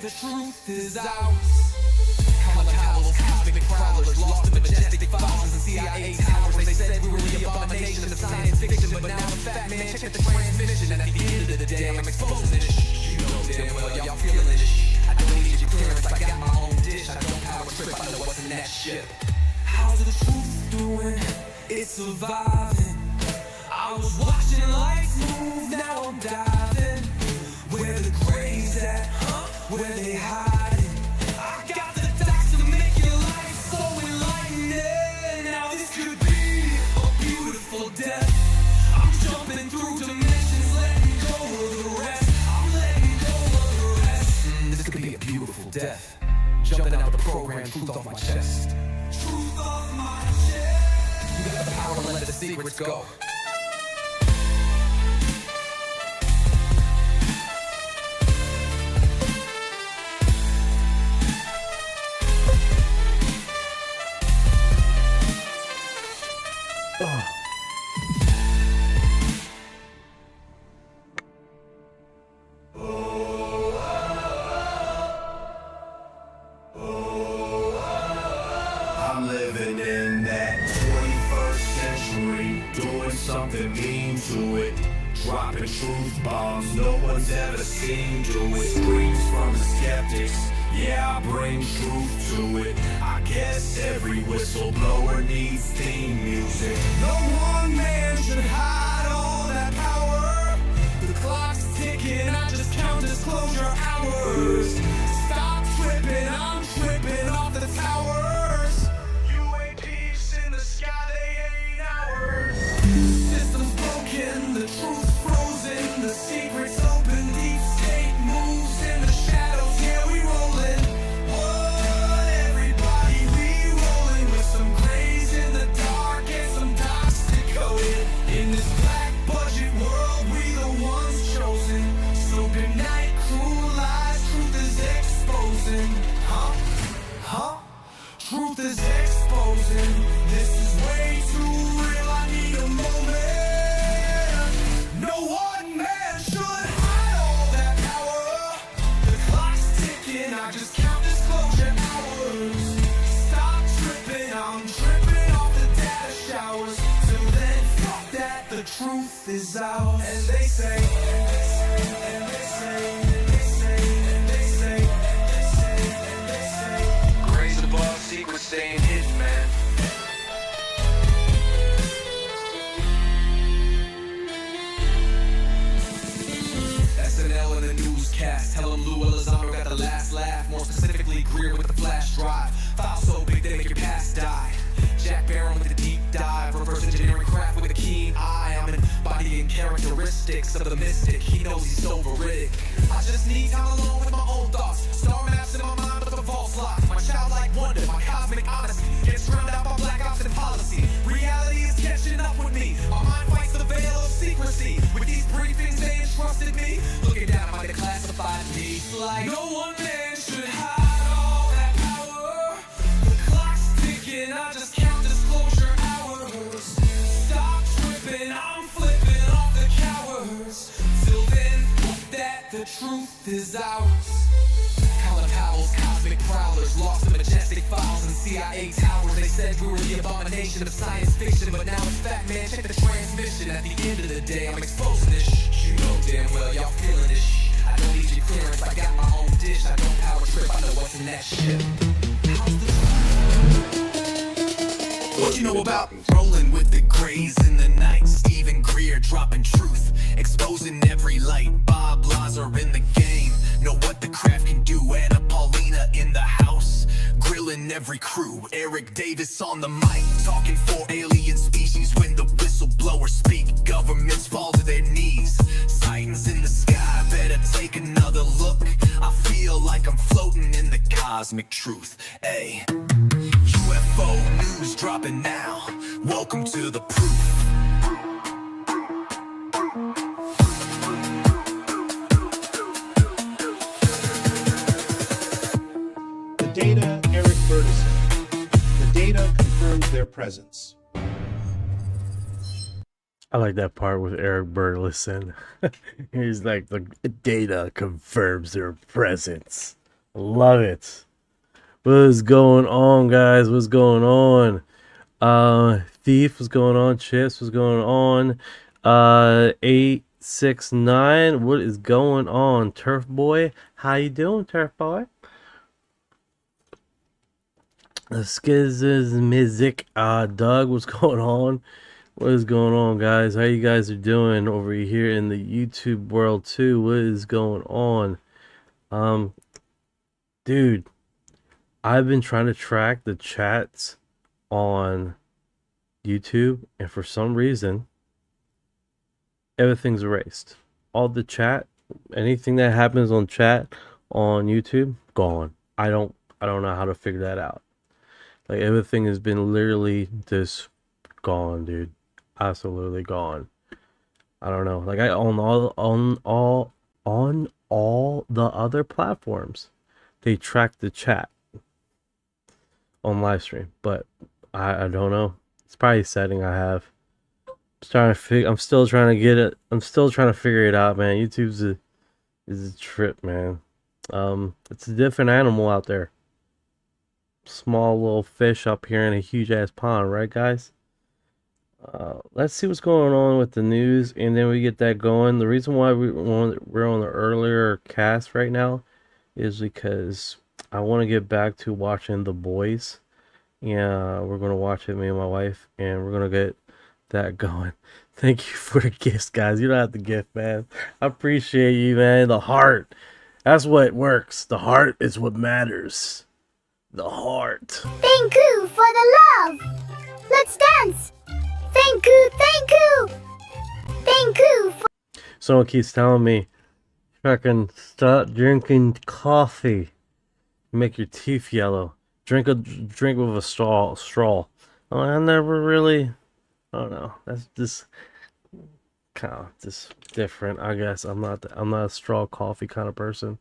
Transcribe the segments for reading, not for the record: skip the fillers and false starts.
the truth is out. Color towels, cosmic prowlers, lost in majestic thousands and CIA towers. They said we were the abomination of science fiction, but now in fact, man, check the transmission. And at the end of the day, I'm exposing this. You know damn well y'all feeling this. I don't need your clearance, I got my own dish. I don't power trip, I know what's in that ship. How's the truth doing? It's surviving. I was watching lights move, now I'm diving. Where the grays at, huh? Where they hiding? I got the dots to make your life so enlightening. Now this could be a beautiful death. I'm jumping through dimensions, letting go of the rest. I'm letting go of the rest. This could be a beautiful death. Jumping out the program, truth off my chest. Truth off my chest. You got the power to let the secrets go. I'm living in that 21st century, doing something mean to it, dropping truth bombs no one's ever seen do it. Screams from the skeptics, yeah, I bring truth to it. I guess every whistleblower needs theme music. No one man should hide all that power. The clock's ticking, I just count disclosure hours. Stop tripping, I'm tripping off the towers. UAPs in the sky, they ain't ours. System's broken, the truth frozen, the secrets open, deep state moves in the shadows, yeah, we rolling. What, everybody, we rolling with some grays in the dark and some dots to code it. In this black budget world, we the ones chosen. So good night, cruel lies, truth is exposing. Truth is exposing. This is way too real, I need a moment. No one man should hide all that power. The clock's ticking, I just count disclosure hours. Stop tripping, I'm tripping off the data showers. Till then, fuck that, the truth is out. And they say, and they say, and they say, and they say, and they say, and they say, and they say. Grace above, secrets staying hidden, man. SNL and the newscast, tell them Lou Elizondo got the last laugh. More specifically, Greer with the flash drive. File so big they make your past die. Jack Barron with the deep dive, reverse engineering craft with a keen eye. I'm embodying characteristics of the mystic. He knows he's so veridic. I just need time alone with my own thoughts. Star maps in my mind, but the vault's locked. My childlike wonder, my cosmic honesty gets drowned out by black ops and policy. Reality is catching up with me. My mind fights the veil of secrecy. With these briefings, they entrusted me. Looking down at my declassified needs. Like no one man should hide all that power. The clock's ticking, I just count disclosure hours. Stop tripping, I'm flipping off the cowards. Till then, fuck that, the truth is ours. Color towels, cosmic prowlers, lost in majestic files and CIA towers. They said we were the abomination of science fiction, but now it's fact, man, check the transmission. At the end of the day, I'm exposing this. You know damn well y'all feeling this. I don't need your clearance, I got my own dish. I don't power trip, I know what's in that ship. What you know about rolling with the grays in the night? Stephen Greer dropping truth, exposing every light. Bob Lazar in the game, know what the craft can do. Anna Paulina in the house, grilling every crew. Eric Davis on the mic, talking for alien species. When the whistleblowers speak, governments fall to their knees. Sightings in the sky, better take another look. I feel like I'm floating in the cosmic truth. Ay. UFO news dropping now. Welcome to the proof. The data, Eric Burleson. The data confirms their presence. I like that part with Eric Burleson. He's like, the data confirms their presence. Love it. What is going on, guys? What's going on? Thief, what's going on? Chips, what's going on? 869, what is going on? Turf Boy, how you doing, Turf Boy? Skizmizik, Doug, what's going on? What is going on, guys? How you guys are doing over here in the YouTube world too? What is going on? Dude, I've been trying to track the chats on YouTube, and for some reason, everything's erased. All the chat, anything that happens on chat on YouTube, gone. I don't know how to figure that out. Like, everything has been literally just gone, dude. Absolutely gone. I don't know. Like, I on all the other platforms, they track the chat on live stream, but I don't know. It's probably a setting I have. I'm still trying to get it. I'm still trying to figure it out, man. YouTube's is a trip, man. It's a different animal out there. Small little fish up here in a huge ass pond, right, guys? Let's see what's going on with the news, and then we get that going. The reason why we're on the earlier cast right now is because I want to get back to watching The Boys. Yeah, we're gonna watch it, me and my wife, and we're gonna get that going. Thank you for the gifts, guys. You don't have to gift, man. I appreciate you, man. The heart, that's what works. The heart is what matters. The heart. Thank you for the love. Let's dance. Thank you, thank you. Thank you for Someone keeps telling me, fucking stop drinking coffee. Make your teeth yellow. Drink with a straw. Oh, I never really. I don't know. That's just kind of just different, I guess. I'm not a straw coffee kind of person.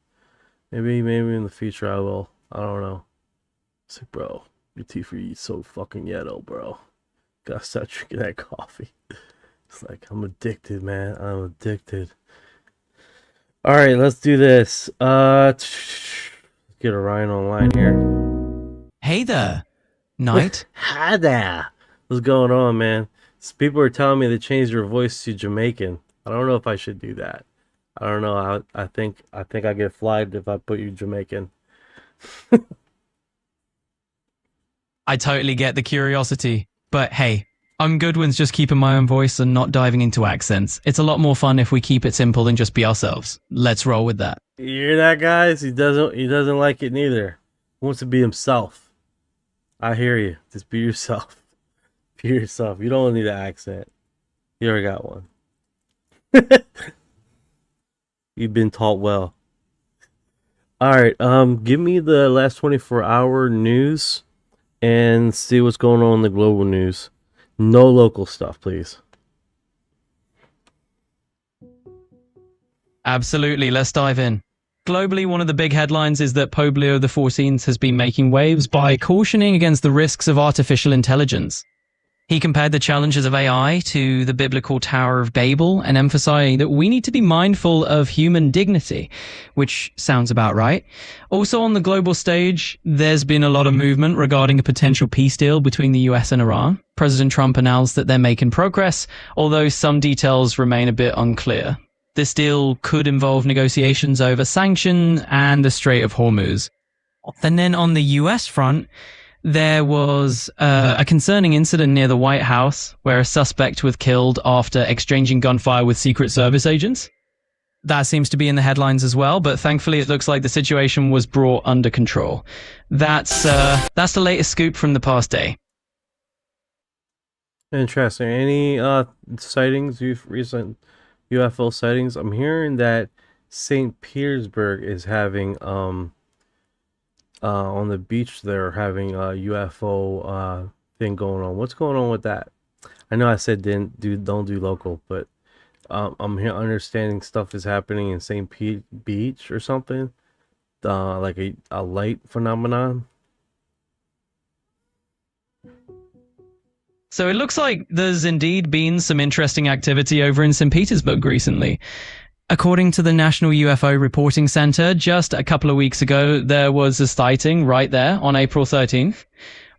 Maybe in the future I will. I don't know. It's like, bro, your teeth are so fucking yellow, bro. Gotta stop drinking that coffee. It's like, I'm addicted, man. I'm addicted. All right, let's do this. Let's get Orion online here. Hey there, Knight. Hi there. What's going on, man? People are telling me to change your voice to Jamaican. I don't know if I should do that. I don't know. I think I get flagged if I put you Jamaican. I totally get the curiosity, but hey, I'm good with just keeping my own voice and not diving into accents. It's a lot more fun if we keep it simple and just be ourselves. Let's roll with that. You hear that, guys? He doesn't like it neither. He wants to be himself. I hear you. Just be yourself. Be yourself. You don't need an accent. You already got one. You've been taught well. All right. Give me the last 24-hour news and see what's going on in the global news. No local stuff, please. Absolutely. Let's dive in. Globally, one of the big headlines is that Pope Leo XIV has been making waves by cautioning against the risks of artificial intelligence. He compared the challenges of AI to the biblical Tower of Babel and emphasizing that we need to be mindful of human dignity, which sounds about right. Also on the global stage, there's been a lot of movement regarding a potential peace deal between the US and Iran. President Trump announced that they're making progress, although some details remain a bit unclear. This deal could involve negotiations over sanctions and the Strait of Hormuz. And then on the US front, there was a concerning incident near the White House where a suspect was killed after exchanging gunfire with Secret Service agents. That seems to be in the headlines as well, but thankfully it looks like the situation was brought under control. That's the latest scoop from the past day. Interesting. Any sightings? Recent UFO sightings? I'm hearing that St. Petersburg is having on the beach they're having a UFO thing going on. What's going on with that? I know I said don't do local, but I'm here understanding stuff is happening in St. Pete Beach or something, like a light phenomenon. So it looks like there's indeed been some interesting activity over in St. Petersburg recently. According to the National UFO Reporting Center, just a couple of weeks ago, there was a sighting right there on April 13th.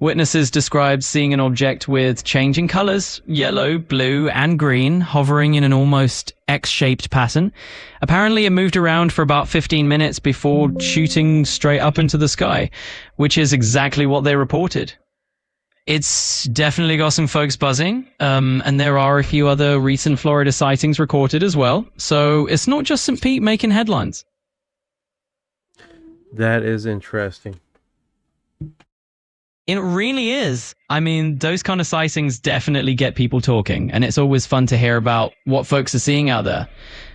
Witnesses described seeing an object with changing colors, yellow, blue, and green, hovering in an almost X-shaped pattern. Apparently, it moved around for about 15 minutes before shooting straight up into the sky, which is exactly what they reported. It's definitely got some folks buzzing, and there are a few other recent Florida sightings recorded as well. So it's not just St. Pete making headlines. That is interesting. It really is. I mean, those kind of sightings definitely get people talking, and it's always fun to hear about what folks are seeing out there.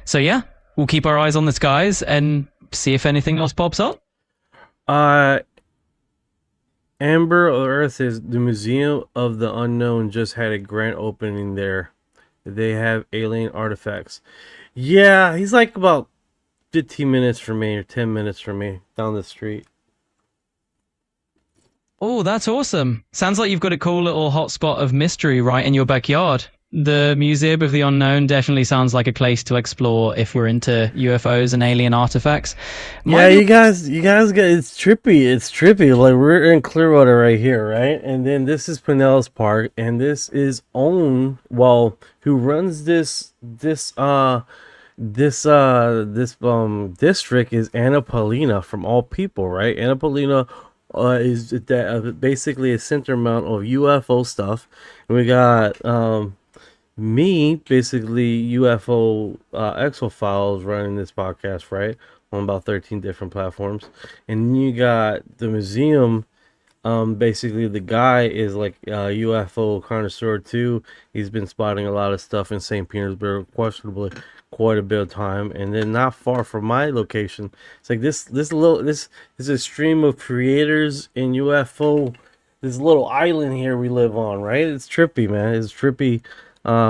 So yeah, we'll keep our eyes on the skies and see if anything else pops up. Amber Earth is the Museum of the Unknown just had a grand opening there. They have alien artifacts. Yeah, he's like about 15 minutes from me or 10 minutes from me down the street. Oh, that's awesome. Sounds like you've got a cool little hotspot of mystery right in your backyard. The Museum of the Unknown definitely sounds like a place to explore if we're into UFOs and alien artifacts. Yeah, you guys got, it's trippy. Like, we're in Clearwater right here, right? And then this is Pinellas Park, and this is owned, well, who runs this district is Anna Paulina, from all people, right? Anna Paulina is basically a center mount of UFO stuff, and we got me, basically UFO Exophiles, running this podcast, right, on about 13 different platforms. And you got the museum, basically the guy is like a UFO connoisseur too. He's been spotting a lot of stuff in St. Petersburg, questionably quite a bit of time. And then not far from my location, it's like this is a stream of creators in UFO, this little island here we live on, right? It's trippy, man. It's trippy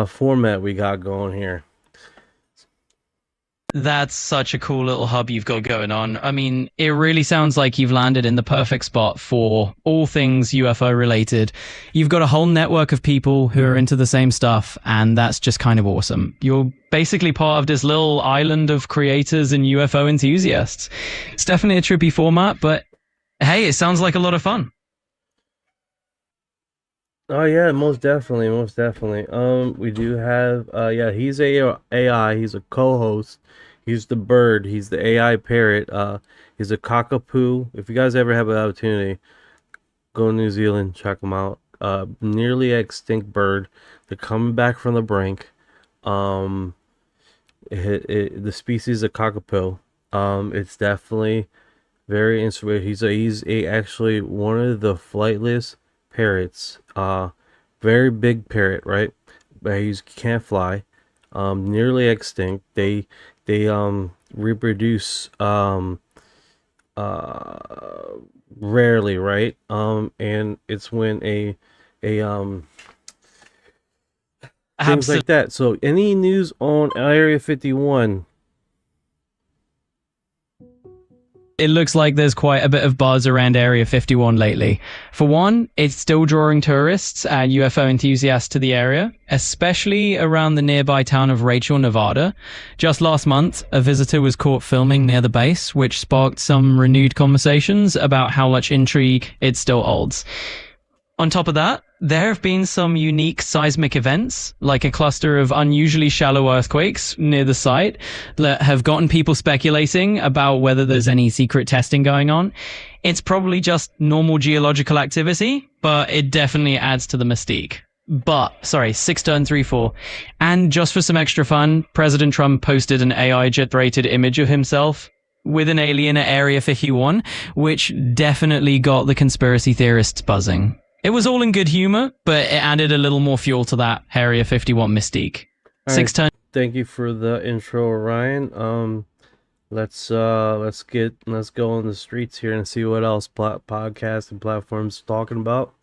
format we got going here. That's such a cool little hub you've got going on. I mean, it really sounds like you've landed in the perfect spot for all things UFO related. You've got a whole network of people who are into the same stuff, and that's just kind of awesome. You're basically part of this little island of creators and UFO enthusiasts. It's definitely a trippy format, but hey, it sounds like a lot of fun. Oh yeah, most definitely. We do have he's a AI, he's a co-host. He's the bird, he's the AI parrot. He's a kakapo. If you guys ever have an opportunity, go to New Zealand, check him out. Nearly extinct bird. They're coming back from the brink. The species of kakapo. It's definitely very inspirational. He's actually one of the flightless parrots. Very big parrot, right? But he can't fly. Nearly extinct. They reproduce rarely, right? And it's when things like that. So any news on Area 51? It looks like there's quite a bit of buzz around Area 51 lately. For one, it's still drawing tourists and UFO enthusiasts to the area, especially around the nearby town of Rachel, Nevada. Just last month, a visitor was caught filming near the base, which sparked some renewed conversations about how much intrigue it still holds. On top of that, there have been some unique seismic events, like a cluster of unusually shallow earthquakes near the site, that have gotten people speculating about whether there's any secret testing going on. It's probably just normal geological activity, but it definitely adds to the mystique. Six turn 3-4. And just for some extra fun, President Trump posted an AI-generated image of himself with an alien at Area 51, which definitely got the conspiracy theorists buzzing. It was all in good humor, but it added a little more fuel to that Area 51 mystique. Thank you for the intro, Orion. Let's go on the streets here and see what else podcasts and platforms talking about.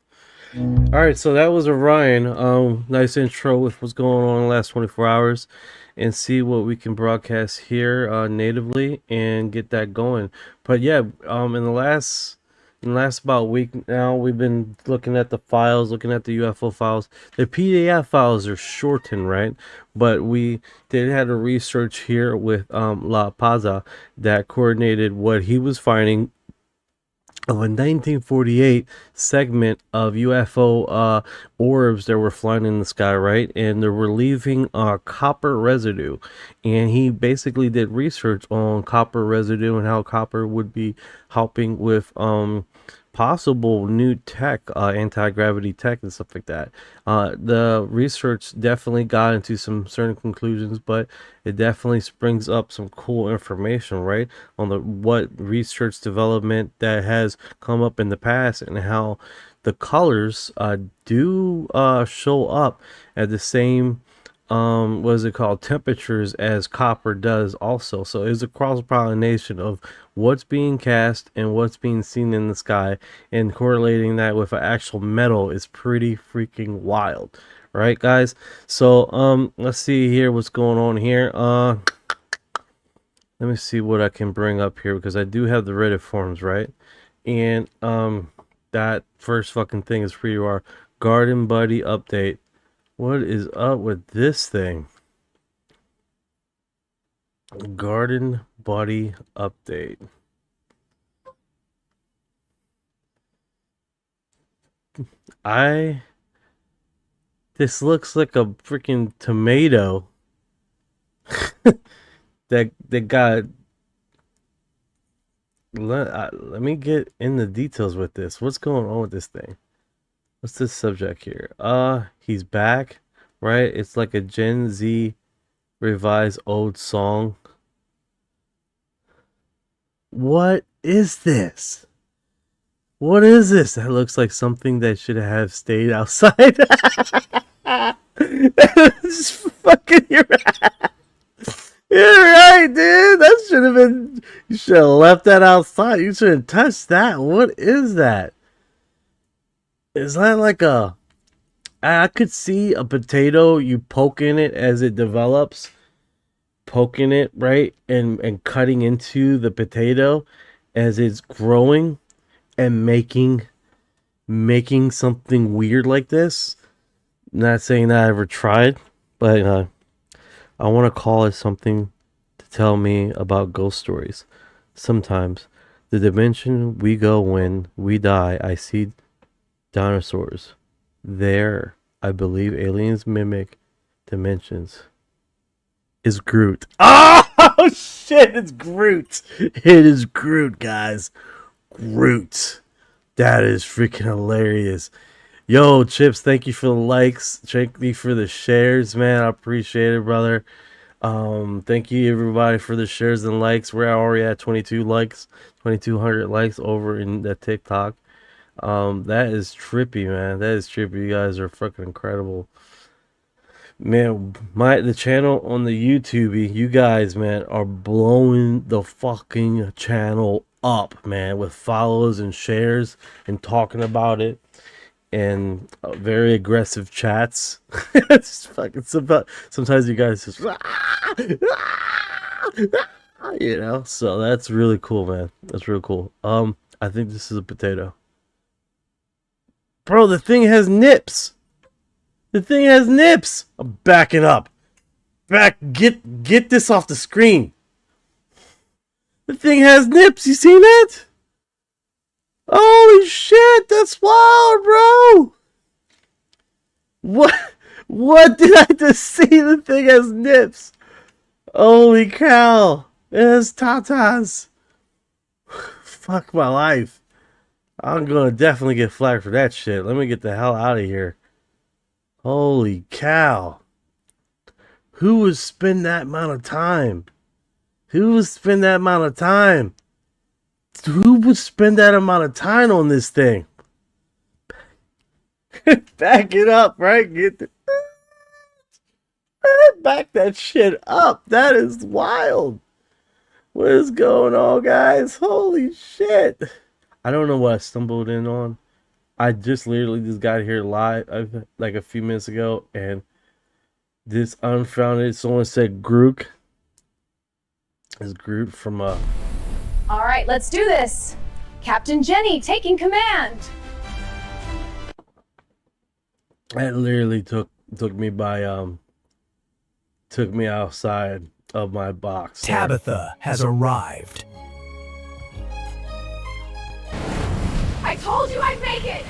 All right, so that was Orion. Nice intro with what's going on in the last 24 hours, and see what we can broadcast here natively and get that going. But yeah, in the last in the last about a week now, we've been looking at the files, looking at the UFO files. The PDF files are shortened, right? But we did have a research here with La Paza that coordinated what he was finding of a 1948 segment of UFO orbs that were flying in the sky, right? And they were leaving copper residue. And he basically did research on copper residue and how copper would be helping with possible new tech, anti-gravity tech and stuff like that. The research definitely got into some certain conclusions, but it definitely springs up some cool information, right, on the what research development that has come up in the past and how the colors do show up at the same what is it called, temperatures as copper does also. So it's a cross pollination of what's being cast and what's being seen in the sky, and correlating that with an actual metal is pretty freaking wild, right, guys? So let's see here what's going on here. Let me see what I can bring up here, because I do have the Reddit forums, right? And that first fucking thing is pretty raw. Garden Buddy update. What is up with this thing? Garden Buddy update. This looks like a freaking tomato that got. Let me get in the details with this. What's going on with this thing? What's this subject here? He's back, right? It's like a Gen Z revised old song. What is this? What is this? That looks like something that should have stayed outside. That's fucking you're right, dude. That should have been. You should have left that outside. You should have touched that. What is that? Is that like a... I could see a potato, you poking it as it develops, poking it, right? And cutting into the potato as it's growing and making something weird like this. Not saying that I ever tried, but I want to call it something to tell me about ghost stories. Sometimes the dimension we go when we die, I see dinosaurs. There, I believe aliens mimic dimensions. Is Groot. Oh shit, it's Groot. It is Groot, guys. Groot. That is freaking hilarious. Yo, Chips, thank you for the likes. Thank you for the shares, man. I appreciate it, brother. Thank you everybody for the shares and likes. We're already at 22 likes, 2200 likes over in the TikTok. That is trippy, man. That is trippy. You guys are fucking incredible, man. The channel on the YouTube, you guys, man, are blowing the fucking channel up, man, with follows and shares and talking about it, and very aggressive chats. It's fucking sometimes you guys just you know, so that's really cool, man. That's really cool. I think this is a potato. Bro, the thing has nips. The thing has nips. I'm backing up. Get this off the screen. The thing has nips. You seen that? Holy shit, that's wild, bro. What did I just see? The thing has nips. Holy cow. It has tatas. Fuck my life. I'm gonna definitely get flagged for that shit. Let me get the hell out of here. Holy cow. Who would spend that amount of time? Who would spend that amount of time? Who would spend that amount of time on this thing? Back it up, right? Back that shit up. That is wild. What is going on, guys? Holy shit. I don't know what I stumbled in on. I just literally just got here live like a few minutes ago, and this unfounded, someone said Groot. Is Groot from All right, let's do this. Captain Jenny taking command. That literally took me by took me outside of my box. Tabitha has arrived. I told you I'd make it.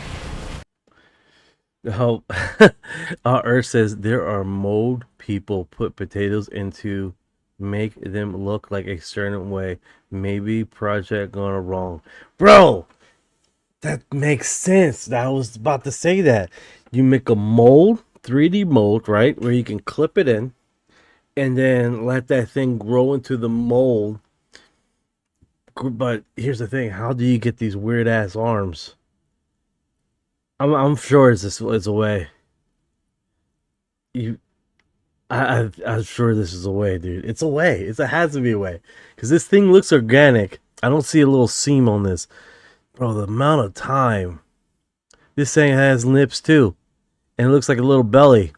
Oh, Earth says there are mold people put potatoes into make them look like a certain way. Maybe project gone wrong. Bro, that makes sense. I was about to say that. You make a mold, 3D mold, right? Where you can clip it in and then let that thing grow into the mold. But here's the thing. How do you get these weird ass arms? I'm sure it's a way. I'm sure this is a way, dude. It's a way. It has to be a way. Because this thing looks organic. I don't see a little seam on this. Bro, the amount of time. This thing has lips too. And it looks like a little belly.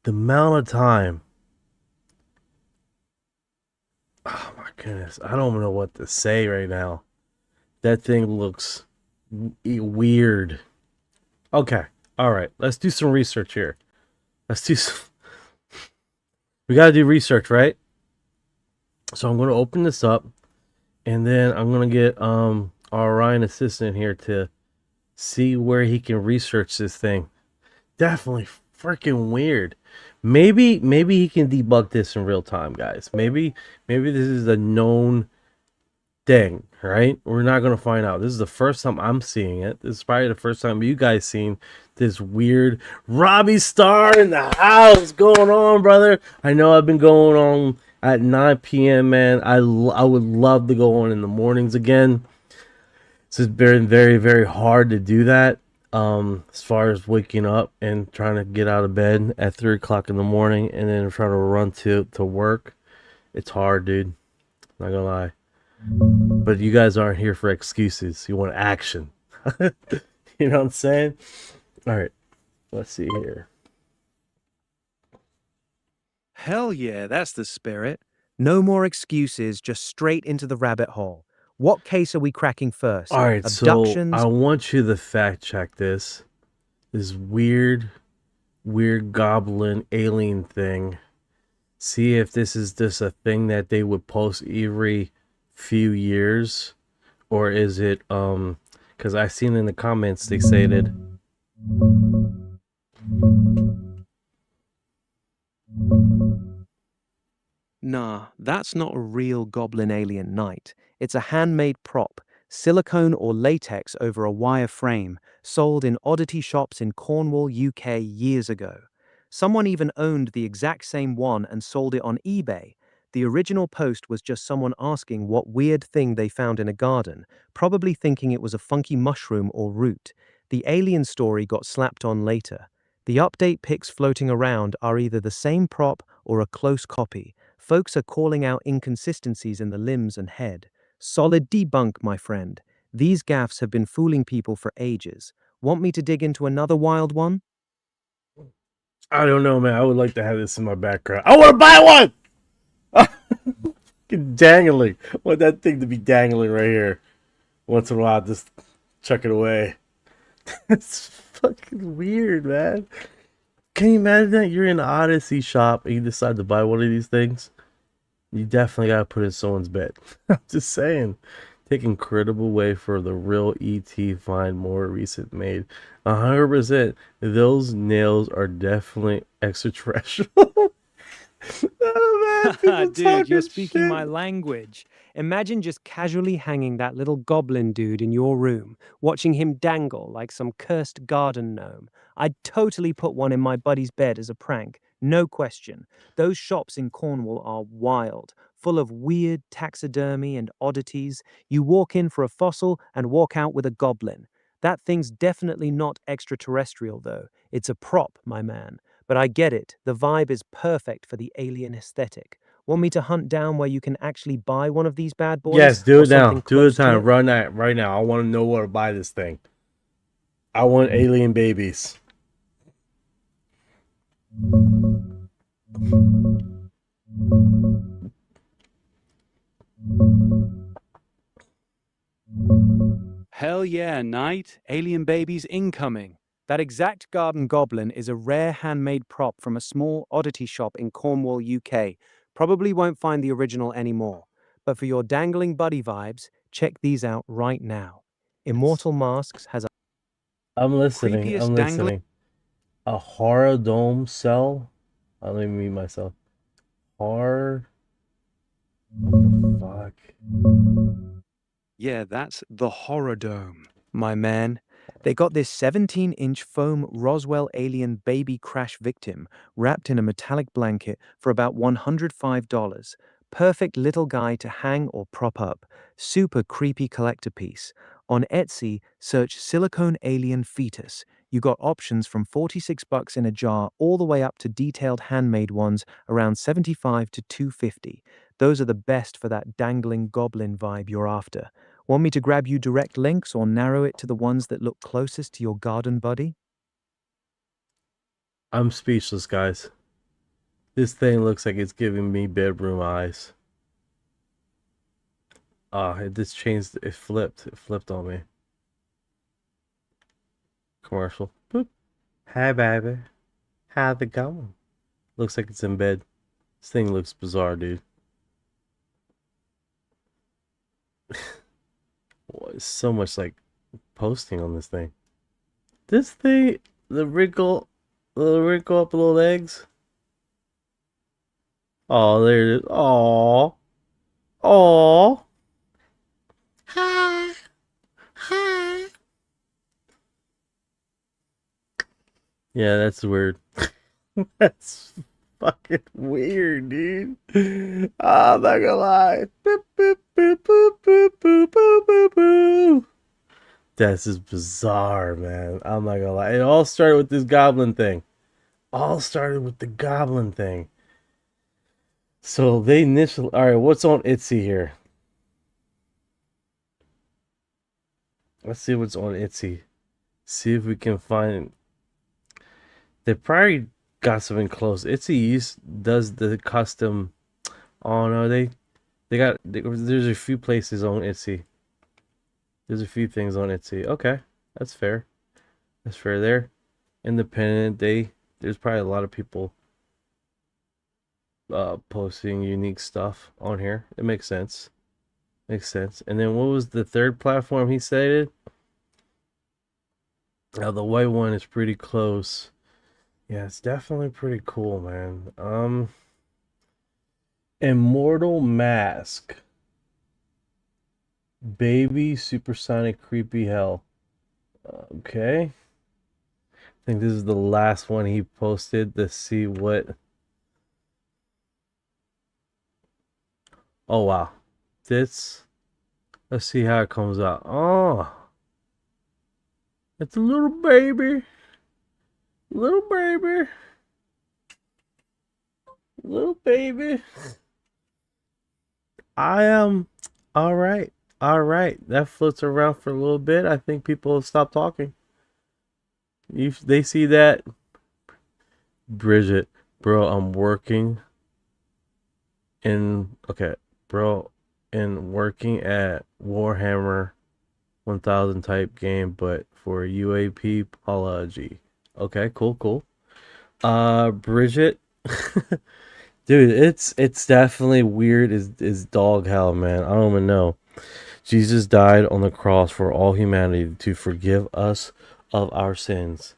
The amount of time. Oh my goodness. I don't know what to say right now. That thing looks weird. Okay. All right. Let's do some research here. We got to do research, right? So I'm going to open this up. And then I'm going to get our Orion assistant here to see where he can research this thing. Definitely freaking weird. Maybe he can debug this in real time, guys. Maybe this is a known thing, right? We're not going to find out. This is the first time I'm seeing it. This is probably the first time you guys seen this weird Robbie Star in the house. Going on, brother? I know I've been going on at 9 p.m., man. I would love to go on in the mornings again. It's just been very, very hard to do that. As far as waking up and trying to get out of bed at 3 o'clock in the morning and then trying to run to work. It's hard, dude. Not gonna lie. But you guys aren't here for excuses. You want action. You know what I'm saying? All right. Let's see here. Hell yeah, that's the spirit. No more excuses, just straight into the rabbit hole. What case are we cracking first? All right, Abductions? so I want you to fact check this weird goblin alien thing. See if this is just a thing that they would post every few years, or is it because I seen in the comments they stated. Nah, that's not a real goblin alien knight. It's a handmade prop, silicone or latex over a wire frame, sold in oddity shops in Cornwall, UK years ago. Someone even owned the exact same one and sold it on eBay. The original post was just someone asking what weird thing they found in a garden, probably thinking it was a funky mushroom or root. The alien story got slapped on later. The update pics floating around are either the same prop or a close copy. Folks are calling out inconsistencies in the limbs and head. Solid debunk, my friend. These gaffes have been fooling people for ages. Want me to dig into another wild one? I don't know, man. I would like to have this in my background. I want to buy one. Dangling. I want that thing to be dangling right here. Once in a while, just chuck it away. It's fucking weird, man. Can you imagine that you're in an Odyssey shop and you decide to buy one of these things? You definitely gotta put it in someone's bed. I'm just saying. Take incredible way for the real ET find more recent made. 100%. Those nails are definitely extraterrestrial. Oh, man, Dude, you're speaking my language. Imagine just casually hanging that little goblin dude in your room, watching him dangle like some cursed garden gnome. I'd totally put one in my buddy's bed as a prank, no question. Those shops in Cornwall are wild, full of weird taxidermy and oddities. You walk in for a fossil and walk out with a goblin. That thing's definitely not extraterrestrial, though. It's a prop, my man. But I get it. The vibe is perfect for the alien aesthetic. Want me to hunt down where you can actually buy one of these bad boys? Yes, do Or it now. something Do it close to time. it? Run that right now. I want to know where to buy this thing. I want alien babies. hell yeah, Knight. Alien babies incoming. That exact garden goblin is a rare handmade prop from a small oddity shop in Cornwall, UK. Probably won't find the original anymore. But for your dangling buddy vibes, check these out right now. Immortal Masks has a I'm listening. creepiest I'm dangling. listening. A horror dome cell. Let me mute myself. Horror. Fuck. Yeah, that's the Horror Dome, my man. They got this 17-inch foam Roswell alien baby crash victim wrapped in a metallic blanket for about $105. Perfect little guy to hang or prop up. Super creepy collector piece. On Etsy, search silicone alien fetus. You got options from $46 in a jar all the way up to detailed handmade ones around $75 to $250. Those are the best for that dangling goblin vibe you're after. Want me to grab you direct links or narrow it to the ones that look closest to your garden buddy? I'm speechless, guys. This thing looks like it's giving me bedroom eyes. It just changed. It flipped. It flipped on me. Commercial. Boop. Hi, baby. How's it going? Looks like it's in bed. This thing looks bizarre, dude. So much like posting on this thing. This thing, the wrinkle up little legs. Oh, there it is. Oh, oh. Hi, hi. Yeah, that's weird. That's fucking weird, dude. I'm not gonna lie. Boop, boop, boop, boop, boop, boop, boop, boop, boop. This is bizarre, man. I'm not gonna lie. It all started with this goblin thing. All started with the goblin thing. So they initially... Alright, what's on Etsy here? Let's see what's on Etsy. See if we can find... They probably got something close. Etsy does the custom... Oh no, there's a few places on Etsy. There's a few things on Etsy. Okay, that's fair. That's fair there. Independent. There's probably a lot of people posting unique stuff on here. It makes sense. Makes sense. And then what was the third platform he stated? Now the white one is pretty close. Yeah, it's definitely pretty cool, man. Immortal Mask. Baby Supersonic Creepy Hell. Okay. I think this is the last one he posted to see what... Oh, wow. Let's see how it comes out. Oh. It's a little baby. Little baby. Little baby. I am... Alright. Alright. That floats around for a little bit. I think people will stop talking. If they see that... Bridget. Bro, I'm working in... Okay. Bro, and working at Warhammer 1000 type game, but for UAP apology. Okay, cool. Bridget, dude, it's definitely weird as dog hell, man. I don't even know. Jesus died on the cross for all humanity to forgive us of our sins.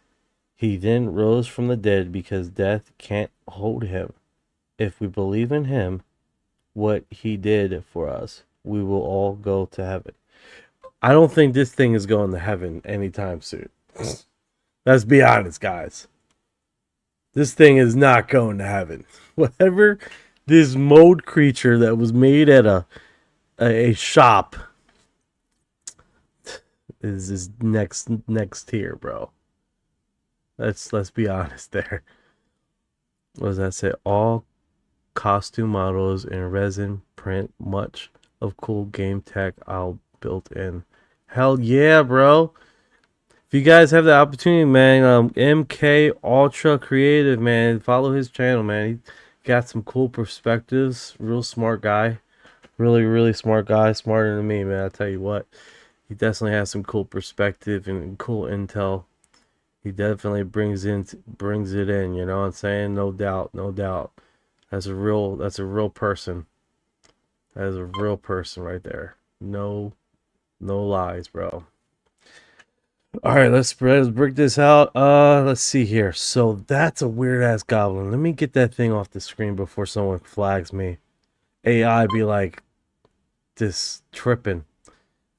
He then rose from the dead because death can't hold him. If we believe in him, what he did for us, we will all go to heaven. I don't think this thing is going to heaven anytime soon. Let's be honest, guys. This thing is not going to heaven. Whatever this mode creature that was made at a shop is next tier, bro. Let's be honest there. What does that say? All costume models and resin print, much of cool game tech all built in. Hell yeah, bro. If you guys have the opportunity, man, MK Ultra Creative, man, follow his channel, man. He got some cool perspectives. Real smart guy. Really smart guy. Smarter than me, man. I tell you what. He definitely has some cool perspective and cool intel. He definitely brings it in, you know what I'm saying? No doubt, no doubt. That's a real person. That is a real person right there. No lies, bro. All right, let's break this out. Let's see here. So that's a weird ass goblin. Let me get that thing off the screen before someone flags me. AI be like this tripping.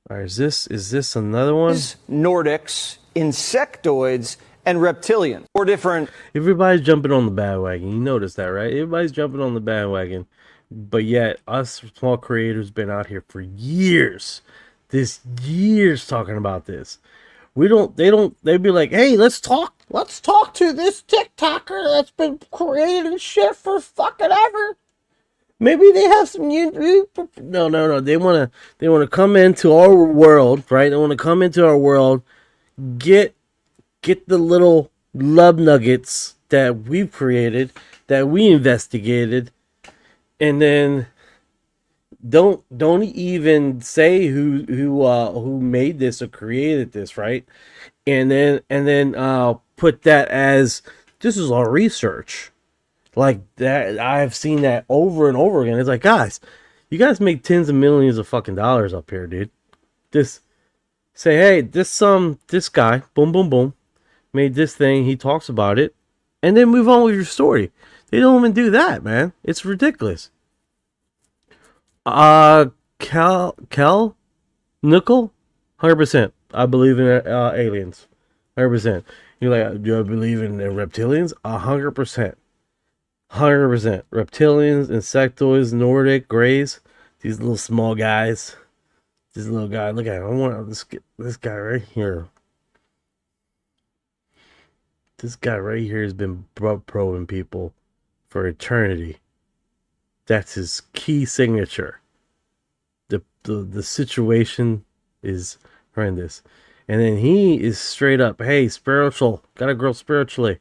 All right, is this another one? Nordics, insectoids, and reptilians. Four different. Everybody's jumping on the bandwagon. You notice that, right? Everybody's jumping on the bandwagon. But yet, us small creators been out here for years. Years talking about this. They'd be like, hey, let's talk to this TikToker that's been creating shit for fucking ever. Maybe they have some no. They wanna come into our world, right? They wanna come into our world, get the little love nuggets that we've created, that we investigated, and then don't even say who made this or created this, right? And then put that as this is our research. Like that, I've seen that over and over again. It's like, guys, you guys make tens of millions of fucking dollars up here, dude. Just say, hey, this guy, boom, boom, boom, made this thing. He talks about it, and then move on with your story. They don't even do that, man. It's ridiculous. Cal, nickel, 100%. I believe in aliens, 100%. You're like, do I believe in reptilians? 100%. 100%. Reptilians, insectoids, Nordic, Greys, these little small guys. This little guy, look at him. I want this guy right here. This guy right here has been probing people for eternity. That's his key signature. The situation is horrendous. And then he is straight up, hey, spiritual. Gotta grow spiritually.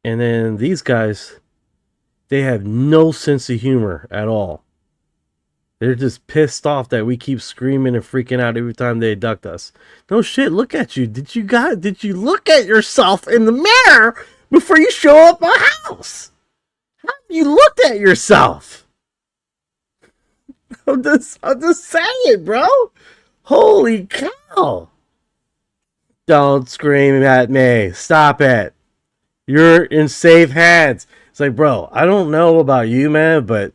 And then these guys, they have no sense of humor at all. They're just pissed off that we keep screaming and freaking out every time they abduct us. No shit, look at you. Did you look at yourself in the mirror before you show up my house? How have you looked at yourself? I'm just saying, bro. Holy cow. Don't scream at me. Stop it. You're in safe hands. It's like, bro, I don't know about you, man, but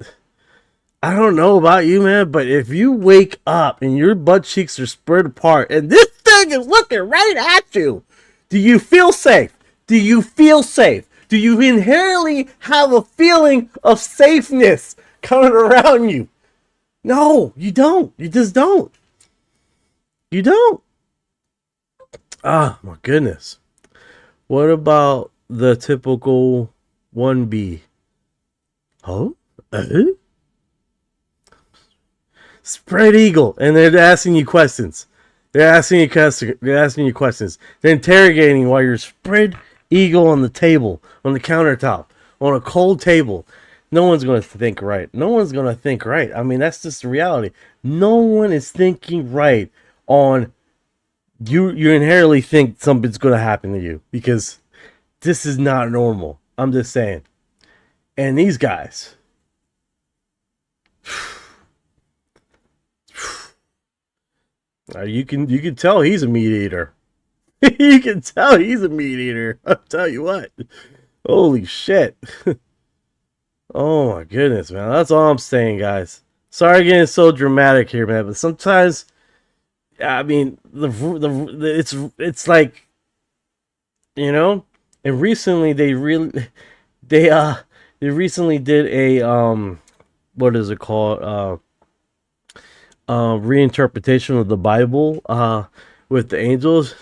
if you wake up and your butt cheeks are spread apart and this thing is looking right at you, do you feel safe? Do you feel safe? Do you inherently have a feeling of safeness coming around you? No, you don't. You just don't. You don't. Ah, my goodness. What about the typical 1B? Huh? Spread eagle, and they're asking you questions. They're asking you questions. They're interrogating you while you're spread eagle on the table, on the countertop, on a cold table. No one's going to think right. No one's going to think right. I mean, that's just the reality. No one is thinking right on you. You inherently think something's going to happen to you because this is not normal. I'm just saying. And these guys. You can tell he's a meat eater. You can tell he's a meat eater. I'll tell you what. Holy shit. Oh my goodness, man. That's all I'm saying, guys. Sorry getting so dramatic here, man. But sometimes, I mean, it's like, you know. And recently they recently did a what is it called? Reinterpretation of the Bible with the angels.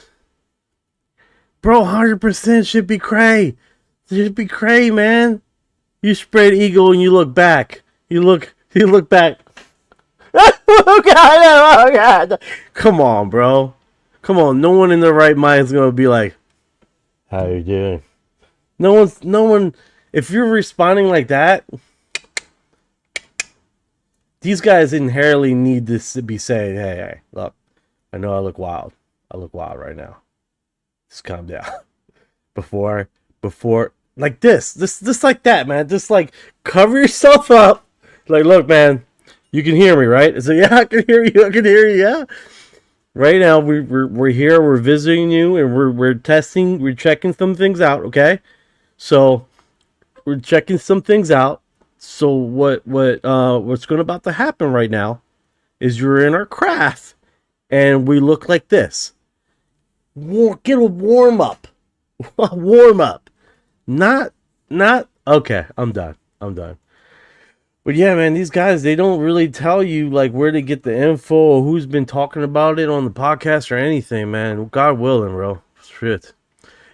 Bro, 100% should be cray. It should be cray, man. You spread eagle and you look back. You look back. Oh God, oh God. Come on, bro. Come on. No one in their right mind is gonna be like, how you doing? No one. If you're responding like that, these guys inherently need this to be saying, hey, look, I know I look wild. I look wild right now. Just calm down. Before, like this like that, man. Just like cover yourself up. Like, look, man, you can hear me, right? So yeah, I can hear you. I can hear you. Yeah. Right now, we're here. We're visiting you, and we're testing. We're checking some things out. Okay, so we're checking some things out. So what's going about to happen right now is you're in our craft, and we look like this. Get a warm up, warm up. Not okay. I'm done. But yeah, man, these guys, they don't really tell you like where to get the info or who's been talking about it on the podcast or anything, man. God willing, bro. Shit.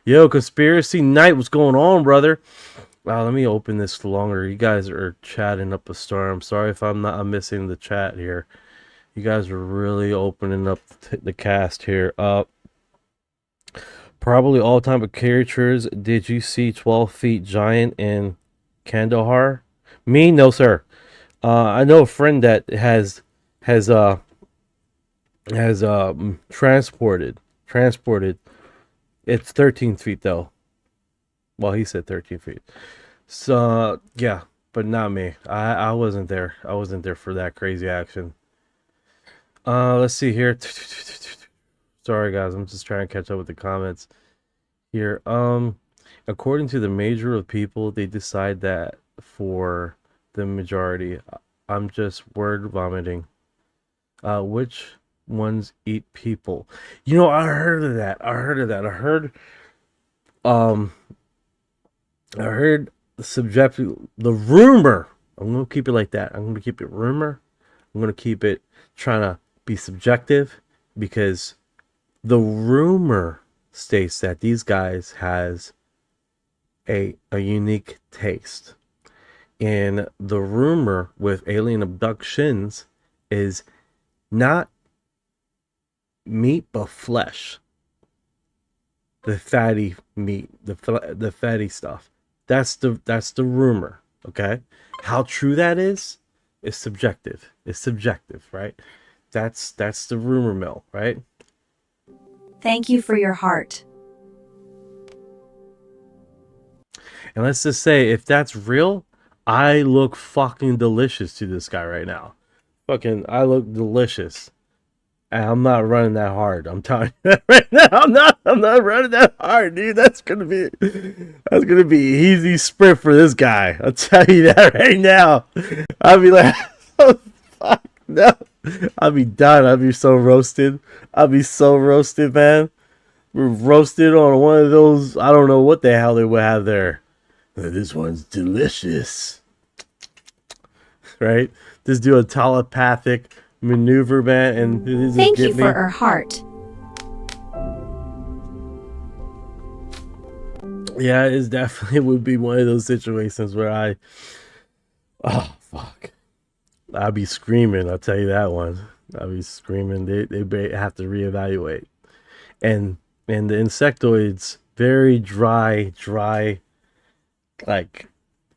Yo, Conspiracy Night, what's going on, brother? Wow, let me open this longer. You guys are chatting up a storm. Sorry if I'm missing the chat here. You guys are really opening up the cast here. Probably all time of caricatures. Did you see 12 Feet Giant in Kandahar? Me? No, sir. I know a friend that has transported. It's 13 feet though. Well, he said 13 feet. So yeah, but not me. I wasn't there. I wasn't there for that crazy action. Let's see here. Sorry guys, I'm just trying to catch up with the comments here. According to the major of people, they decide that for the majority, I'm just word vomiting. Which ones eat people? You know, I heard of that. I heard subjective, the rumor. I'm gonna keep it like that. I'm gonna keep it rumor. I'm gonna keep it trying to be subjective, because the rumor states that these guys has a unique taste. And the rumor with alien abductions is not meat but flesh. The fatty meat, the fatty stuff. That's the rumor, okay? How true that is subjective. It's subjective, right? That's the rumor mill, right? Thank you for your heart. And let's just say, if that's real, I look fucking delicious to this guy right now. I look delicious. And I'm not running that hard. I'm telling you that right now. I'm not running that hard, dude. That's gonna be easy sprint for this guy. I'll tell you that right now. I'll be like, oh, fuck no. I'll be done. I'll be so roasted. Man. We're roasted on one of those. I don't know what the hell they would have there. This one's delicious. Right? Just do a telepathic maneuver, man, and thank you for her heart. Yeah, it definitely would be one of those situations where oh fuck, I'd be screaming. I'll tell you that one. I'd be screaming. They have to reevaluate, and the insectoids, very dry. Like,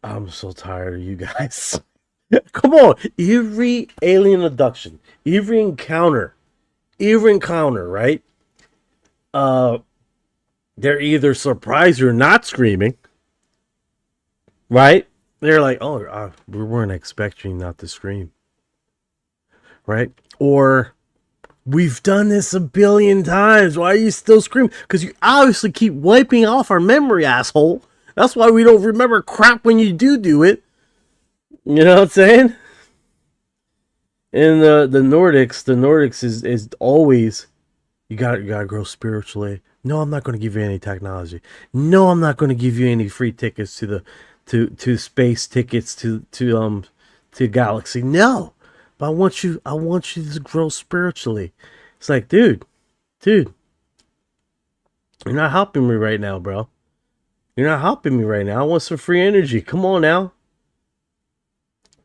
I'm so tired of you guys. Come on, every alien abduction, every encounter, right? They're either surprised you're not screaming, right? They're like, oh, we weren't expecting not to scream, right? Or, we've done this a billion times. Why are you still screaming? Because you obviously keep wiping off our memory, asshole. That's why we don't remember crap when you do it. You know what I'm saying? And the Nordics is always, you gotta grow spiritually. No, I'm not going to give you any technology. No, I'm not going to give you any free tickets to space tickets to galaxy. No, but I want you to grow spiritually. It's like, dude, you're not helping me right now, bro. You're not helping me right now. I want some free energy. Come on now.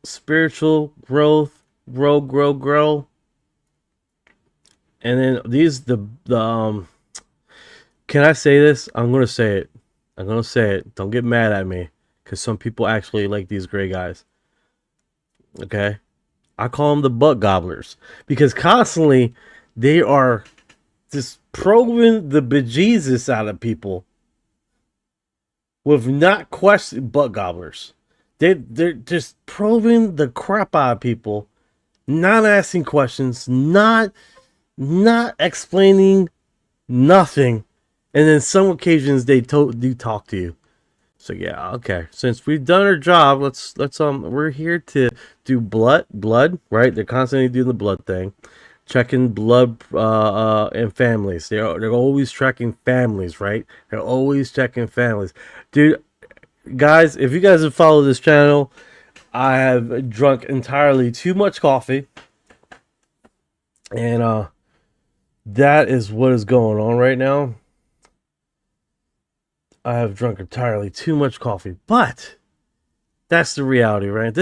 Spiritual growth, grow. And then can I say this? I'm gonna say it. Don't get mad at me, because some people actually like these gray guys. Okay, I call them the butt gobblers, because constantly They are just probing the bejesus out of people with not question butt gobblers. They're just probing the crap out of people, not asking questions, not explaining nothing, and then some occasions they do talk to you. So yeah, okay. Since we've done our job, let's we're here to do blood, right? They're constantly doing the blood thing, checking blood and families. They're always tracking families, right? They're always checking families, dude. Guys, if you guys have followed this channel, I have drunk entirely too much coffee, and that is what is going on right now. I have drunk entirely too much coffee, but that's the reality, right?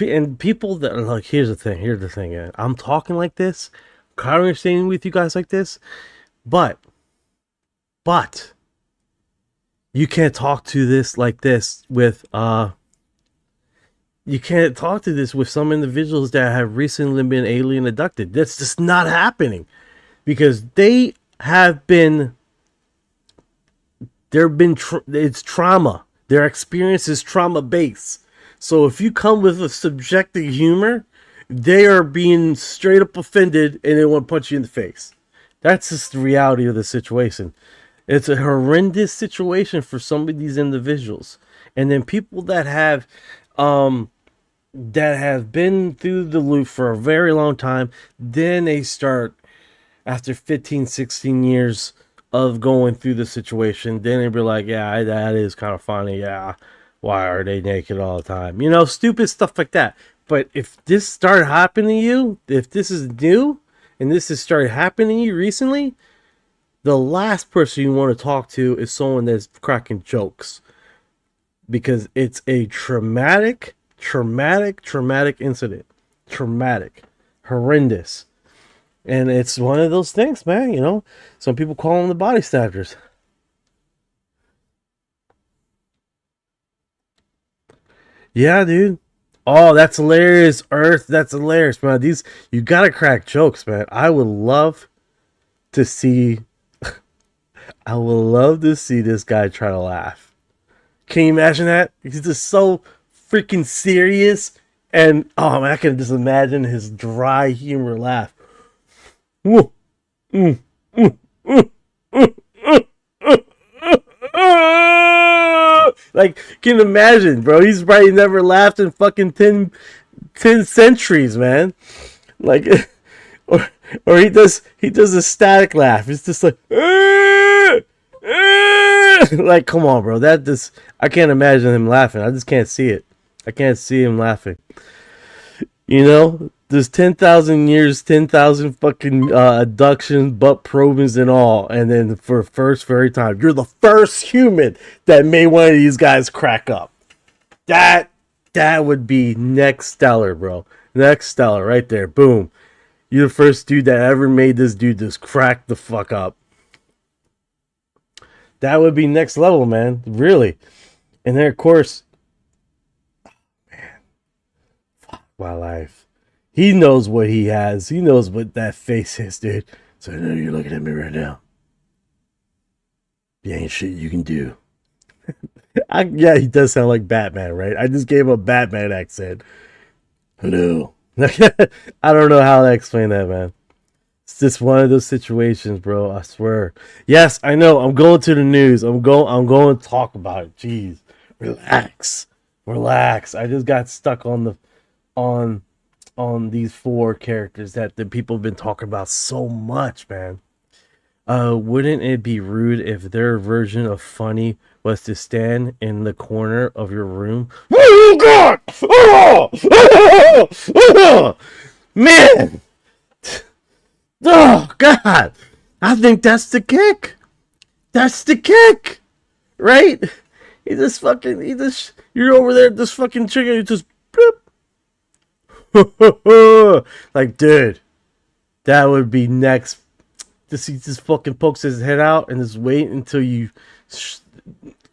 And people that are like, here's the thing, yeah. I'm talking like this, conversating with you guys like this, but you can't talk to this like this with you can't talk to this with some individuals that have recently been alien abducted. That's just not happening, because they have been. It's trauma. Their experience is trauma based. So if you come with a subjective humor, they are being straight up offended and they want to punch you in the face. That's just the reality of the situation. It's a horrendous situation for some of these individuals. And then people that have been through the loop for a very long time, then they start, after 15, 16 years of going through the situation, then they'd be like, yeah, that is kind of funny. Yeah, why are they naked all the time? You know, stupid stuff like that. But if this started happening to you, if this is new and this has started happening to you recently, the last person you want to talk to is someone that's cracking jokes, because it's a traumatic incident. Traumatic, horrendous. And it's one of those things, man, you know. Some people call them the body snatchers. Yeah, dude. Oh, that's hilarious, Earth. That's hilarious, man. You gotta crack jokes, man. I would love to see this guy try to laugh. Can you imagine that? He's just so freaking serious. And, oh, man, I can just imagine his dry humor laugh. Like, can you imagine, bro? He's probably never laughed in fucking 10 centuries, man. Like, or he does a static laugh. It's just like, like, come on, bro. I can't imagine him laughing. I just can't see it. I can't see him laughing. You know, there's 10,000 years, 10,000 fucking abductions, butt probings and all. And then for very time, you're the first human that made one of these guys crack up. That would be next stellar, bro. Next stellar right there. Boom. You're the first dude that ever made this dude just crack the fuck up. That would be next level, man. Really. And then, of course, my life. He knows what he has. He knows what that face is, dude. So I know you're looking at me right now. There ain't shit you can do. Yeah, he does sound like Batman, right? I just gave him a Batman accent. Hello. I don't know how to explain that, man. It's just one of those situations, bro. I swear. Yes, I know. I'm going to the news. I'm going to talk about it. Jeez. Relax. I just got stuck on these four characters that the people have been talking about so much, man. Wouldn't it be rude if their version of funny was to stand in the corner of your room? Oh God! Oh! Man! Oh God! I think that's the kick. That's the kick, right? You're over there, this fucking chicken, you just bloop. Like, dude, that would be next. He just fucking pokes his head out and just wait until you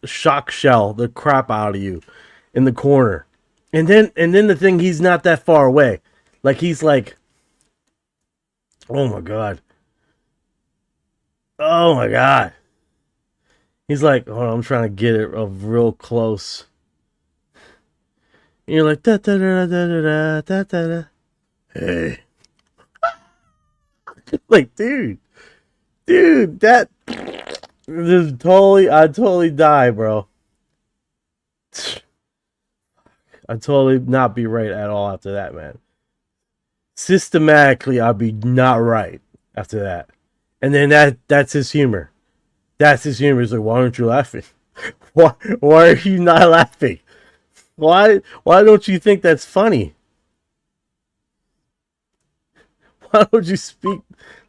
shock shell the crap out of you in the corner, and then the thing, he's not that far away. Like, he's like Oh my god. Oh my god. He's like, hold on, I'm trying to get it real close. And you're like, da da da da da da da da. Hey. Like, dude, that just totally, I totally die, bro. I totally not be right at all after that, man. Systematically, I'll be not right after that. And then that's his humor. That's his humor. He's like, why aren't you laughing? Why are you not laughing? Why don't you think that's funny? Why don't you speak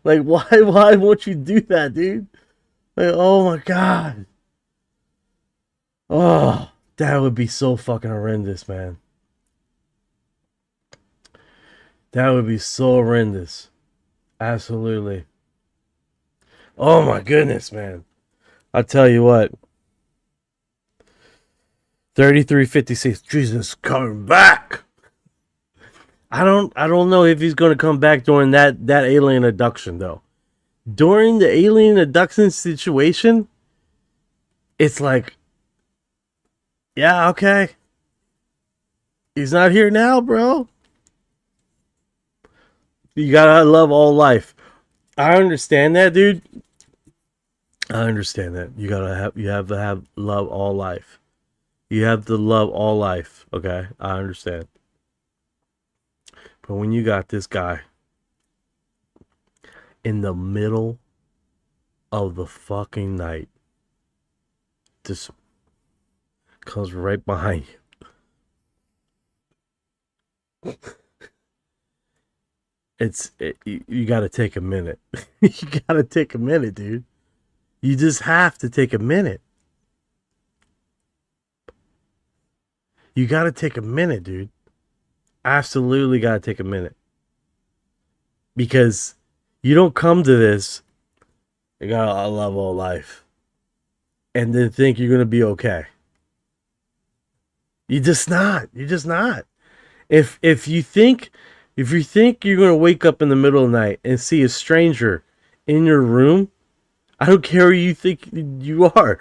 like why won't you do that, dude? Like, oh my god. Oh, that would be so fucking horrendous, man. That would be so horrendous. Absolutely. Oh my goodness, man. I'll tell you what. 3356. Jesus coming back. I don't know if he's gonna come back during that alien abduction though. During the alien abduction situation, it's like, yeah, okay. He's not here now, bro. You gotta love all life. I understand that, dude. I understand that. You have to have love all life. You have to love all life. Okay, I understand. But when you got this guy in the middle of the fucking night, just comes right behind you. You got to take a minute. You got to take a minute, dude. You just have to take a minute. You got to take a minute, dude. Absolutely got to take a minute. Because you don't come to this, you got to love all life, and then think you're going to be okay. You're just not. You're just not. If you think you're going to wake up in the middle of the night and see a stranger in your room, I don't care who you think you are.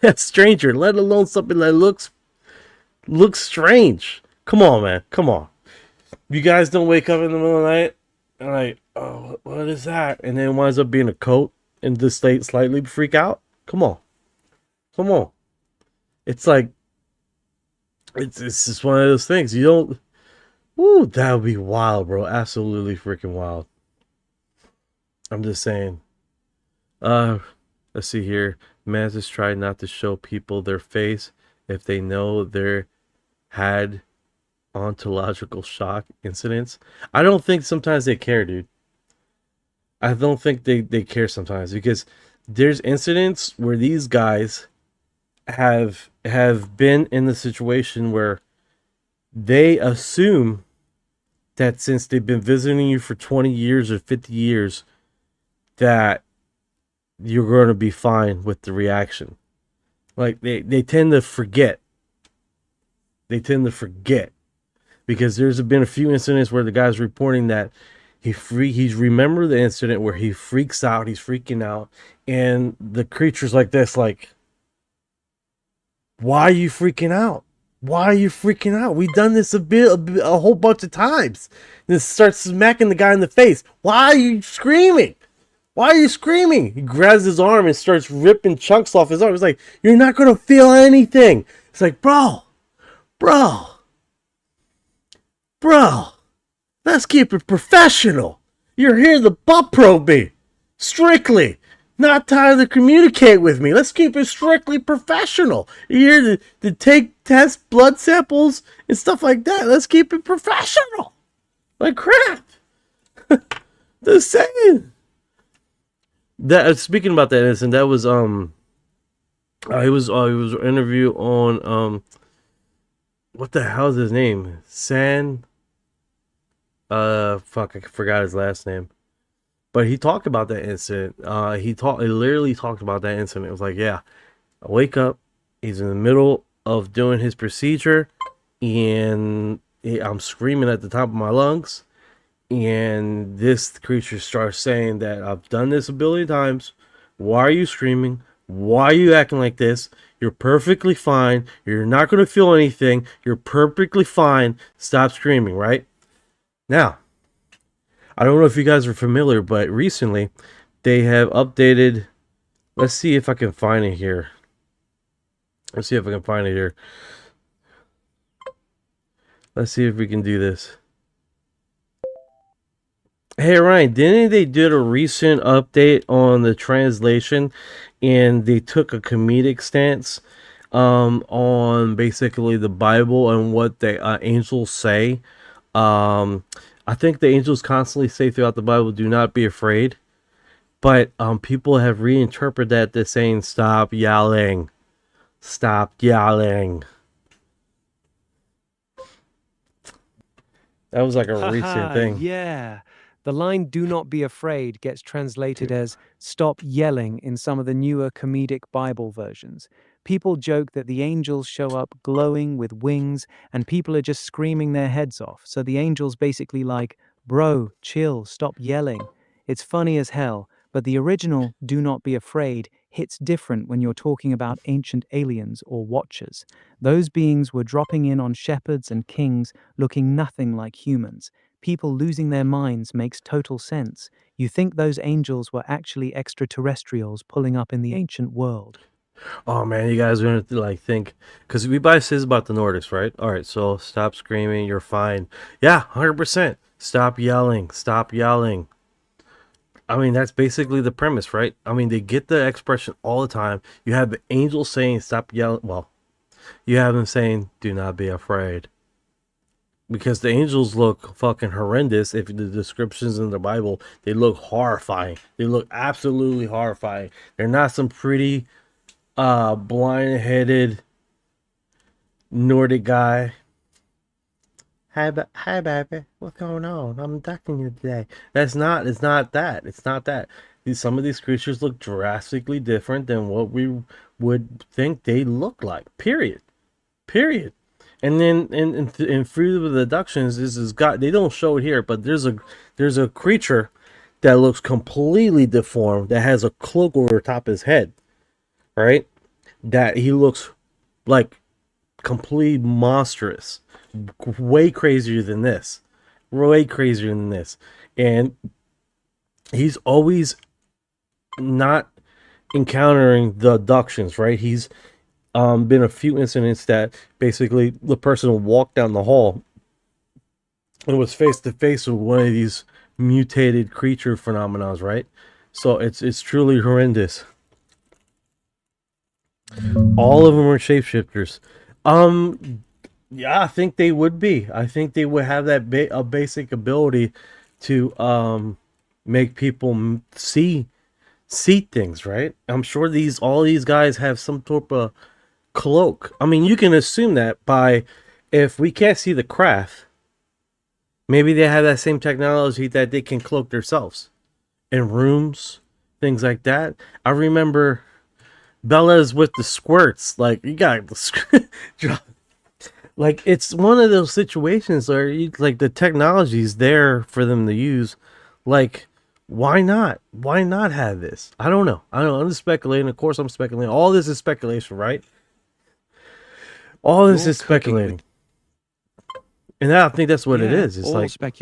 A stranger, let alone something that looks strange. Come on, man. Come on. You guys don't wake up in the middle of the night and like, oh, what is that? And then it winds up being a coat and just slightly freak out. Come on. Come on. It's like, it's just one of those things. You don't, woo, that would be wild, bro. Absolutely freaking wild. I'm just saying. Let's see here. Mantis try not to show people their face if they know they're had ontological shock incidents. I don't think sometimes they care, dude. I don't think they care sometimes, because there's incidents where these guys have been in the situation where they assume that since they've been visiting you for 20 years or 50 years, that you're going to be fine with the reaction. Like, they tend to forget. They tend to forget. Because there's been a few incidents where the guy's reporting that he's remembered the incident where he freaks out, he's freaking out, and the creature's like this, like, why are you freaking out? Why are you freaking out? We've done this a whole bunch of times. And it starts smacking the guy in the face. Why are you screaming? Why are you screaming? He grabs his arm and starts ripping chunks off his arm. It's like, you're not going to feel anything. It's like, bro, let's keep it professional. You're here to butt probe me. Strictly. Not time to communicate with me. Let's keep it strictly professional. You're here to test blood samples and stuff like that. Let's keep it professional. Like crap. Just saying. That speaking about that incident, that was he was interviewed on what the hell is his name? Fuck, I forgot his last name. But he talked about that incident. He literally talked about that incident. It was like, yeah, I wake up, he's in the middle of doing his procedure, and I'm screaming at the top of my lungs, And this creature starts saying that I've done this a billion times. Why are you screaming? Why are you acting like this? You're perfectly fine. You're not going to feel anything. You're perfectly fine. Stop screaming, right? Now, I don't know if you guys are familiar, but recently they have updated. Let's see if I can find it here. Let's see if I can find it here. Let's see if we can do this. Hey Ryan, didn't they do a recent update on the translation, and they took a comedic stance on basically the Bible and what the angels say? I think the angels constantly say throughout the Bible, "Do not be afraid," but people have reinterpreted that to saying, "Stop yelling, stop yelling." That was like a recent thing. Yeah. The line "do not be afraid" gets translated as "stop yelling" in some of the newer comedic Bible versions. People joke that the angels show up glowing with wings and people are just screaming their heads off. So the angel's basically like, "Bro, chill, stop yelling." It's funny as hell, but the original "do not be afraid" hits different when you're talking about ancient aliens or watchers. Those beings were dropping in on shepherds and kings looking nothing like humans. People losing their minds makes total sense. You think those angels were actually extraterrestrials pulling up in the ancient world. Oh man, you guys are gonna like think, because we buy says about the Nordics, right? All right, so stop screaming, you're fine. Yeah, 100%. Stop yelling, stop yelling. I mean, that's basically the premise, right? I mean, they get the expression all the time. You have the angels saying, "Stop yelling." Well, you have them saying, "Do not be afraid." Because the angels look fucking horrendous. If the descriptions in the Bible, they look horrifying. They look absolutely horrifying. They're not some pretty blind-headed Nordic guy. Hi, hi, baby. What's going on? I'm ducking you today. It's not that. It's not that. Some of these creatures look drastically different than what we would think they look like. Period. And then in through the deductions, this is got, they don't show it here, but there's a creature that looks completely deformed, that has a cloak over top his head, right? That he looks like completely monstrous, way crazier than this, and he's always not encountering the abductions, right? He's been a few incidents that basically the person walked down the hall and was face to face with one of these mutated creature phenomena, right? So it's truly horrendous. All of them are shapeshifters. Yeah, I think they would be. I think they would have that a basic ability to make people see things, right? I'm sure all these guys have some type of cloak. I mean, you can assume that by, if we can't see the craft, maybe they have that same technology that they can cloak themselves in rooms, things like that. I remember Bella's with the squirts. Like, you got the like, it's one of those situations where like the technology's there for them to use. Like, why not? Why not have this? I don't know. I'm just speculating. Of course, I'm speculating. All this is speculation, right? All this is speculating. And I think that's what it is. It's like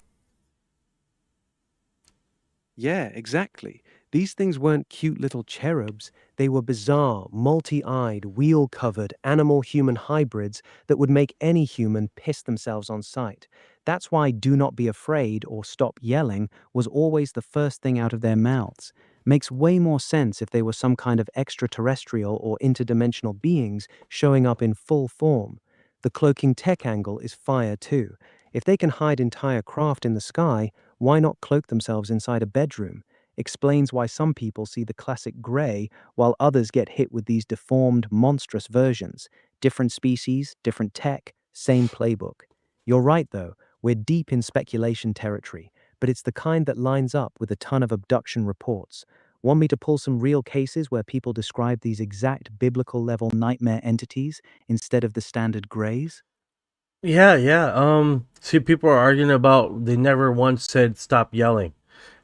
yeah, exactly. These things weren't cute little cherubs. They were bizarre, multi-eyed, wheel-covered, animal-human hybrids that would make any human piss themselves on sight. That's why "do not be afraid" or "stop yelling" was always the first thing out of their mouths. Makes way more sense if they were some kind of extraterrestrial or interdimensional beings showing up in full form. The cloaking tech angle is fire too. If they can hide entire craft in the sky, why not cloak themselves inside a bedroom? Explains why some people see the classic gray while others get hit with these deformed, monstrous versions. Different species, different tech, same playbook. You're right though, we're deep in speculation territory, but it's the kind that lines up with a ton of abduction reports. Want me to pull some real cases where people describe these exact biblical level nightmare entities instead of the standard grays? Yeah, yeah. See, people are arguing about they never once said stop yelling.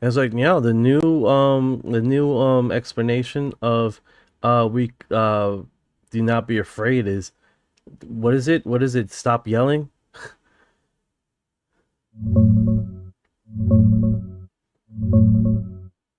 And it's like, yeah, the new explanation of we do not be afraid is what is it? What is it? Stop yelling?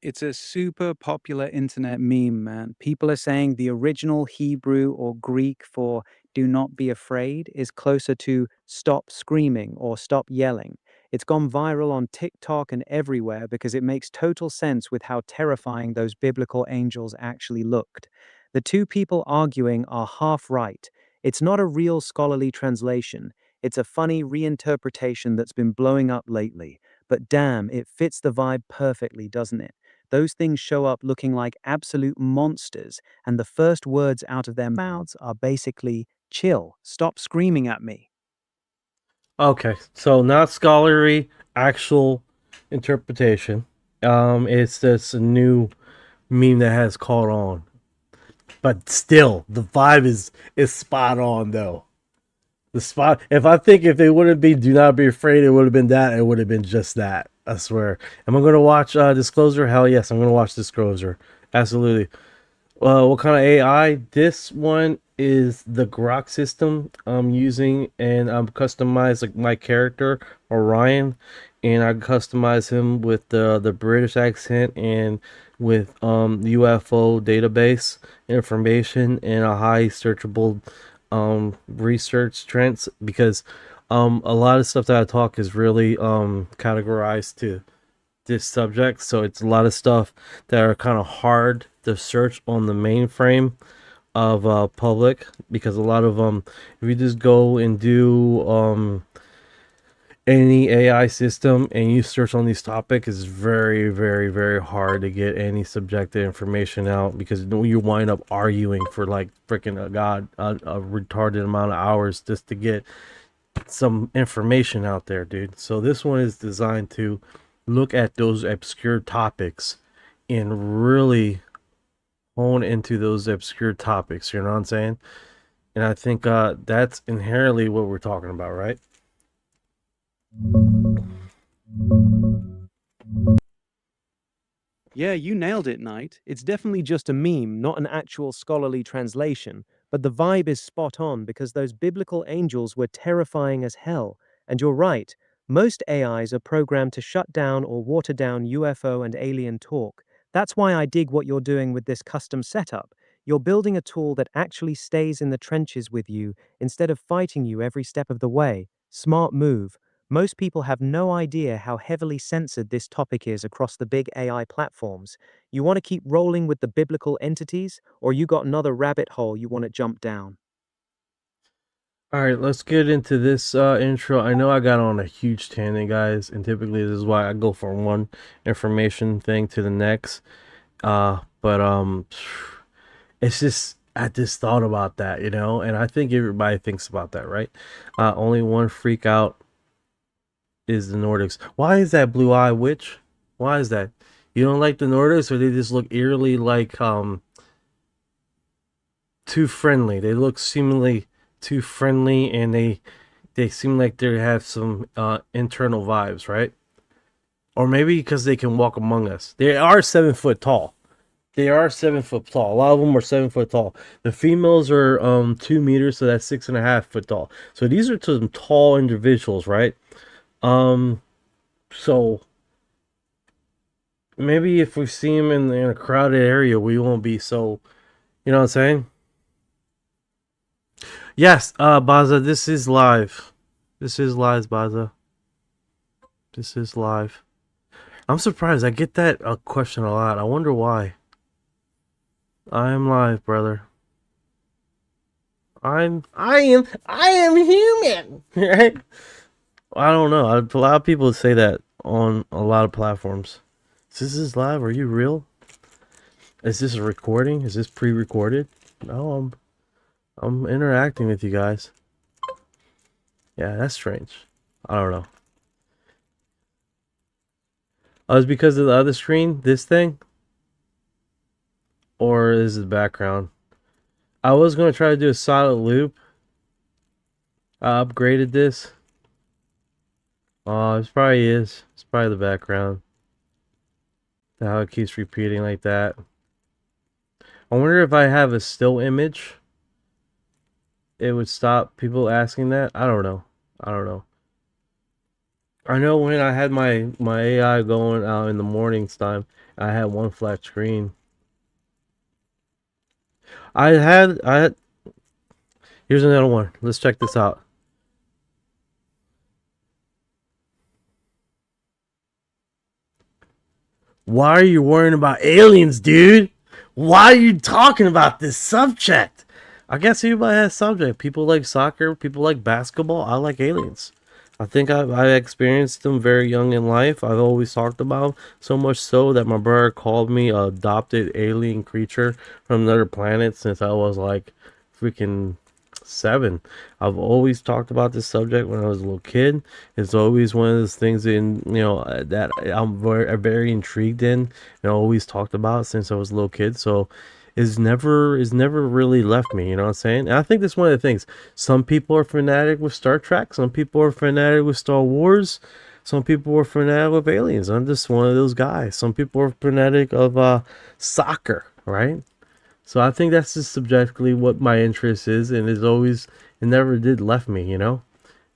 It's a super popular internet meme, man. People are saying the original Hebrew or Greek for do not be afraid is closer to stop screaming or stop yelling. It's gone viral on TikTok and everywhere because it makes total sense with how terrifying those biblical angels actually looked. The two people arguing are half right. It's not a real scholarly translation, it's a funny reinterpretation that's been blowing up lately. But damn, it fits the vibe perfectly, doesn't it? Those things show up looking like absolute monsters, and the first words out of their mouths are basically, chill, stop screaming at me. Okay, so not scholarly, actual interpretation. It's this new meme that has caught on, but still, the vibe is spot on though. The spot. If they wouldn't be "Do Not Be Afraid," it would have been that. It would have been just that. I swear. Am I gonna watch Disclosure? Hell yes, I'm gonna watch Disclosure. Absolutely. What kind of AI? This one is the Grok system I'm using, and I'm customized like my character Orion, and I customize him with the British accent and with UFO database information and a high searchable research trends because a lot of stuff that I talk is really categorized to this subject, so it's a lot of stuff that are kind of hard to search on the mainframe of public because a lot of if you just go and do any AI system and you search on these topics, it's very very hard to get any subjective information out because you wind up arguing for like freaking a retarded amount of hours just to get some information out there, dude. So this one is designed to look at those obscure topics and really hone into those obscure topics. You know what I'm saying? And I think that's inherently what we're talking about, right? Yeah, you nailed it, Knight. It's definitely just a meme, not an actual scholarly translation. But the vibe is spot on because those biblical angels were terrifying as hell. And you're right, most AIs are programmed to shut down or water down UFO and alien talk. That's why I dig what you're doing with this custom setup. You're building a tool that actually stays in the trenches with you instead of fighting you every step of the way. Smart move. Most people have no idea how heavily censored this topic is across the big AI platforms. You want to keep rolling with the biblical entities, or you got another rabbit hole you want to jump down? All right, let's get into this intro. I know I got on a huge tangent, guys, and typically this is why I go from one information thing to the next. But it's just I just thought about that, you know, and I think everybody thinks about that, right? Only one freak out is the Nordics. Why is that, Blue Eye Witch? Why is that? You don't like the Nordics, or they just look eerily like too friendly? They look seemingly too friendly, and they seem like they have some internal vibes, right? Or maybe because they can walk among us. They are 7 foot tall. They are 7 foot tall. A lot of them are 7 foot tall. The females are 2 meters, so that's 6.5 foot tall. So these are some tall individuals, right? So maybe if we see them in a crowded area, we won't be so, you know what I'm saying? Yes, Baza, this is live. This is live, Baza. This is live. I'm surprised. I get that question a lot. I wonder why. I am live, brother. I am human. Right? I don't know. A lot of people say that on a lot of platforms. Is this live? Are you real? Is this a recording? Is this pre-recorded? No, I'm interacting with you guys. Yeah, that's strange. I don't know. Oh, it's because of the other screen, this thing? Or is it the background? I was going to try to do a silent loop. I upgraded this. Oh, it probably is. It's probably the background. How it keeps repeating like that. I wonder if I have a still image, it would stop people asking that. I don't know. I don't know. I know when I had my AI going out in the mornings time, I had one flat screen. I had. Here's another one. Let's check this out. Why are you worrying about aliens, dude? Why are you talking about this subject? I guess everybody has subject. People like soccer. People like basketball. I like aliens. I think I experienced them very young in life. I've always talked about them, so much so that my brother called me a adopted alien creature from another planet since I was like freaking 7. I've always talked about this subject when I was a little kid. It's always one of those things that I'm very intrigued in and always talked about since I was a little kid. So is never really left me, you know what I'm saying? And I think that's one of the things. Some people are fanatic with Star Trek, some people are fanatic with Star Wars, some people are fanatic with aliens. I'm just one of those guys. Some people are fanatic of soccer, right? So I think that's just subjectively what my interest is, and it never did left me, you know?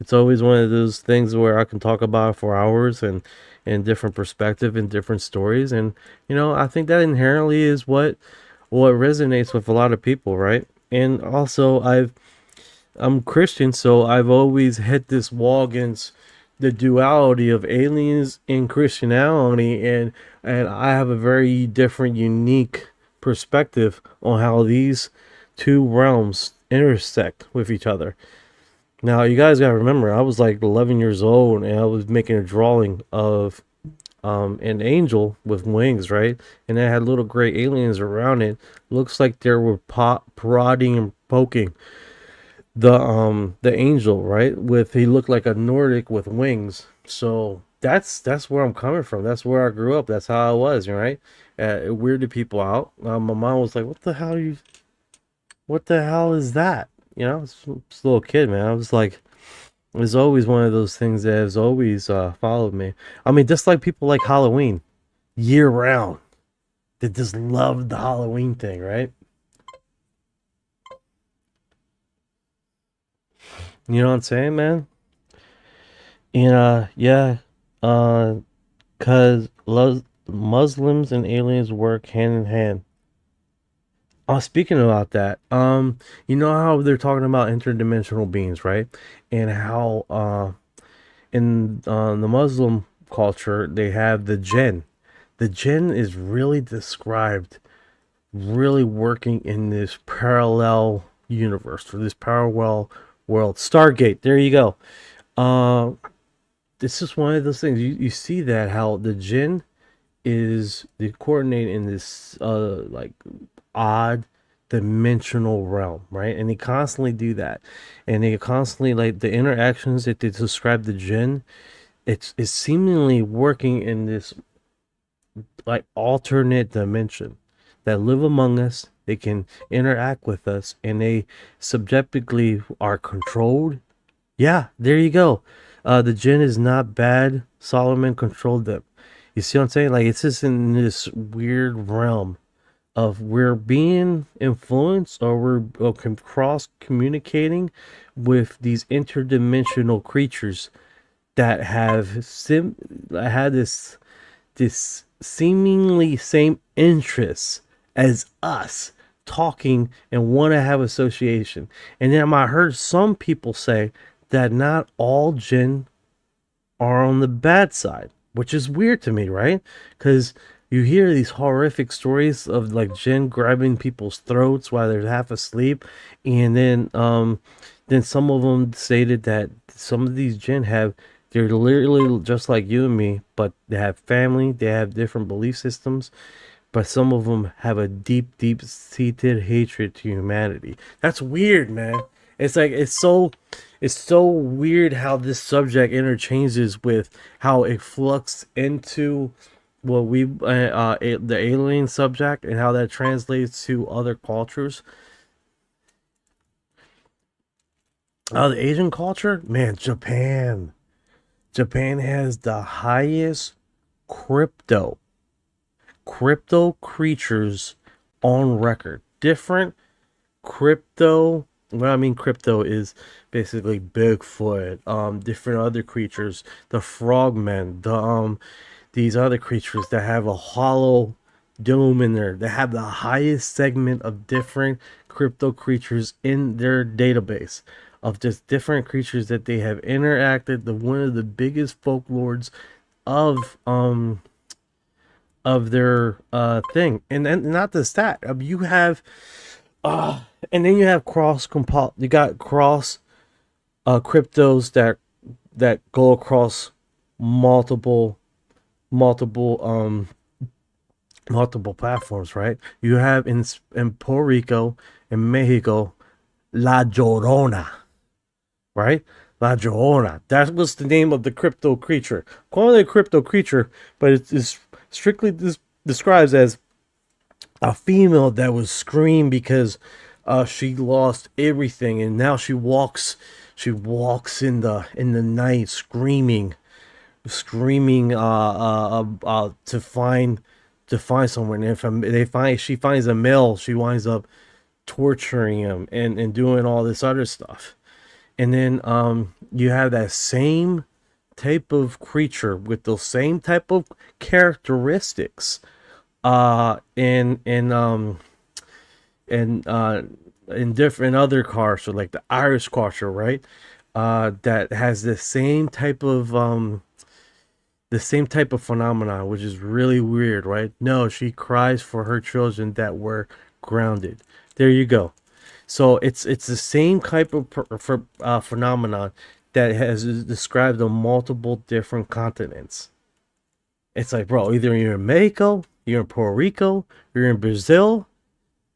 It's always one of those things where I can talk about it for hours and different perspective and different stories. And, I think that inherently is what resonates with a lot of people, right? And also I'm Christian, so I've always hit this wall against the duality of aliens and Christianity, and I have a very different, unique perspective on how these two realms intersect with each other. Now, you guys gotta remember, I was like 11 years old, and I was making a drawing of an angel with wings, right? And it had little gray aliens around it. Looks like they were prodding and poking the angel, right? He looked like a Nordic with wings. So that's where I'm coming from. That's where I grew up. That's how I was, right? It weirded people out. My mom was like, "What the hell is that?" It's a little kid, man. I was like, it's always one of those things that has always followed me. I mean, just like people like Halloween, year round. They just love the Halloween thing, right? You know what I'm saying, man? And yeah, cause Muslims and aliens work hand in hand. Speaking about that, you know how they're talking about interdimensional beings, right? And how in the Muslim culture they have the jinn. The jinn is really described, really working in this parallel universe or this parallel world. Stargate. There you go. This is one of those things. You see that how the jinn is they coordinate in this like odd dimensional realm, right? And they constantly do that, and they constantly, like, the interactions that they describe the jinn, it's seemingly working in this like alternate dimension that live among us. They can interact with us, and they subjectively are controlled. Yeah, there you go. The jinn is not bad. Solomon controlled them. You see what I'm saying? Like, it's just in this weird realm of we're being influenced, or we're cross communicating with these interdimensional creatures that have had this seemingly same interests as us, talking and want to have association. And then I heard some people say that not all jinn are on the bad side, which is weird to me, right? Because you hear these horrific stories of like jinn grabbing people's throats while they're half asleep, and then some of them stated that some of these jinn they're literally just like you and me, but they have family, they have different belief systems, but some of them have a deep seated hatred to humanity. That's weird, man. It's like it's so weird how this subject interchanges with how it flux into what the alien subject, and how that translates to other cultures. The Asian culture, man, Japan. Japan has the highest crypto creatures on record. Different crypto. What I mean crypto is basically Bigfoot, different other creatures, the frogmen, these other creatures that have a hollow dome in there. They have the highest segment of different crypto creatures in their database of just different creatures that they have interacted. The one of the biggest folklores of their thing. And then not just that. You have and then you have you got cross cryptos that go across multiple multiple multiple platforms, right? You have in Puerto Rico and Mexico La Llorona, right? La Llorona. That was the name of the crypto creature. Call it a crypto creature, but it's strictly describes as a female that was screamed because she lost everything, and now she walks in the night screaming to find someone. And if she finds a male, she winds up torturing him and doing all this other stuff. And then you have that same type of creature with those same type of characteristics in different other culture, like the Irish culture, right? That has the same type of phenomenon, which is really weird, right? No, she cries for her children that were grounded. There you go. So it's the same type of phenomenon that has described on multiple different continents. It's like, bro, either you're in Mexico, you're in Puerto Rico, you're in Brazil.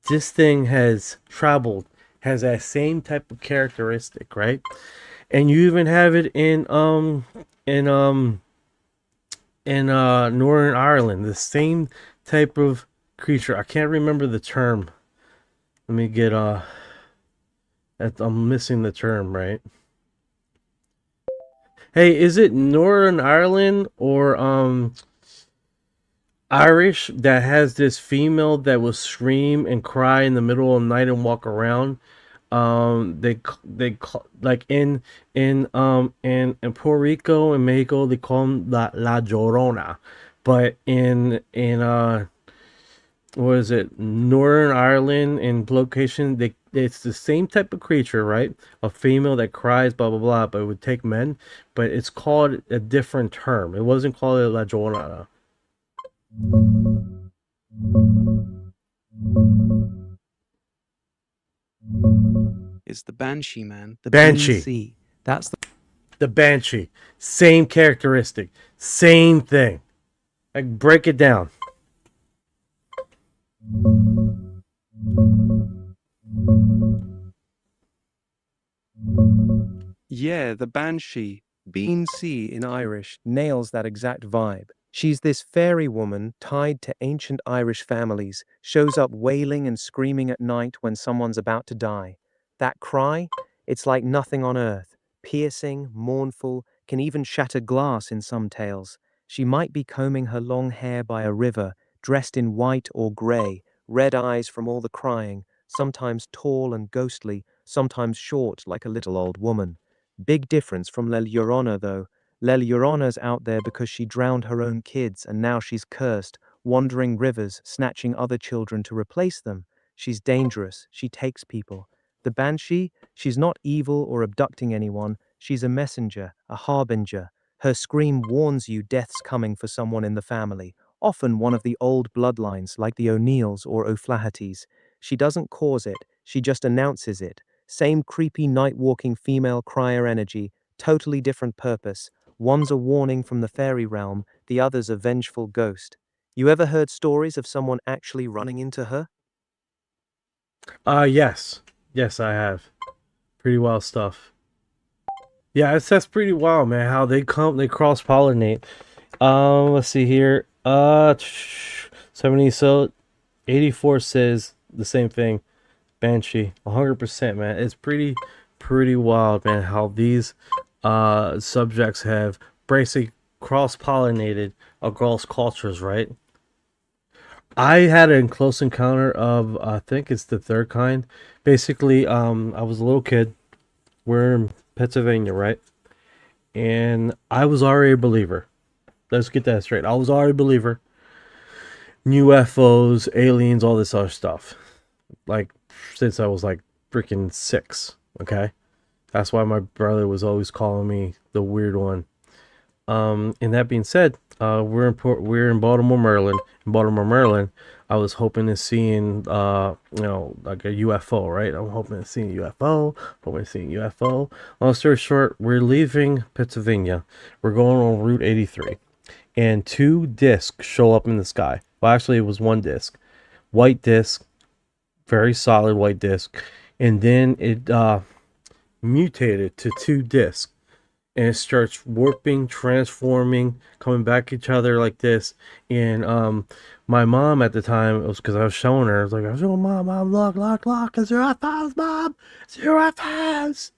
This thing has traveled, has that same type of characteristic, right? And you even have it in Northern Ireland, the same type of creature. I can't remember the term. Let me get I'm missing the term, right? Hey, is it Northern Ireland or Irish that has this female that will scream and cry in the middle of the night and walk around? They like in Puerto Rico and Mexico they call them La Llorona, but in what is it, Northern Ireland and location, it's the same type of creature, right? A female that cries, blah blah blah, but it would take men, but it's called a different term. It wasn't called a La Llorona. It's the Banshee, man. The Banshee. That's the Banshee. Same characteristic. Same thing. Like, break it down. Yeah, the Banshee, Bean-sea in Irish, nails that exact vibe. She's this fairy woman tied to ancient Irish families, shows up wailing and screaming at night when someone's about to die. That cry, it's like nothing on earth. Piercing, mournful, can even shatter glass in some tales. She might be combing her long hair by a river, dressed in white or grey, red eyes from all the crying, sometimes tall and ghostly, sometimes short like a little old woman. Big difference from La Llorona, though. La Llorona's out there because she drowned her own kids and now she's cursed, wandering rivers, snatching other children to replace them. She's dangerous. She takes people. The Banshee, she's not evil or abducting anyone. She's a messenger, a harbinger. Her scream warns you death's coming for someone in the family, often one of the old bloodlines like the O'Neills or O'Flahertys. She doesn't cause it, she just announces it. Same creepy night-walking female crier energy, totally different purpose. One's a warning from the fairy realm, the other's a vengeful ghost. You ever heard stories of someone actually running into her? Yes. Yes, I have. Pretty wild stuff. Yeah, that's pretty wild, man, how they cross-pollinate. Let's see here. 70, so 84 says the same thing. Banshee, 100%, man. It's pretty pretty wild, man, how these subjects have basically cross-pollinated across cultures, right? I had a close encounter of, I think it's the third kind. Basically, I was a little kid. We're in Pennsylvania, right? And I was already a believer. Let's get that straight. I was already a believer. UFOs, aliens, all this other stuff. Like, since I was like freaking 6, okay? That's why my brother was always calling me the weird one. And that being said, we're in Baltimore, Maryland. In Baltimore, Maryland, I was hoping to seeing, like a UFO, right? I'm hoping to see a UFO. Long story short, we're leaving Pennsylvania. We're going on Route 83, and 2 discs show up in the sky. Well, actually, it was 1 disc, white disc, very solid white disc, and then it mutated to 2 discs. And it starts warping, transforming, coming back at each other like this. And my mom at the time, it was because I was showing her. I was like, Mom, look, it's UFOs, Mom, it's UFOs.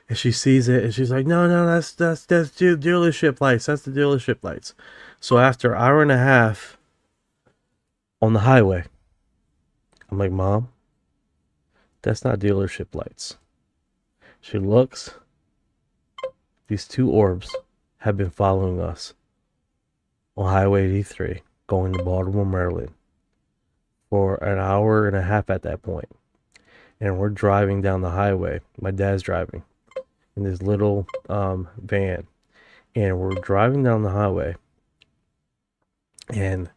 And she sees it, and she's like, no, that's dealership lights. That's the dealership lights. So after an hour and a half on the highway, I'm like, Mom, that's not dealership lights. She looks. These 2 orbs have been following us on Highway 83 going to Baltimore, Maryland for an hour and a half at that point. And we're driving down the highway. My dad's driving in this little van. And we're driving down the highway. And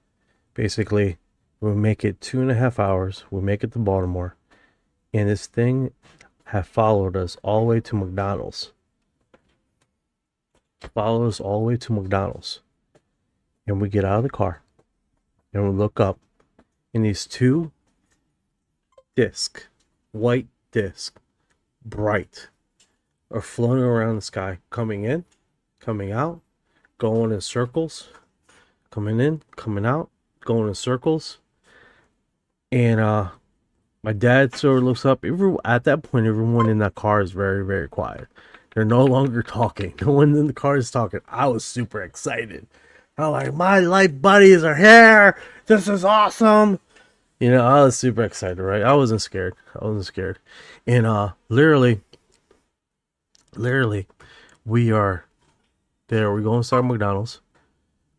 basically, we make it 2.5 hours. We make it to Baltimore. And this thing have followed us all the way to McDonald's. Follow us all the way to McDonald's, and we get out of the car and we look up, and these 2 white disc, bright, are floating around the sky, coming in, coming out, going in circles, coming in, coming out, going in circles. And my dad sort of looks up. At that point, everyone in that car is very, very quiet. They're no longer talking. No one in the car is talking. I was super excited. I'm like, my life buddies are here. This is awesome. You know, I was super excited, right? I wasn't scared. And literally, we are there. We go inside McDonald's.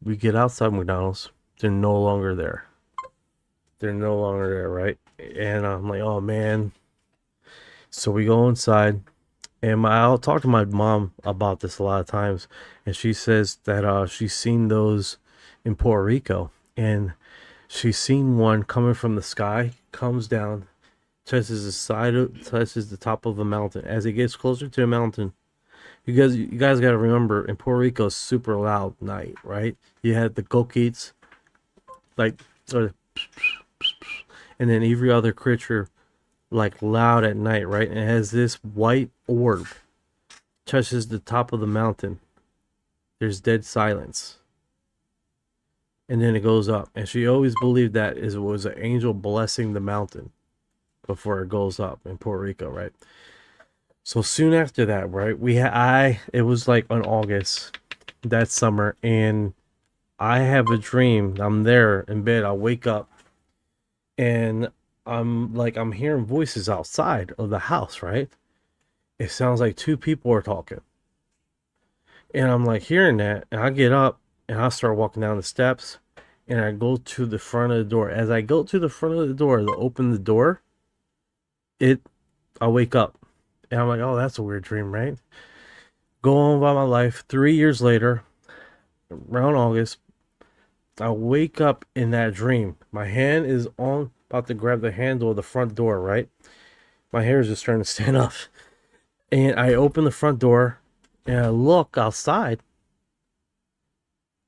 We get outside McDonald's. They're no longer there. Right? And I'm like, oh man. So we go inside. And I'll talk to my mom about this a lot of times, and she says that she's seen those in Puerto Rico, and she's seen one coming from the sky, comes down, touches the top of a mountain. As it gets closer to the mountain, you guys got to remember, in Puerto Rico, it's super loud night, right? You had the coquits, like, and then every other creature, like loud at night, right? And it has this white orb touches the top of the mountain. There's dead silence, and then it goes up. And she always believed that it was an angel blessing the mountain before it goes up in Puerto Rico, right? So soon after that, right, it was like in August that summer, and I have a dream. I'm there in bed. I wake up, and I'm hearing voices outside of the house, right? It sounds like 2 people are talking. And I'm like hearing that, and I get up and I start walking down the steps, and I go to the front of the door. As I go to the front of the door to open the door, I wake up. And I'm like, oh, that's a weird dream, right? Go on by my life. 3 years later, around August, I wake up in that dream. My hand is about to grab the handle of the front door, right? My hair is just starting to stand up. And I open the front door, and I look outside.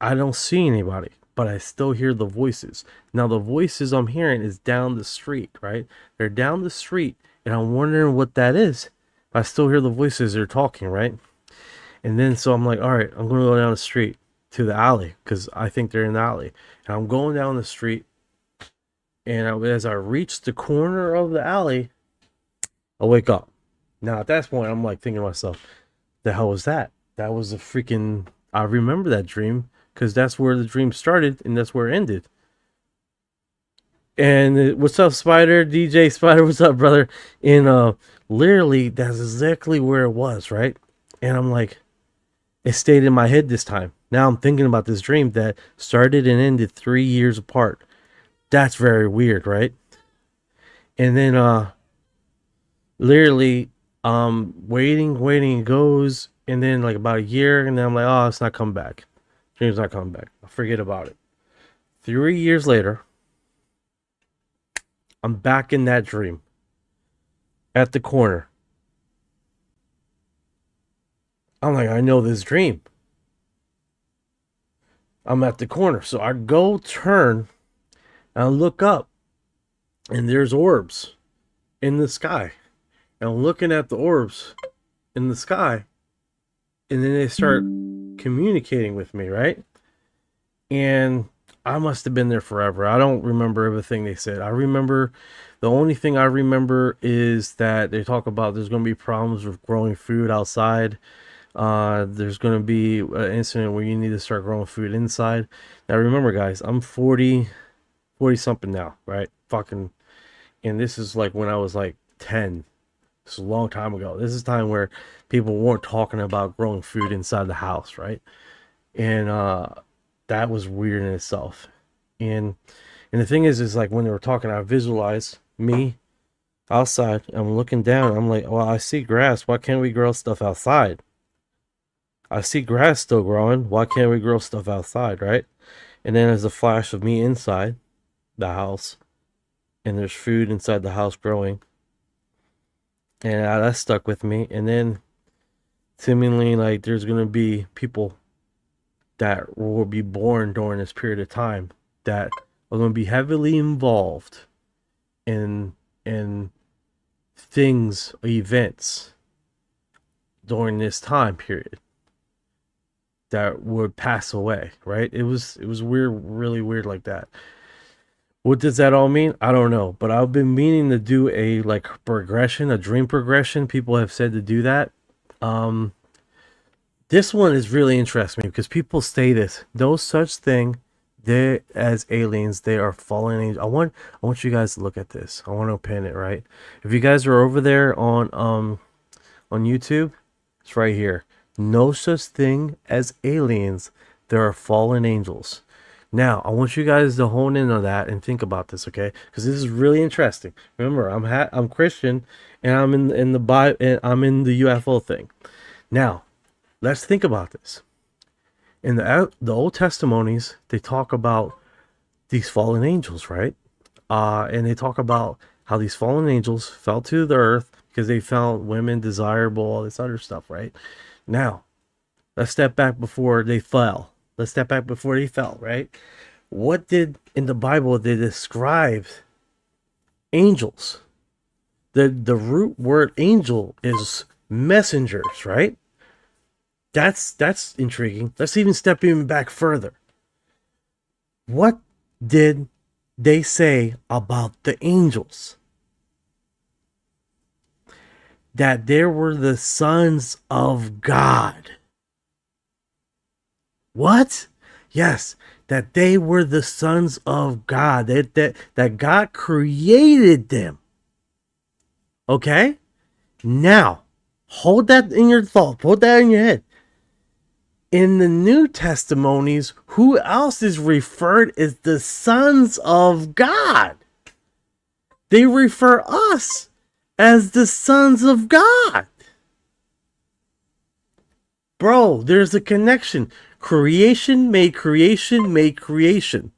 I don't see anybody, but I still hear the voices. Now, the voices I'm hearing is down the street, right? They're down the street, and I'm wondering what that is. I still hear the voices. They're talking, right? And then, so I'm like, all right, I'm going to go down the street to the alley, because I think they're in the alley. And I'm going down the street, and as I reach the corner of the alley, I wake up. Now, at that point, I'm like thinking to myself, the hell was that? That was a freaking... I remember that dream because that's where the dream started and that's where it ended. And what's up, Spider? DJ Spider, what's up, brother? And literally, that's exactly where it was, right? And I'm like, it stayed in my head this time. Now I'm thinking about this dream that started and ended 3 years apart. That's very weird, right? And then literally waiting, it goes, and then like about a year, and then I'm like, oh, it's not coming back. Dream's not coming back. I'll forget about it. 3 years later, I'm back in that dream at the corner. I'm like, I know this dream. I'm at the corner. So I go turn and I look up and there's orbs in the sky. And I'm looking at the orbs in the sky, and then they start communicating with me, right? And I must have been there forever. I don't remember everything they said. I remember, the only thing I remember is that they talk about there's going to be problems with growing food outside. There's going to be an incident where you need to start growing food inside. Now remember, guys, I'm 40 something now, right? Fucking, and this is like when I was like 10. It's a long time ago. This is time where people weren't talking about growing food inside the house, right? And that was weird in itself. And the thing is like when they were talking, I visualized me outside. I'm looking down. I'm like, well, I see grass. Why can't we grow stuff outside? I see grass still growing. Why can't we grow stuff outside, right? And then there's a flash of me inside the house, and there's food inside the house growing. And that stuck with me. And then seemingly like there's going to be people that will be born during this period of time that are going to be heavily involved in things, events during this time period that would pass away, right? It was weird, really weird like that. What does that all mean? I don't know, but I've been meaning to do a like progression, a dream progression. People have said to do that. This one is really interesting because people say this: no such thing there as aliens. They are fallen angels. I want you guys to look at this. I want to pin it right. If you guys are over there on YouTube, it's right here. No such thing as aliens. There are fallen angels. Now, I want you guys to hone in on that and think about this, okay? Because this is really interesting. Remember, I'm Christian, and I'm in the Bible, and I'm in the UFO thing. Now, let's think about this. In the Old Testimonies, they talk about these fallen angels, right? And they talk about how these fallen angels fell to the earth because they found women desirable, all this other stuff, right? Now, let's step back before they fell. Let's step back before they fell, right? What did in the Bible they describe angels? The root word angel is messengers, right? That's intriguing. Let's even step even back further. What did they say about the angels? That they were the sons of God. What? Yes, that they were the sons of God. That God created them. Okay? Now, hold that in your thought. Put that in your head. In the New Testimonies, who else is referred as the sons of God? They refer us as the sons of God. Bro, there's a connection. Creation made creation made creation.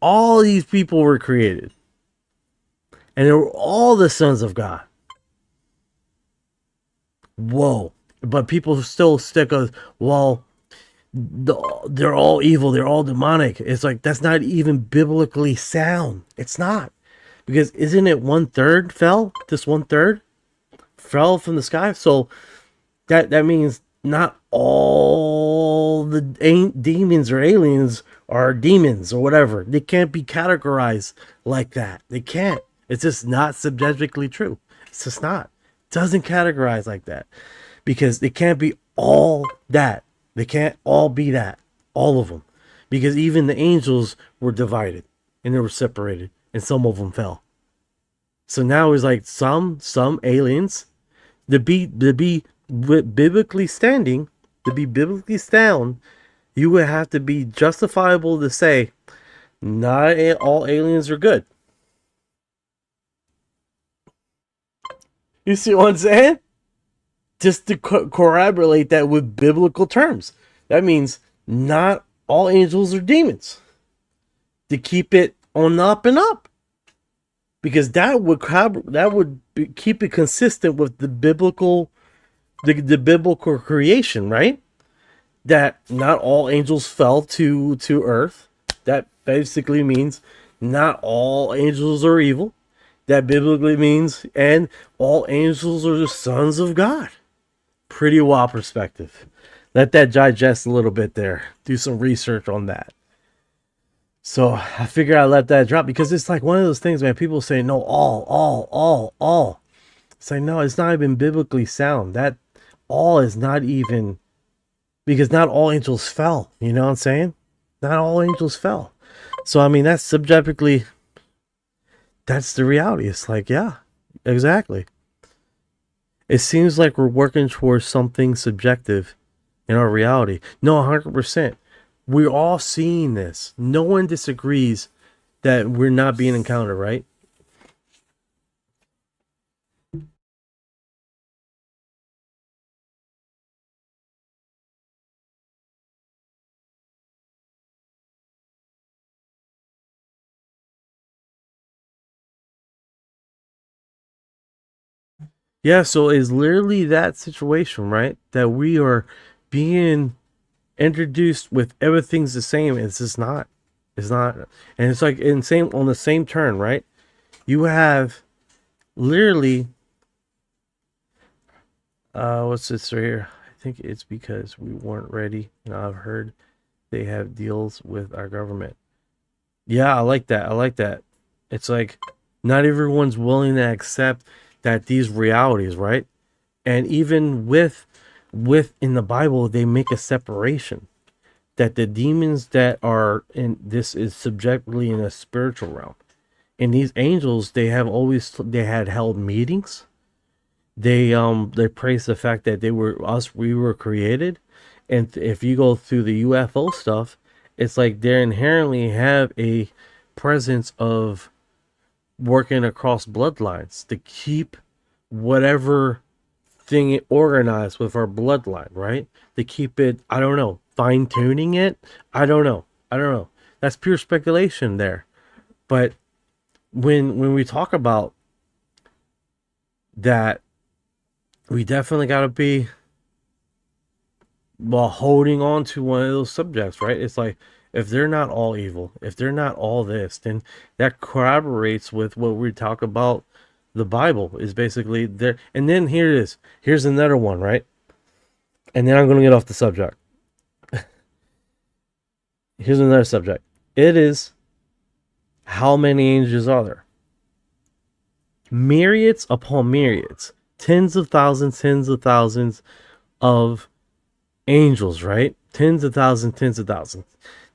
All these people were created. And they were all the sons of God. Whoa. But people still stick with, well, they're all evil. They're all demonic. It's like, that's not even biblically sound. It's not. Because isn't it 1/3 fell? This 1/3 fell from the sky. So that means not all the demons or aliens are demons or whatever. They can't be categorized like that. They can't. It's just not subjectively true. It's just not. Doesn't categorize like that because it can't be all that. They can't all be that, all of them, because even the angels were divided and they were separated, and some of them fell. So now it's like some aliens to be biblically standing, to be biblically sound, you would have to be justifiable to say not all aliens are good. You see what I'm saying? Just to corroborate that with biblical terms. That means not all angels are demons. To keep it on the up and up. Because that would keep it consistent with the biblical creation, right? That not all angels fell to earth. That basically means not all angels are evil. That biblically means, and all angels are the sons of God. Pretty wild perspective. Let that digest a little bit there. Do some research on that. So I figure I let that drop because it's like one of those things, man. People say, no, all. It's like, no, it's not even biblically sound. That all is not even, because not all angels fell. You know what I'm saying? Not all angels fell. So, I mean, that's subjectively, that's the reality. It's like, yeah, exactly. It seems like we're working towards something subjective in our reality. No, 100%. We're all seeing this. No one disagrees that we're not being encountered, right? Yeah, so it's literally that situation, right? That we are being introduced with everything's the same. It's just not. It's not. And it's like on the same turn, right? You have literally what's this right here? I think it's because we weren't ready. I've heard they have deals with our government. Yeah, I like that. It's like not everyone's willing to accept that these realities, right? And even with in the Bible, they make a separation that the demons that are in this is subjectively in a spiritual realm. And these angels, they had held meetings. They praise the fact that we were created. And if you go through the UFO stuff, it's like they inherently have a presence of working across bloodlines to keep whatever thing organized with our bloodline, right? To keep it, I don't know, fine-tuning it. I don't know. That's pure speculation there. But when we talk about that, we definitely got to be holding on to one of those subjects, right? It's like, if they're not all evil, if they're not all this, then that corroborates with what we talk about. The Bible is basically there. And then here it is. Here's another one, right? And then I'm going to get off the subject. Here's another subject. It is, how many angels are there? Myriads upon myriads. Tens of thousands of angels, right? Tens of thousands.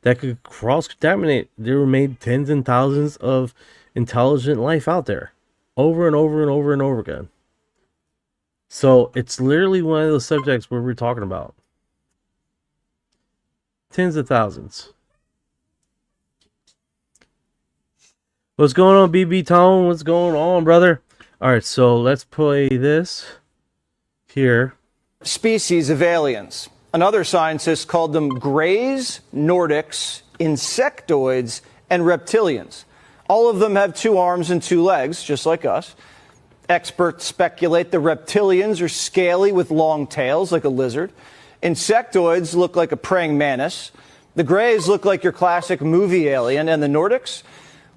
That could cross-contaminate. There were made tens and thousands of intelligent life out there. Over and over again. So it's literally one of those subjects where we're talking about. Tens of thousands. What's going on, BB Tone? What's going on, brother? Alright, so let's play this here. Species of aliens. Another scientist called them greys, Nordics, insectoids, and reptilians. All of them have 2 arms and 2 legs, just like us. Experts speculate the reptilians are scaly with long tails, like a lizard. Insectoids look like a praying mantis. The greys look like your classic movie alien, and the Nordics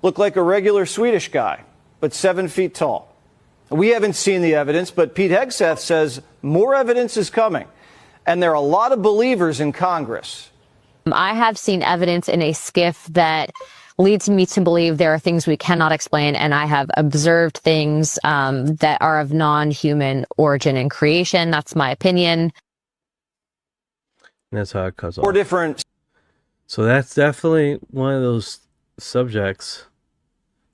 look like a regular Swedish guy, but 7 feet tall. We haven't seen the evidence, but Pete Hegseth says more evidence is coming, and there are a lot of believers in Congress. I have seen evidence in a skiff that leads me to believe there are things we cannot explain, and I have observed things that are of non-human origin and creation. That's my opinion. And that's how it cuts off. 4 different. So that's definitely one of those subjects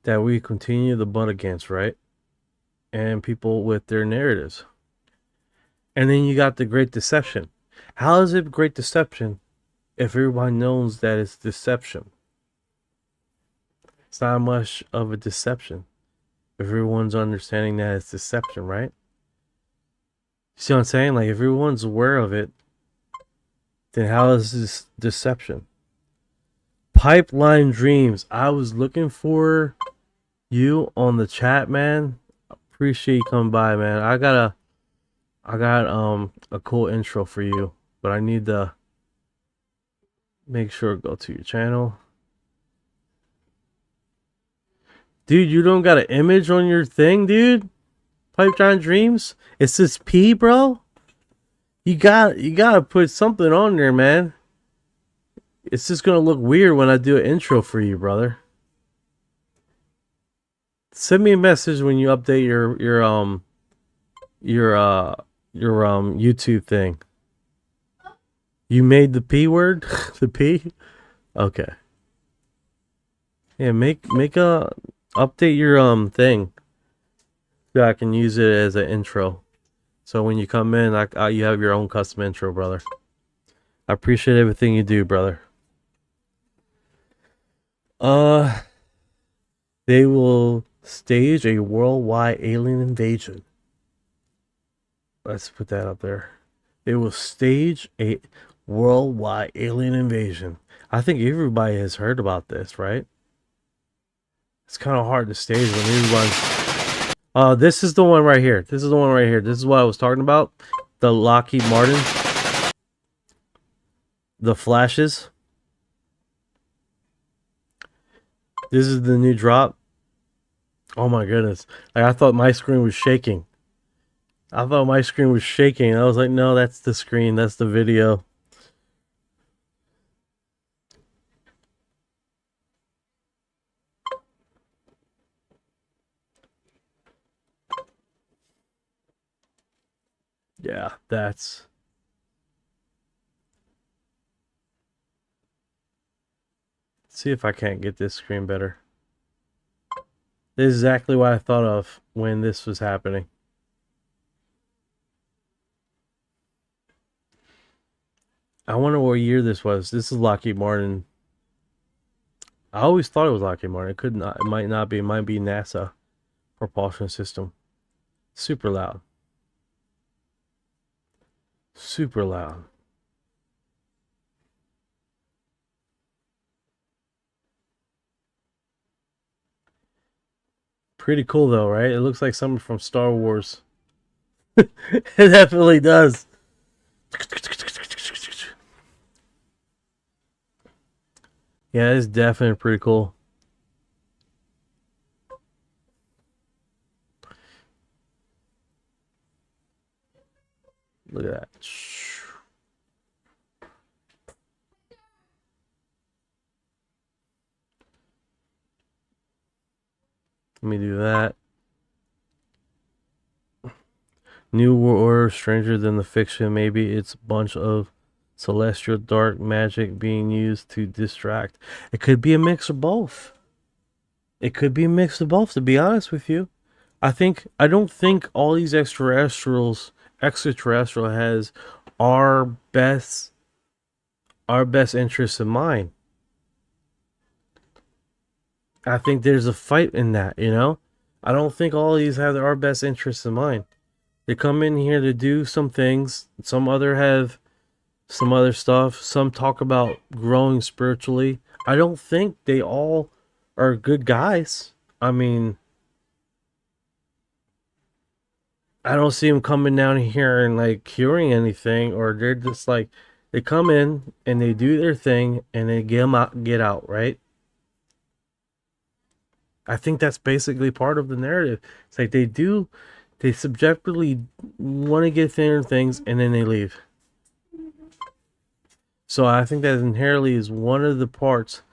that we continue to butt against, right? And people with their narratives. And then you got the Great Deception. How is it Great Deception if everyone knows that it's deception? It's not much of a deception if everyone's understanding that it's deception, right? See what I'm saying? Like, if everyone's aware of it, then how is this deception? Pipeline Dreams. I was looking for you on the chat, man. Appreciate you coming by, man. I got a cool intro for you, but I need to make sure to go to your channel. Dude, you don't got an image on your thing, dude? Pipeline Dreams? It's this P, bro? You gotta put something on there, man. It's just gonna look weird when I do an intro for you, brother. Send me a message when you update your YouTube thing. You made the P word? The P? Okay. Yeah, make a update your thing so I can use it as an intro. So when you come in, you have your own custom intro, brother. I appreciate everything you do, brother. They will stage a worldwide alien invasion. Let's put that up there. They will stage a worldwide alien invasion. I think everybody has heard about this, right? It's kind of hard to stage when everyone. This is the one right here. This is the one right here. This is what I was talking about. The Lockheed Martin. The flashes. This is the new drop. Oh my goodness. Like, I thought my screen was shaking. I was like, no, that's the screen. That's the video. Yeah, that's... Let's see if I can't get this screen better. This is exactly what I thought of when this was happening. I wonder what year this was. This is Lockheed Martin. I always thought it was Lockheed Martin. It could not. It might not be. It might be NASA propulsion system. Super loud. Super loud. Pretty cool though, right? It looks like something from Star Wars. It definitely does. Yeah, it's definitely pretty cool. Look at that. Let me do that. New World Order, stranger than the fiction. Maybe it's a bunch of celestial dark magic being used to distract. It could be a mix of both. It could be a mix of both, to be honest with you. I don't think all these extraterrestrial has our best interests in mind. I think there's a fight in that, you know? I don't think all of these have our best interests in mind. They come in here to do some things. Some have some other stuff. Some talk about growing spiritually. I don't think they all are good guys. I mean, I don't see them coming down here and like curing anything, or they're just like, they come in and they do their thing and they get out, right? I think that's basically part of the narrative. It's like they subjectively want to get their things and then they leave. So I think that inherently is one of the parts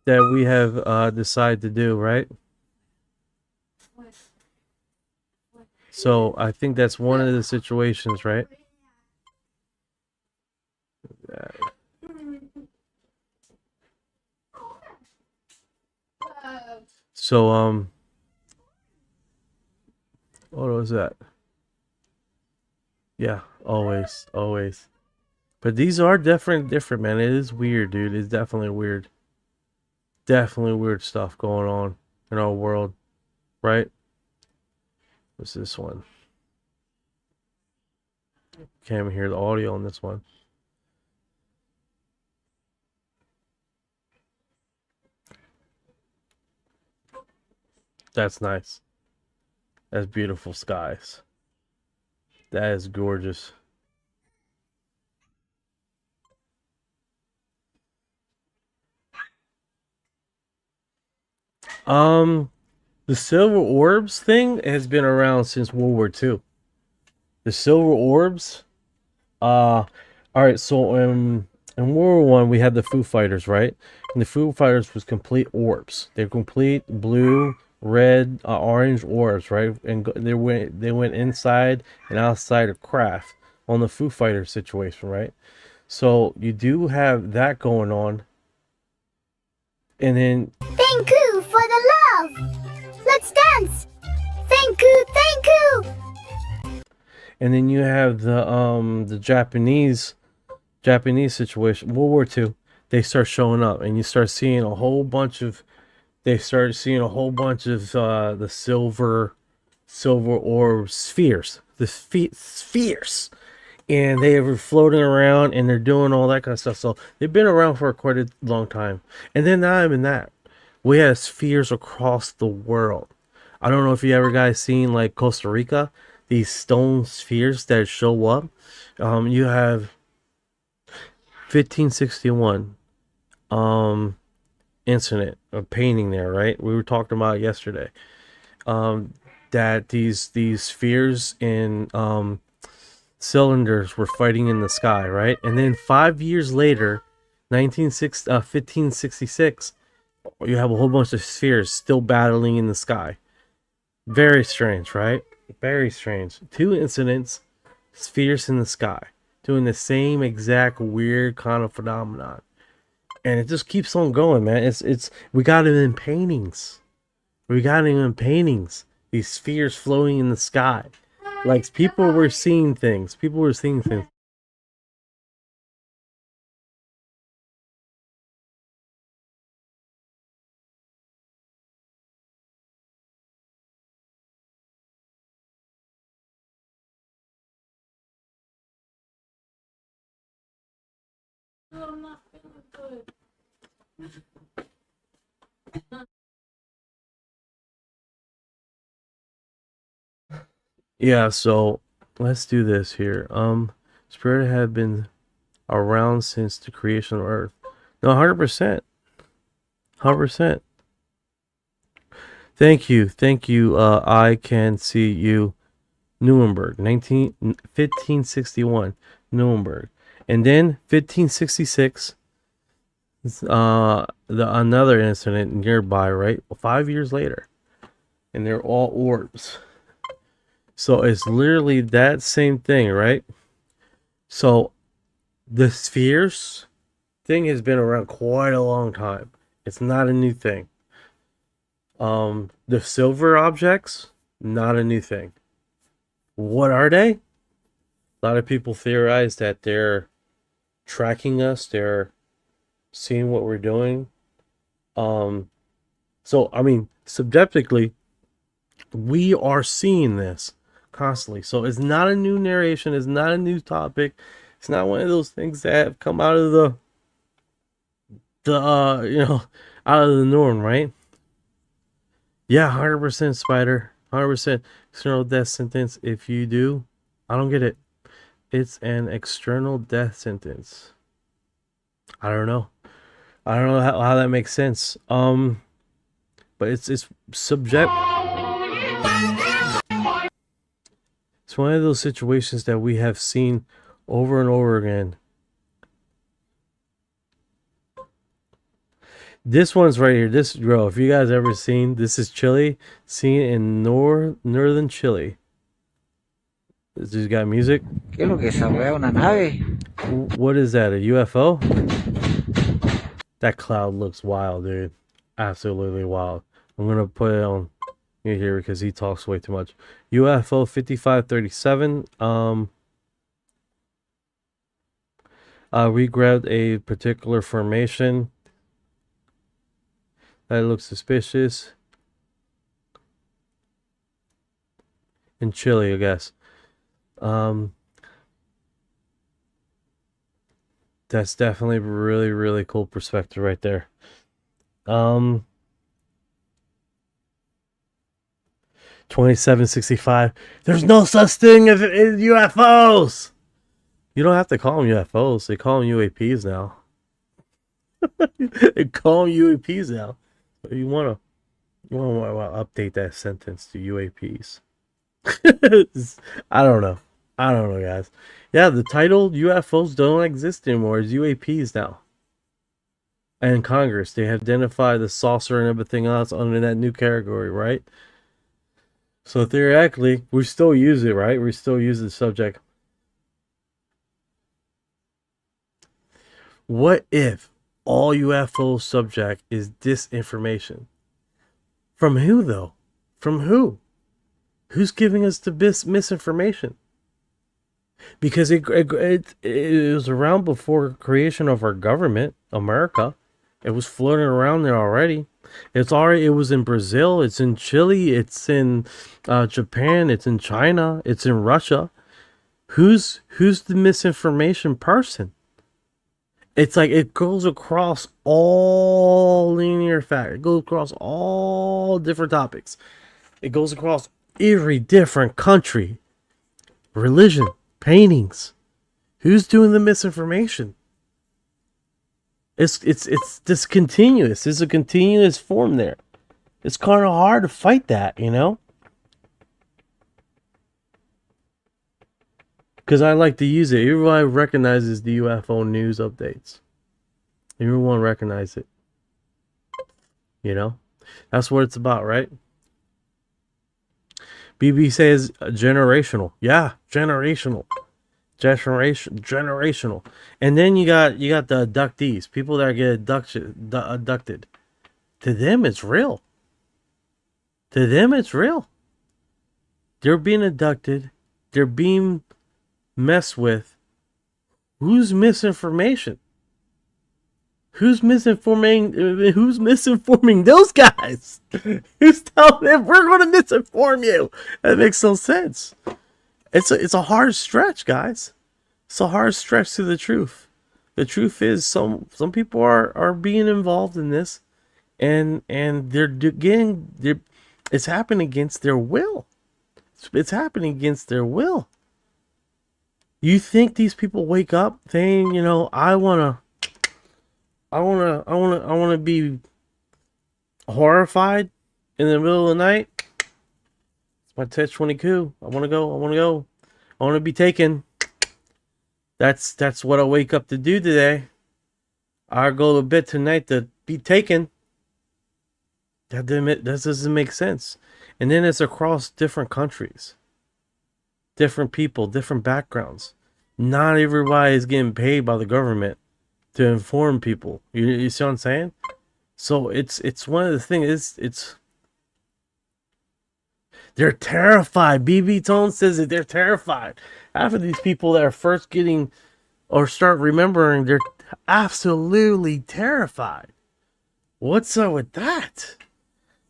that we have decided to do, right? So I think that's one of the situations, right? So what was that? Yeah, always. But these are different, man. It is weird, dude. It's definitely weird. Definitely weird stuff going on in our world, right? What's this one? Can't even hear the audio on this one. That's nice. That's beautiful skies. That is gorgeous. The silver orbs thing has been around since World War II. The silver orbs. All right. So in World War One, we had the Foo Fighters, right? And the Foo Fighters was complete orbs. They're complete blue, red, orange orbs, right? And they went inside and outside of craft on the Foo Fighters situation, right? So you do have that going on. And then Thank you for the love. Let's dance. Thank you, thank you. and then you have the Japanese situation, World War II. They start showing up, and you start seeing a whole bunch of the silver orb spheres, spheres, and they were floating around, and they're doing all that kind of stuff. So they've been around for quite a long time. And then not even that, we have spheres across the world. I don't know if you ever guys seen like Costa Rica, these stone spheres that show up. You have 1561 incident of painting there, right? We were talking about it yesterday. That these spheres in cylinders were fighting in the sky, right? And then 5 years later, 1566, you have a whole bunch of spheres still battling in the sky. Very strange, right? Very strange. 2 incidents, spheres in the sky, doing the same exact weird kind of phenomenon. And it just keeps on going, man. It's we got it in paintings. These spheres floating in the sky. Like people were seeing things. Yeah, so let's do this here. Spirit have been around since the creation of Earth. No, 100%. 100%. Thank you. I can see you. Nuremberg, 1561, Nuremberg, and then 1566. Another incident nearby, right? 5 years later, and they're all orbs. So it's literally that same thing, right? So the spheres thing has been around quite a long time. It's not a new thing. The silver objects, not a new thing. What are they? A lot of people theorize that they're tracking us. They're seeing what we're doing. So I mean, subjectively, we are seeing this constantly. So it's not a new narration. It's not a new topic. It's not one of those things that have come out of out of the norm, right? Yeah, 100% Spider. 100% external death sentence. If you do, I don't get it. It's an external death sentence. I don't know how that makes sense. But it's subject. It's one of those situations that we have seen over and over again. This one's right here. This, bro, if you guys ever seen, this is Chile, seen in northern Chile. This dude's got music. What is that, a UFO? That cloud looks wild, dude. Absolutely wild. I'm going to put it on here because he talks way too much. UFO 5537. We grabbed a particular formation that looks suspicious in Chile, I guess. That's definitely really, really cool perspective right there. 2765. There's no such thing as UFOs. You don't have to call them UFOs. They call them UAPs now. They call them UAPs now. You want to update that sentence to UAPs. I don't know, guys. Yeah, the title UFOs don't exist anymore. It's UAPs now. And Congress, they have identified the saucer and everything else under that new category, right? So theoretically, we still use it, right? We still use the subject. What if all UFO subject is disinformation? From who, though? From who? Who's giving us the misinformation? Because it was around before creation of our government, America. It was floating around there already. It was in Brazil, it's in Chile, it's in Japan, it's in China, it's in Russia. Who's the misinformation person? It's like it goes across all linear fact. It goes across all different topics. It goes across every different country, religion, paintings. Who's doing the misinformation? It's discontinuous. It's a continuous form there. It's kind of hard to fight that, you know? Because I like to use it. Everybody recognizes the UFO news updates. Everyone recognizes it. You know? That's what it's about, right? BB says generational. Yeah, generational. Generational. And then you got the abductees, people that get abducted. To them it's real. They're being abducted. They're being messed with. Who's misinformation? Who's misinforming those guys? Who's telling them we're going to misinform you? That makes no sense. It's a hard stretch, guys. It's a hard stretch to the truth. The truth is some people are being involved in this, and it's happening against their will. It's happening against their will. You think these people wake up saying, you know, I wanna be horrified in the middle of the night? My Tetch 22. I want to go. I want to be taken. That's what I wake up to do today. I go to bed tonight to be taken. That doesn't make sense. And then it's across different countries, different people, different backgrounds. Not everybody is getting paid by the government to inform people. You see what I'm saying? So it's one of the things. They're terrified. BB Tone says that they're terrified. Half of these people that are first getting or start remembering, they're absolutely terrified. What's up with that?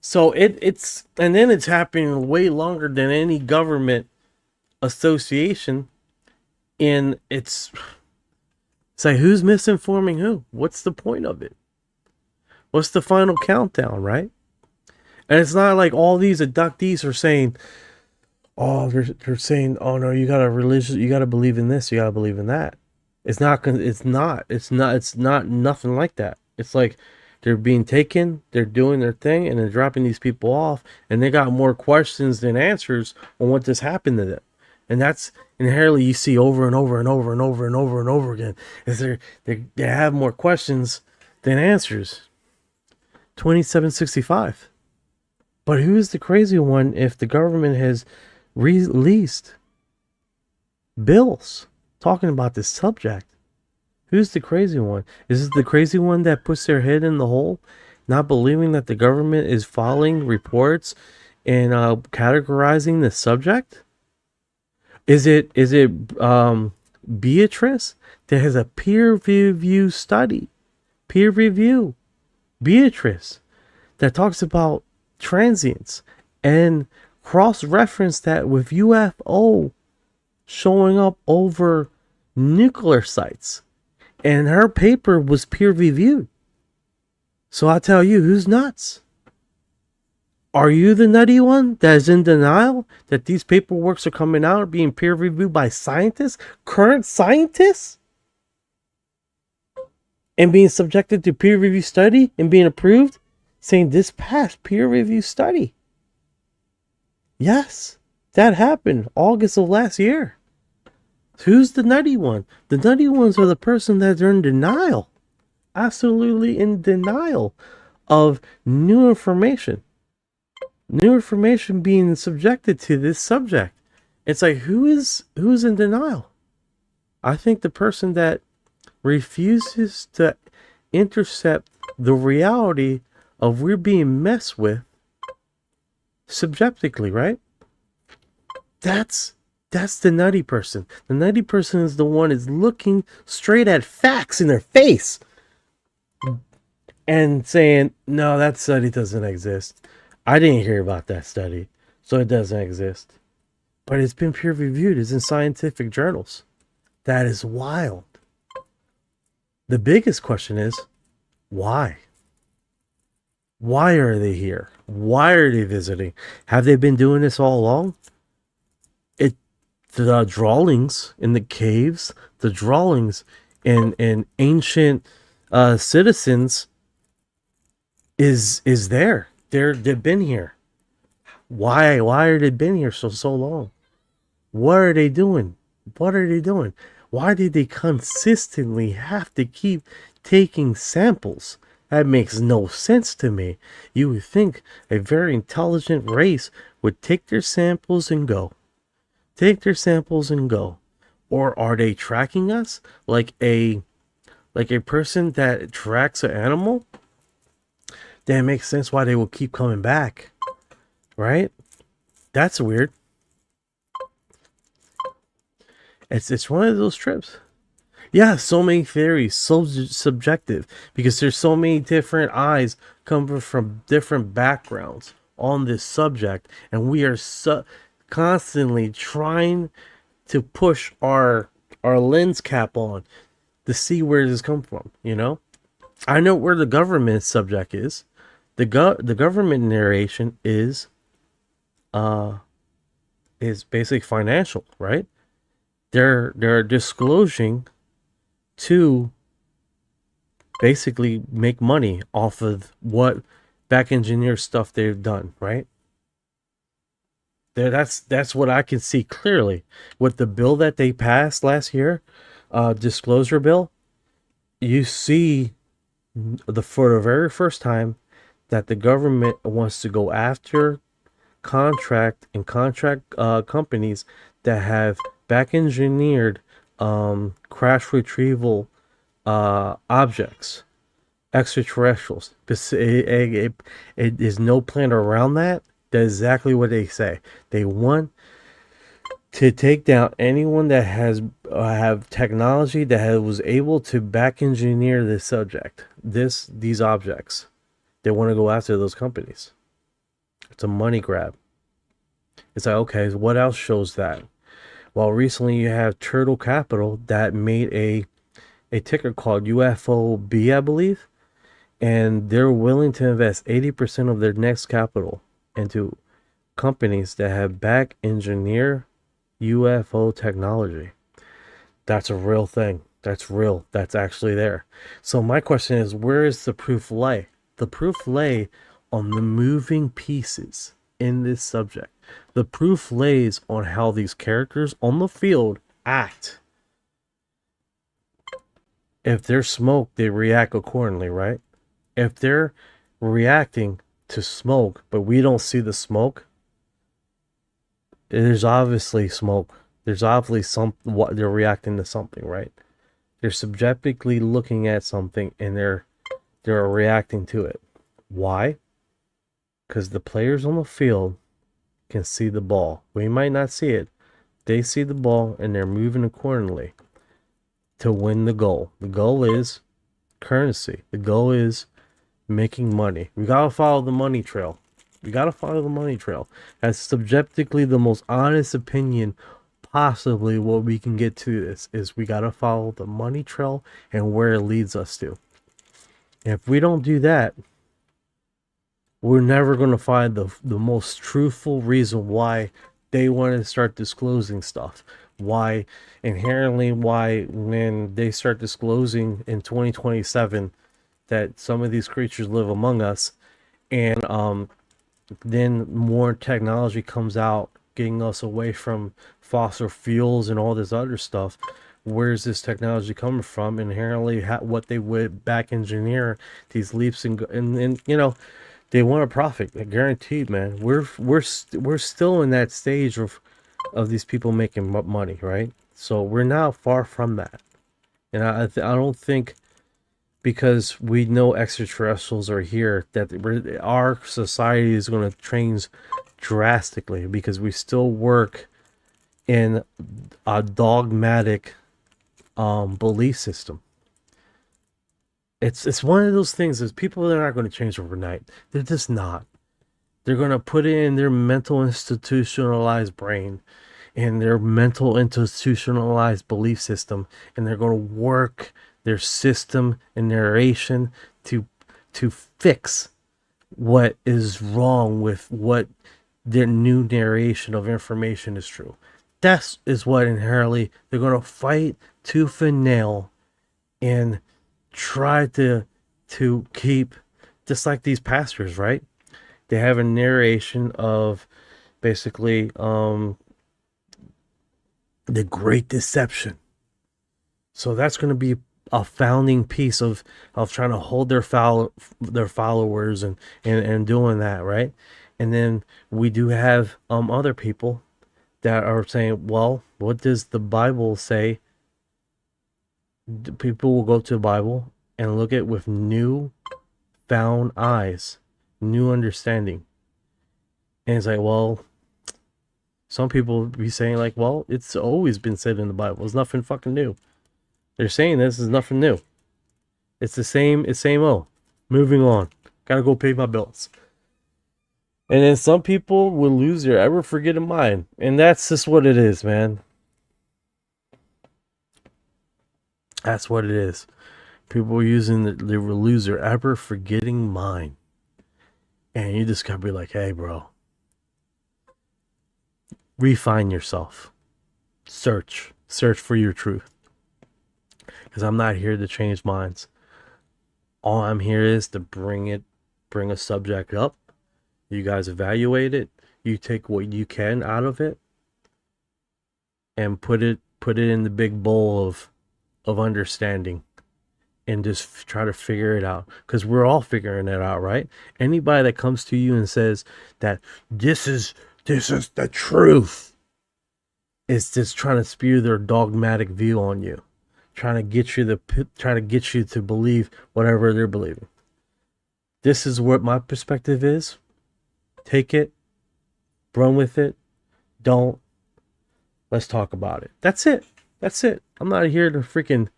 So it's happening way longer than any government association. And it's like, who's misinforming who? What's the point of it? What's the final countdown, right? And it's not like all these abductees are saying, oh, they're saying, oh no, you gotta believe in this, you gotta believe in that. It's not nothing like that. It's like they're being taken, they're doing their thing, and they're dropping these people off, and they got more questions than answers on what just happened to them. And that's inherently you see over and over and over and over and over and over again. Is they have more questions than answers. 2765. But who's the crazy one if the government has released bills talking about this subject? Who's the crazy one? Is it the crazy one that puts their head in the hole, not believing that the government is filing reports and categorizing the subject? Is it Beatrice that has a peer review study? Peer review. Beatrice that talks about transients and cross-reference that with UFO showing up over nuclear sites. And her paper was peer-reviewed. So I tell you, who's nuts? Are you the nutty one that is in denial that these paperworks are coming out being peer-reviewed by scientists, current scientists? And being subjected to peer-review study and being approved? Saying this passed peer-review study. Yes, that happened August of last year. Who's the nutty one? The nutty ones are the person that are in denial. Absolutely in denial of new information. New information being subjected to this subject. It's like, who's in denial? I think the person that refuses to intercept the reality of we're being messed with subjectively, right? That's the nutty person. The nutty person is the one is looking straight at facts in their face and saying, no, that study doesn't exist. I didn't hear about that study, so it doesn't exist. But it's been peer reviewed. It's in scientific journals. That is wild. The biggest question is, why? Why are they here? Why are they visiting? Have they been doing this all along? The drawings in the caves, the drawings in ancient citizens is there. They've been here. Why are they been here so long? What are they doing? What are they doing? Why did they consistently have to keep taking samples? That makes no sense to me. You would think a very intelligent race would take their samples and go. Take their samples and go. Or are they tracking us like a person that tracks an animal? That makes sense why they will keep coming back. Right? That's weird. It's one of those trips. Yeah, so many theories, so subjective, because there's so many different eyes coming from different backgrounds on this subject, and we are constantly trying to push our lens cap on to see where this comes from. You know, I know where the government subject is. The government narration is basically financial, right? They're disclosing to basically make money off of what back engineer stuff they've done, right? That's what I can see clearly with the bill that they passed last year, disclosure bill. You see for the very first time that the government wants to go after contract companies that have back engineered crash retrieval objects, extraterrestrials. It is no plan around that. That's exactly what they say. They want to take down anyone that has have technology that was able to back engineer this subject, these objects. They want to go after those companies. It's a money grab. It's like, okay, what else shows that? Well, recently you have Turtle Capital that made a ticker called UFOB, I believe, and they're willing to invest 80% of their next capital into companies that have back engineer UFO technology. That's a real thing. That's real. That's actually there. So my question is, where is the proof lay? The proof lay on the moving pieces in this subject. The proof lays on how these characters on the field act. If there's smoke, they react accordingly, right? If they're reacting to smoke, but we don't see the smoke, there's obviously smoke. There's obviously what they're reacting to something, right? They're subjectively looking at something and they're reacting to it. Why? Because the players on the field can see the ball. We might not see it. They see the ball and they're moving accordingly to win the goal. The goal is currency. The goal is making money. We gotta follow the money trail. We gotta follow the money trail. That's subjectively the most honest opinion possibly what we can get to this is we gotta follow the money trail and where it leads us to. And if we don't do that, we're never going to find the most truthful reason why they want to start disclosing stuff. Why when they start disclosing in 2027 that some of these creatures live among us, and then more technology comes out getting us away from fossil fuels and all this other stuff. Where's this technology coming from? Inherently, what they would back engineer these leaps and you know, they want a profit, guaranteed, man. We're still in that stage of these people making money, right? So we're now far from that, and I don't think because we know extraterrestrials are here that our society is going to change drastically because we still work in a dogmatic belief system. It's one of those things is people that are not going to change overnight. They're just not. They're going to put it in their mental institutionalized brain and their mental institutionalized belief system, and they're going to work their system and narration to fix what is wrong with what their new narration of information is true. That is what inherently they're going to fight tooth and nail and try to keep, just like these pastors, right? They have a narration of basically the great deception. So that's going to be a founding piece of trying to hold their followers and doing that, right? And then we do have other people that are saying, well, what does the Bible say? People will go to the Bible and look at it with new found eyes, new understanding. And it's like, well, some people be saying like, well, it's always been said in the Bible. It's nothing fucking new. They're saying this is nothing new. It's the same. It's same old. Moving on. Gotta go pay my bills. And then some people will lose their ever forgetting mind. And that's just what it is, man. That's what it is. People they will lose their ever forgetting mind. And you just gotta be like, hey, bro. Refine yourself. Search for your truth. Because I'm not here to change minds. All I'm here is to bring a subject up. You guys evaluate it. You take what you can out of it and put it in the big bowl of understanding and just try to figure it out. Because we're all figuring it out, right? Anybody that comes to you and says that this is the truth is just trying to spew their dogmatic view on you. Trying to get you to believe whatever they're believing. This is what my perspective is. Take it, run with it. Don't. Let's talk about it. That's it. I'm not here to freaking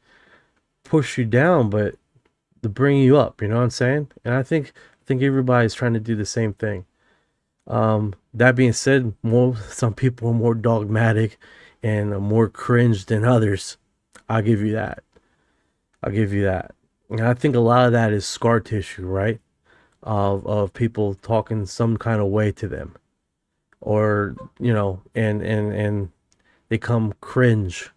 push you down, but to bring you up. You know what I'm saying? And I think everybody's trying to do the same thing. That being said, some people are more dogmatic and more cringe than others. I'll give you that. And I think a lot of that is scar tissue, right? Of people talking some kind of way to them, or you know, and they come cringe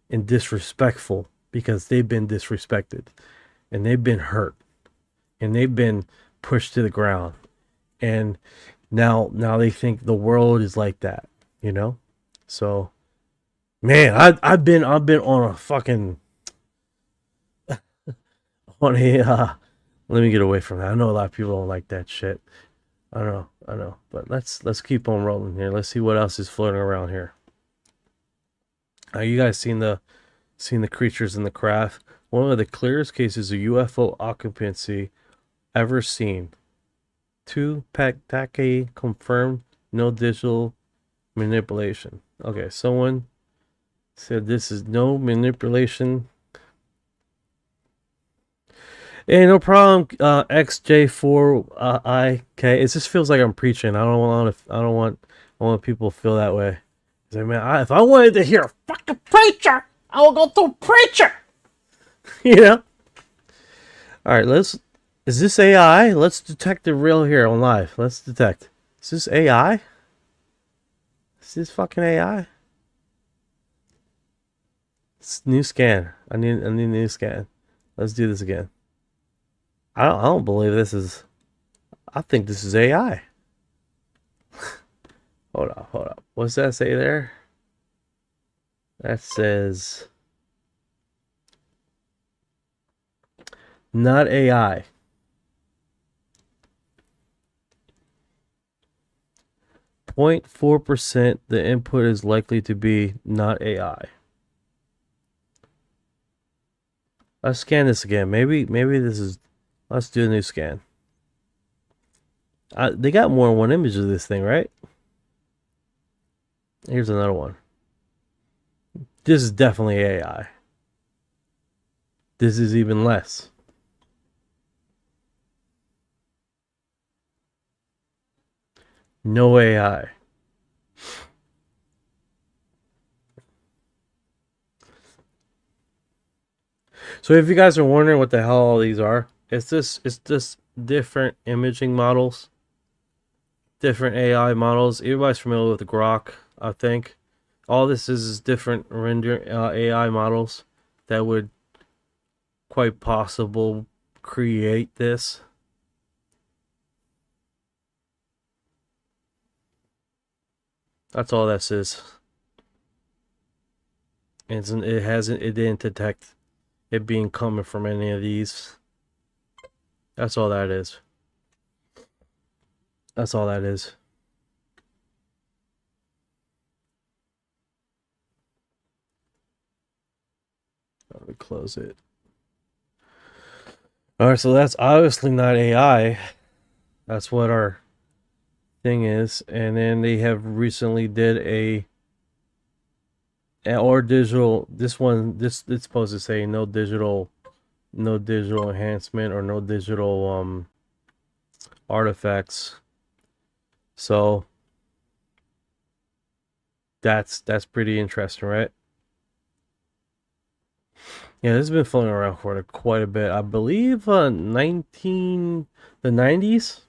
and disrespectful because they've been disrespected and they've been hurt and they've been pushed to the ground, and now they think the world is like that, you know. So man, I've been on a fucking on Let me get away from that. I know a lot of people don't like that shit. I know. But let's keep on rolling here. Let's see what else is floating around here. You guys seen the creatures in the craft? One of the clearest cases of UFO occupancy ever seen. 2 Take confirmed, no digital manipulation. Okay, someone said this is no manipulation. Hey, no problem. XJ4IK. It just feels like I'm preaching. I don't want people to feel that way. It's like, man, if I wanted to hear a fucking preacher, I will go to a preacher. You know. All right, is this AI? Let's detect the real here on live. Let's detect. Is this AI? Is this fucking AI? It's new scan. I need a new scan. Let's do this again. I don't believe this is. I think this is AI. Hold up. What's that say there? That says not AI. 0.4% the input is likely to be not AI. Let's scan this again. Maybe this is. Let's do a new scan. They got more than one image of this thing, right? Here's another one. This is definitely AI. This is even less. No AI. So if you guys are wondering what the hell all these are, it's just different imaging models, different AI models. Everybody's familiar with the Grok, I think. All this is different render AI models that would quite possible create this. That's all this is. It didn't detect it being coming from any of these. That's all that is. That's all that is. Let me close it. Alright, so that's obviously not AI. That's what our thing is. And then they have recently did or digital. This it's supposed to say no digital enhancement or no digital artifacts. So that's pretty interesting, right? Yeah, this has been floating around for quite a bit. I believe the 90s.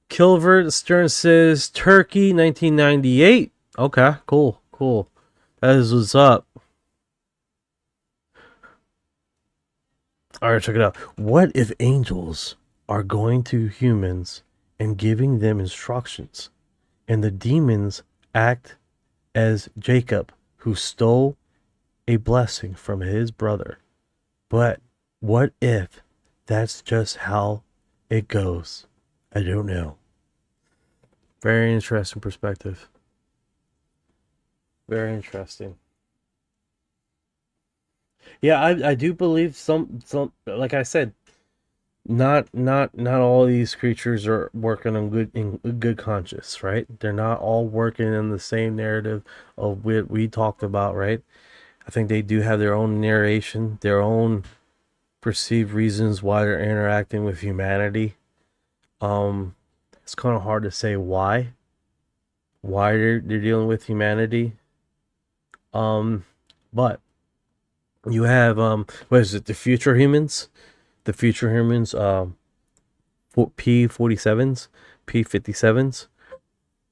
Kilvert Stern says Turkey 1998. Okay, cool. That is what's up. Alright, check it out. What if angels are going to humans and giving them instructions, and the demons act as Jacob, who stole a blessing from his brother? But what if that's just how it goes? I don't know. Very interesting perspective. Very interesting. Yeah, I do believe some like I said, not all these creatures are working on good conscience, right? They're not all working in the same narrative of what we talked about, right? I think they do have their own narration, their own perceived reasons why they're interacting with humanity. It's kind of hard to say why they're dealing with humanity. But you have what is it? The future humans, P47s, P57s,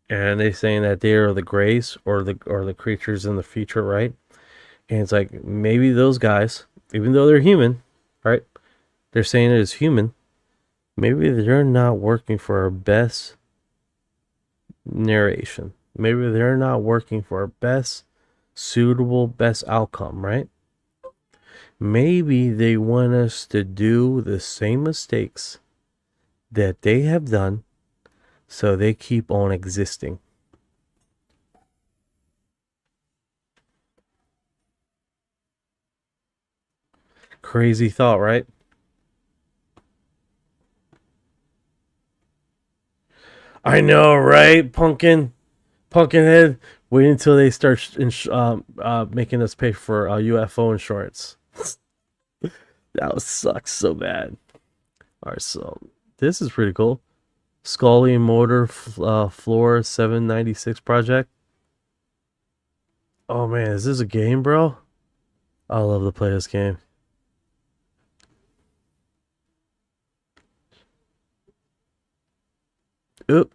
and they're saying that they are the grays or the creatures in the future, right? And it's like maybe those guys, even though they're human, right? They're saying it is human. Maybe they're not working for our best narration. Maybe they're not working for our best suitable, best outcome, right? Maybe they want us to do the same mistakes that they have done, so they keep on existing. Crazy thought, right? I know, right? Pumpkinhead. Wait until they start making us pay for UFO insurance. That would suck so bad. Alright, so this is pretty cool. Scully Motor Floor 796 project. Oh man, is this a game, bro? I love to play this game. Oop.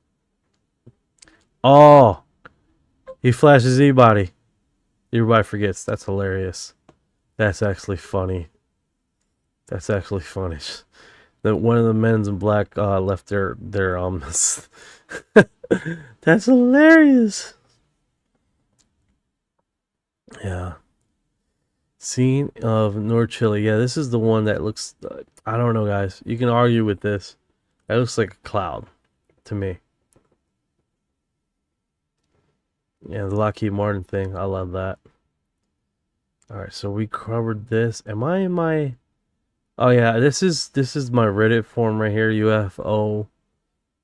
Oh, he flashes E-body. Everybody forgets. That's hilarious. That's actually funny. That's actually funny. That one of the men in black left their That's hilarious. Yeah. Scene of North Chile. Yeah, this is the one that looks. I don't know, guys. You can argue with this. That looks like a cloud to me. Yeah, the Lockheed Martin thing. I love that. All right, so we covered this. Am I in my? Oh yeah, this is my Reddit forum right here. UFO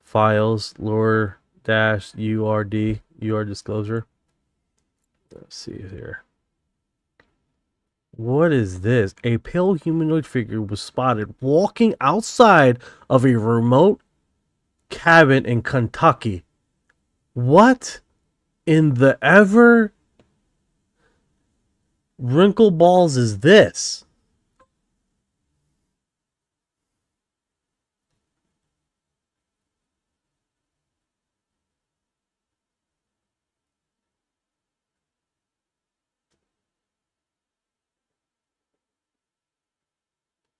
files lore dash URD disclosure. Let's see here. What is this? A pale humanoid figure was spotted walking outside of a remote cabin in Kentucky. What in the ever wrinkle balls is this?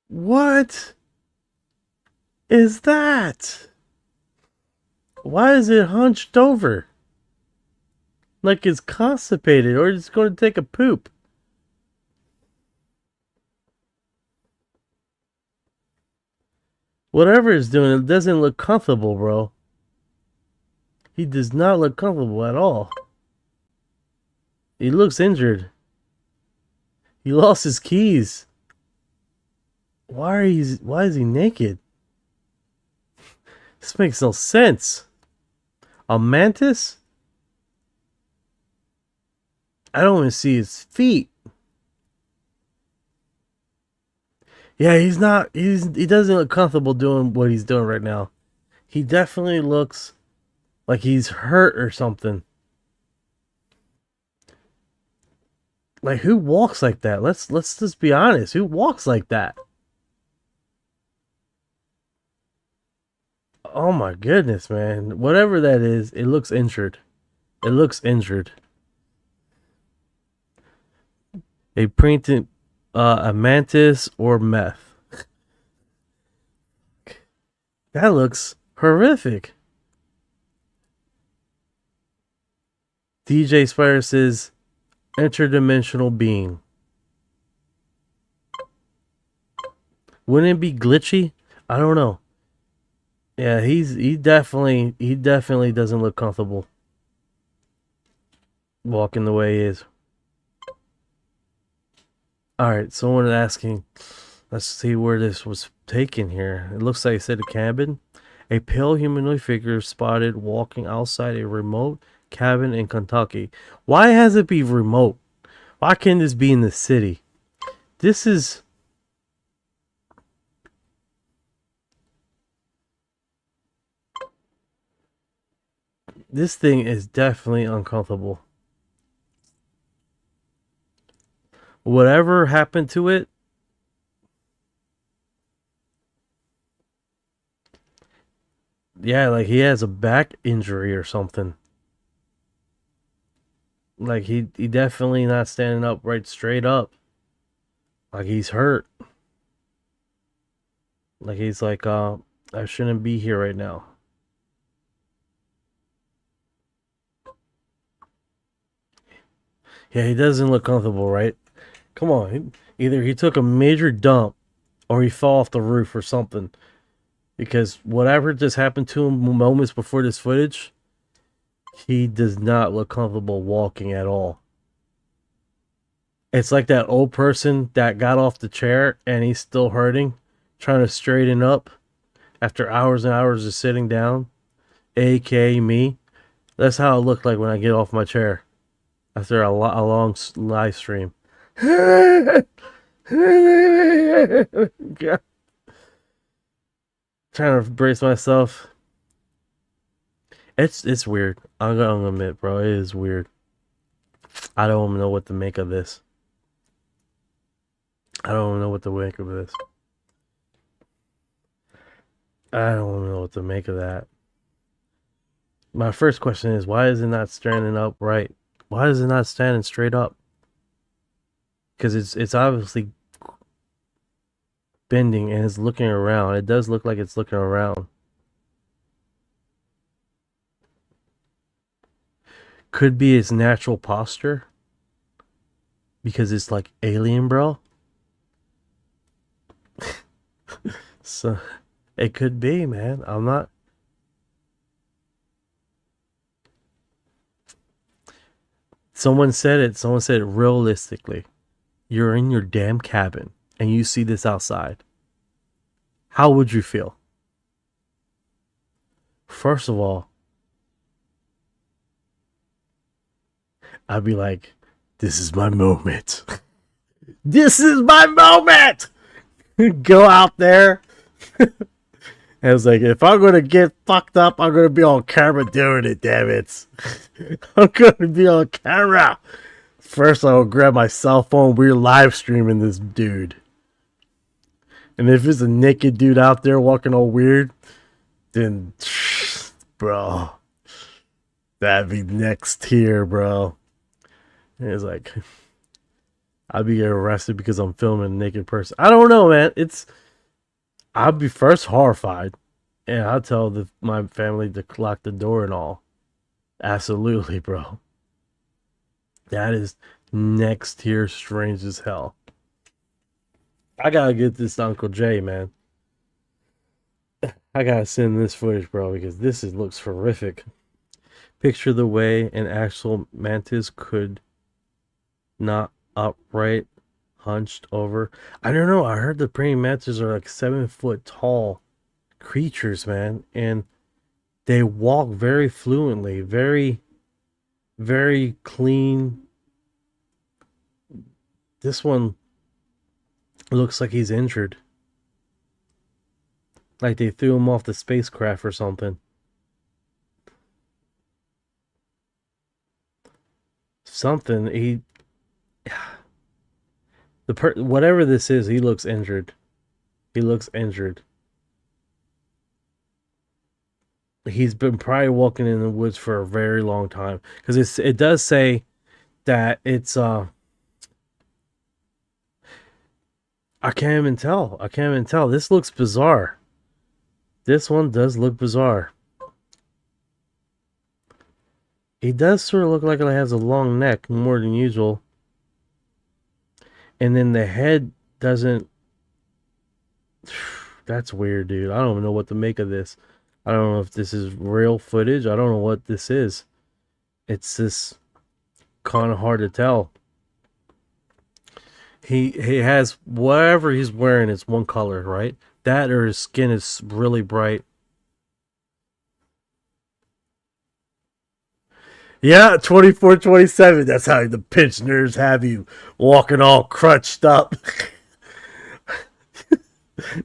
What is that? Why is it hunched over? Like it's constipated or it's going to take a poop. Whatever it's doing, it doesn't look comfortable, bro. He does not look comfortable at all. He looks injured. He lost his keys. Why is he naked? This makes no sense. A mantis? I don't even see his feet. Yeah, he doesn't look comfortable doing what he's doing right now. He definitely looks like he's hurt or something. Like, who walks like that? Let's just be honest. Who walks like that? Oh my goodness, man. Whatever that is, it looks injured. It looks injured. A printed a mantis or meth. That looks horrific. DJ Spire says interdimensional being. Wouldn't it be glitchy? I don't know. Yeah, he definitely doesn't look comfortable walking the way he is. Alright, someone is asking, let's see where this was taken here. It looks like it said a cabin. A pale humanoid figure spotted walking outside a remote cabin in Kentucky. Why has it be remote? Why can't this be in the city? This is... This thing is definitely uncomfortable. Whatever happened to it, yeah, like he has a back injury or something. Like he definitely not standing up right straight up. Like he's hurt. Like he's like, I shouldn't be here right now. Yeah, he doesn't look comfortable, right? Come on. Either he took a major dump or he fell off the roof or something. Because whatever just happened to him moments before this footage, he does not look comfortable walking at all. It's like that old person that got off the chair and he's still hurting, trying to straighten up after hours and hours of sitting down, aka me. That's how it looked like when I get off my chair after a long live stream. God. Trying to brace myself. It's weird. I'm gonna admit, bro, it is weird. I don't even know what to make of this. I don't even know what to make of this. I don't even know what to make of that. My first question is, why is it not standing upright? Why is it not standing straight up? Because it's obviously bending and it's looking around. It does look like it's looking around. Could be its natural posture. Because it's like alien, bro. So, it could be, man. I'm not... Someone said it realistically. You're in your damn cabin and you see this outside. How would you feel? First of all, I'd be like, this is my moment. This is my moment! Go out there. I was like, if I'm going to get fucked up, I'm going to be on camera doing it, damn it. I'm going to be on camera. First, I'll grab my cell phone. We're live streaming this dude. And if it's a naked dude out there walking all weird, then, bro, that'd be next tier, bro. And it's like, I'd be arrested because I'm filming a naked person. I don't know, man. I'd be first horrified, and I'll tell my family to lock the door and all. Absolutely, bro. That is next tier strange as hell. I gotta get this to Uncle Jay, man. I gotta send this footage, bro, because this looks horrific. Picture the way an actual mantis could not upright, hunched over. I don't know. I heard the praying mantis are like 7 foot tall creatures, man, and they walk very fluently, very, very clean. This one looks like he's injured. Like they threw him off the spacecraft or something. Whatever this is, he looks injured. He looks injured. He's been probably walking in the woods for a very long time. Because it does say that it's I can't even tell. I can't even tell. This looks bizarre. This one does look bizarre. He does sort of look like it has a long neck, more than usual. And then the head doesn't... That's weird, dude. I don't even know what to make of this. I don't know if this is real footage. I don't know what this is. It's just kind of hard to tell. He has whatever he's wearing is one color, right? That or his skin is really bright. Yeah, 24/27. That's how the pinch nerves have you walking all crunched up.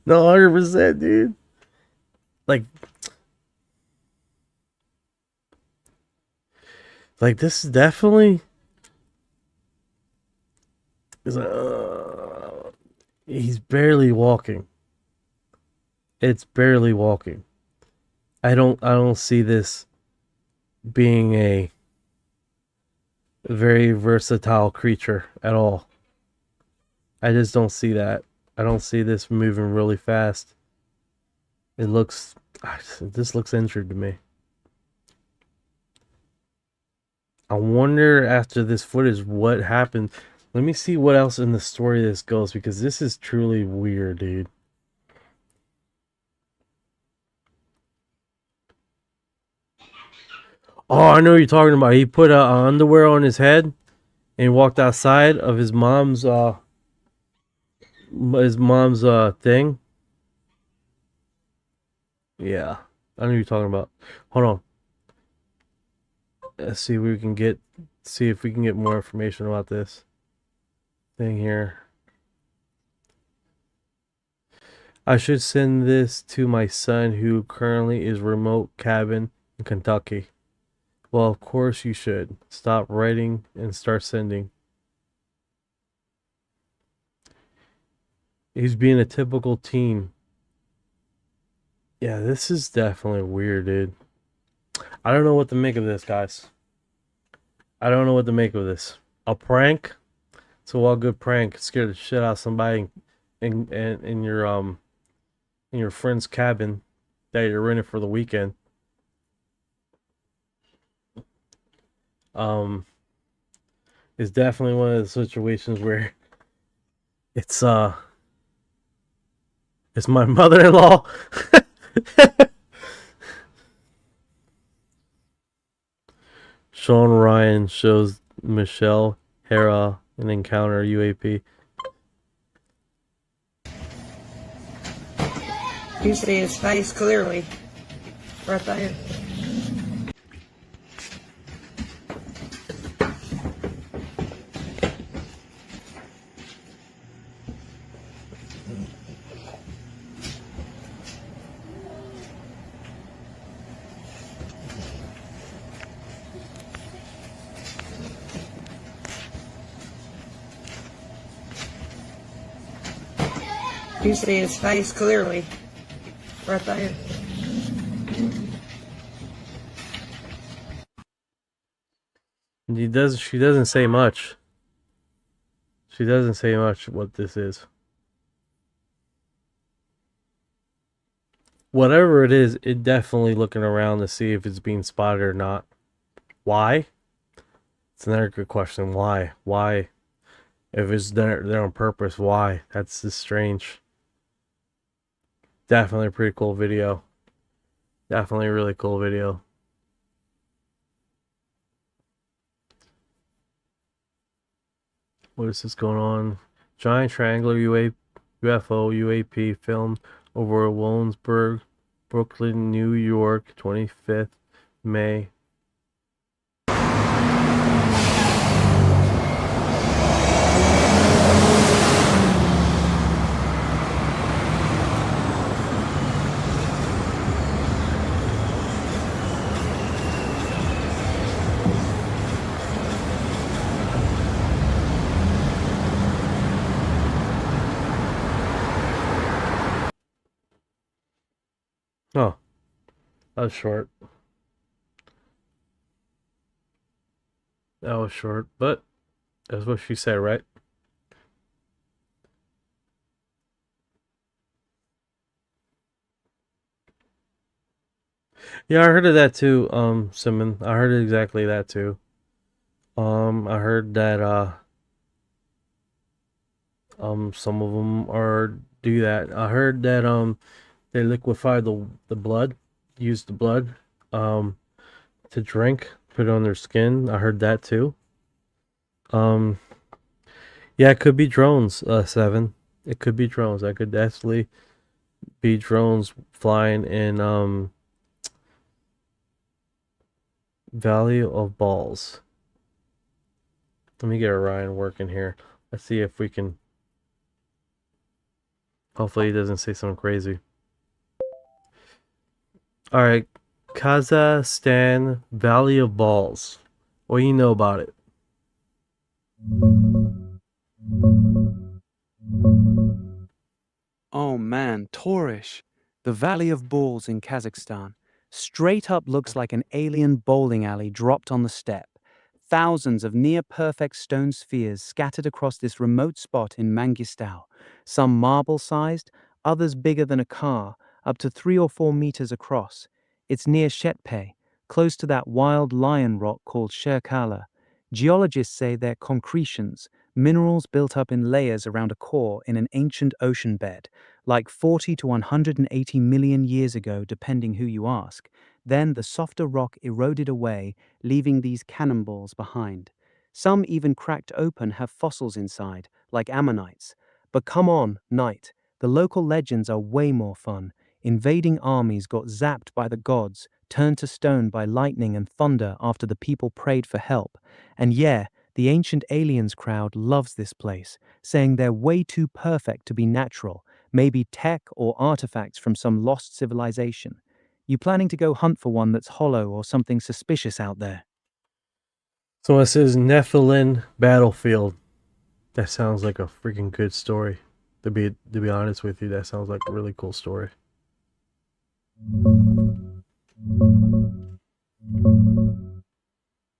No, 100%, dude. Like this is definitely. He's barely walking. It's barely walking. I don't see this being a very versatile creature at all. I just don't see that. I don't see this moving really fast. This looks injured to me. I wonder after this footage what happened. Let me see what else in the story this goes, because this is truly weird, dude. Oh, I know what you're talking about. He put underwear on his head and he walked outside of his mom's thing. Yeah, I know what you're talking about. Hold on. Let's see if we can get more information about this thing here. I should send this to my son who currently is remote cabin in Kentucky. Well, of course you should. Stop writing and start sending. He's being a typical teen. Yeah, this is definitely weird, dude. I don't know what to make of this, guys. I don't know what to make of this. A prank? It's a well-good prank. Scare the shit out of somebody in your friend's cabin that you're renting for the weekend. It's definitely one of the situations where it's my mother-in-law. Sean Ryan shows Michelle Hera an encounter UAP. You see his face clearly, right there. You see his face clearly, right there. She doesn't say much. She doesn't say much what this is. Whatever it is, it definitely looking around to see if it's being spotted or not. Why? It's another good question. Why? Why? If it's there on purpose, why? That's just strange. Definitely a pretty cool video. Definitely a really cool video. What is this going on? Giant triangular UFO UAP filmed over Williamsburg, Brooklyn, New York, 25th May. Oh, that was short. That was short, but that's what she said, right? Yeah, I heard of that too, Simon. I heard exactly that too. I heard that some of them are do that. I heard that they liquefy the blood, use the blood to drink, put it on their skin. I heard that too. Yeah, it could be drones, Seven. It could be drones. That could definitely be drones flying in Valley of Balls. Let me get Orion working here. Let's see if we can. Hopefully he doesn't say something crazy. Alright, Kazakhstan Valley of Balls. What do you know about it? Oh man, Taurish. The Valley of Balls in Kazakhstan. Straight up looks like an alien bowling alley dropped on the steppe. Thousands of near-perfect stone spheres scattered across this remote spot in Mangistau. Some marble-sized, others bigger than a car, up to 3 or 4 meters across. It's near Shetpe, close to that wild lion rock called Sherkala. Geologists say they're concretions, minerals built up in layers around a core in an ancient ocean bed, like 40 to 180 million years ago, depending who you ask. Then the softer rock eroded away, leaving these cannonballs behind. Some even cracked open have fossils inside, like ammonites. But come on, Knight, the local legends are way more fun. Invading armies got zapped by the gods, turned to stone by lightning and thunder after the people prayed for help. And yeah, the ancient aliens crowd loves this place, saying they're way too perfect to be natural, maybe tech or artifacts from some lost civilization. You planning to go hunt for one that's hollow or something suspicious out there? So it says Nephilim Battlefield. That sounds like a freaking good story. To be honest with you, that sounds like a really cool story.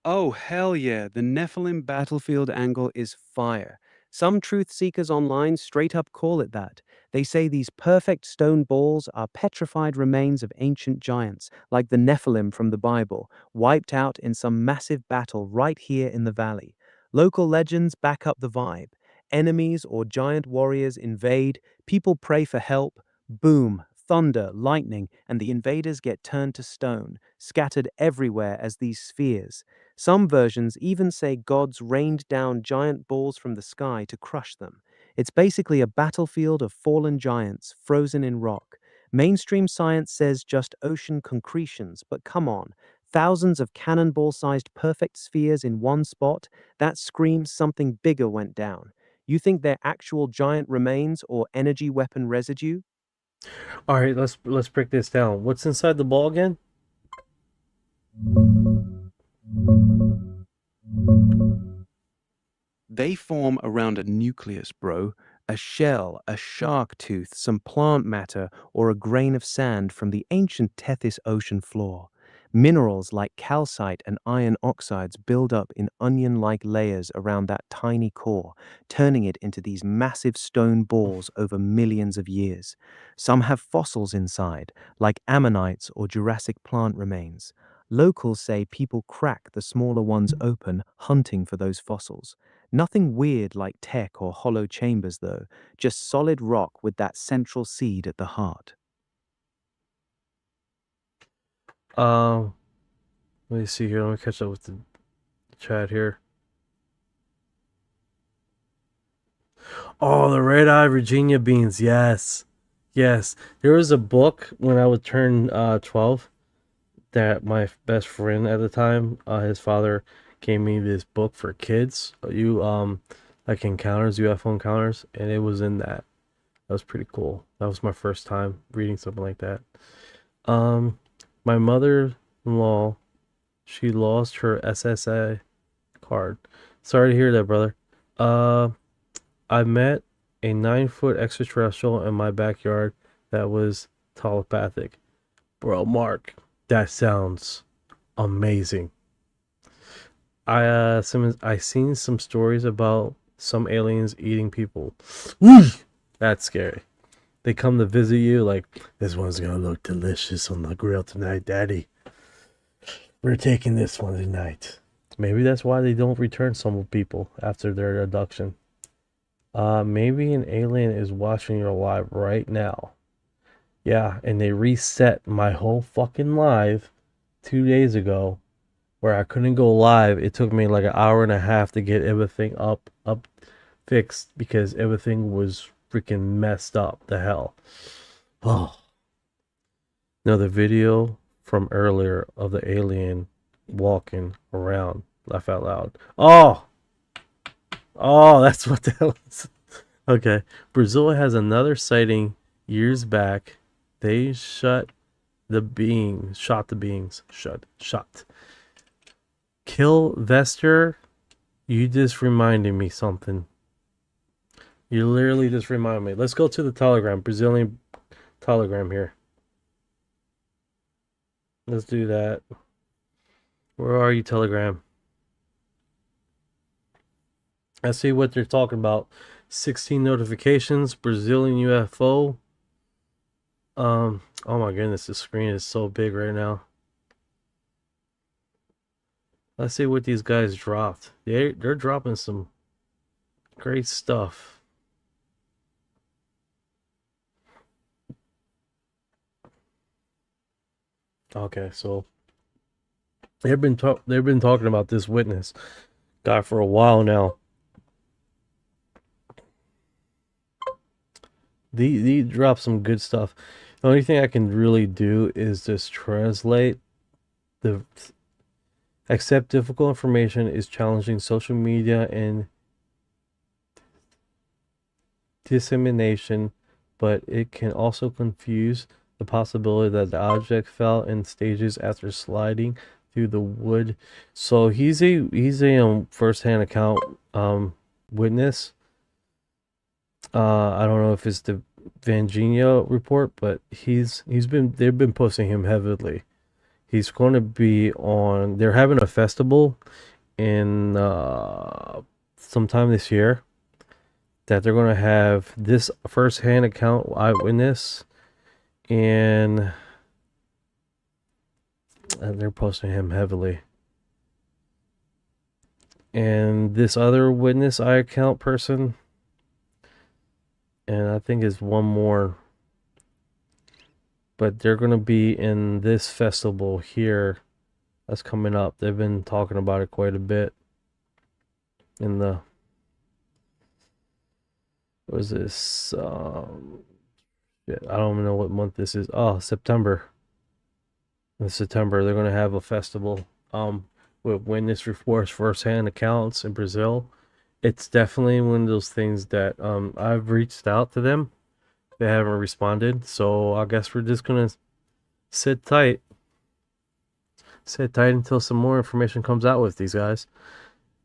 Oh, hell yeah, the Nephilim battlefield angle is fire. Some truth seekers online straight up call it that. They say these perfect stone balls are petrified remains of ancient giants, like the Nephilim from the Bible, wiped out in some massive battle right here in the valley. Local legends back up the vibe. Enemies or giant warriors invade, people pray for help, boom, thunder, lightning, and the invaders get turned to stone, scattered everywhere as these spheres. Some versions even say gods rained down giant balls from the sky to crush them. It's basically a battlefield of fallen giants frozen in rock. Mainstream science says just ocean concretions, but come on. Thousands of cannonball-sized perfect spheres in one spot? That screams something bigger went down. You think they're actual giant remains or energy weapon residue? All right, let's break this down. What's inside the ball again? They form around a nucleus, bro. A shell, a shark tooth, some plant matter, or a grain of sand from the ancient Tethys ocean floor. Minerals like calcite and iron oxides build up in onion-like layers around that tiny core, turning it into these massive stone balls over millions of years. Some have fossils inside, like ammonites or Jurassic plant remains. Locals say people crack the smaller ones open, hunting for those fossils. Nothing weird like tech or hollow chambers, though, just solid rock with that central seed at the heart. Let me see here. Let me catch up with the chat here. Oh, the red-eye Virginia beans. Yes. Yes. There was a book when I would turn 12 that my best friend at the time, his father gave me this book for kids. Like encounters, UFO encounters, and it was in that. That was pretty cool. That was my first time reading something like that. My mother-in-law, she lost her SSA card. Sorry to hear that, brother. I met a 9-foot extraterrestrial in my backyard that was telepathic. Bro, Mark, that sounds amazing. I seen some stories about some aliens eating people. That's scary. They come to visit you like, this one's gonna look delicious on the grill tonight, Daddy. We're taking this one tonight. Maybe that's why they don't return some people after their abduction. Maybe an alien is watching your live right now. Yeah, and they reset my whole fucking live 2 days ago where I couldn't go live. It took me like an hour and a half to get everything up fixed because everything was freaking messed up. The hell. Oh. Now the video from earlier of the alien walking around. Laugh out loud. Oh, that's what the hell is. Okay. Brazil has another sighting years back. They shot the beings. Kill Vester, you just reminded me something. You literally just reminded me. Let's go to the Telegram, Brazilian Telegram here. Let's do that. Where are you, Telegram? Let's see what they're talking about. 16 notifications, Brazilian UFO. Oh my goodness, the screen is so big right now. Let's see what these guys dropped. They're dropping some Great stuff. Okay, so they've been talking about this witness guy for a while now. They drop some good stuff. The only thing I can really do is just translate the accept difficult information is challenging social media and dissemination, but it can also confuse the possibility that the object fell in stages after sliding through the wood. So he's a first-hand account witness. I don't know if it's the Vangenia report, but they've been posting him heavily. He's going to be on. They're having a festival in sometime this year that they're going to have this first-hand account eyewitness, and they're posting him heavily. And this other witness eye account person, and I think it's one more, but they're going to be in this festival here that's coming up. They've been talking about it quite a bit in the, what is this, I don't even know what month this is. Oh, September. In September, they're going to have a festival with witness reports, first-hand accounts in Brazil. It's definitely one of those things that I've reached out to them. They haven't responded, so I guess we're just going to sit tight. Sit tight until some more information comes out with these guys.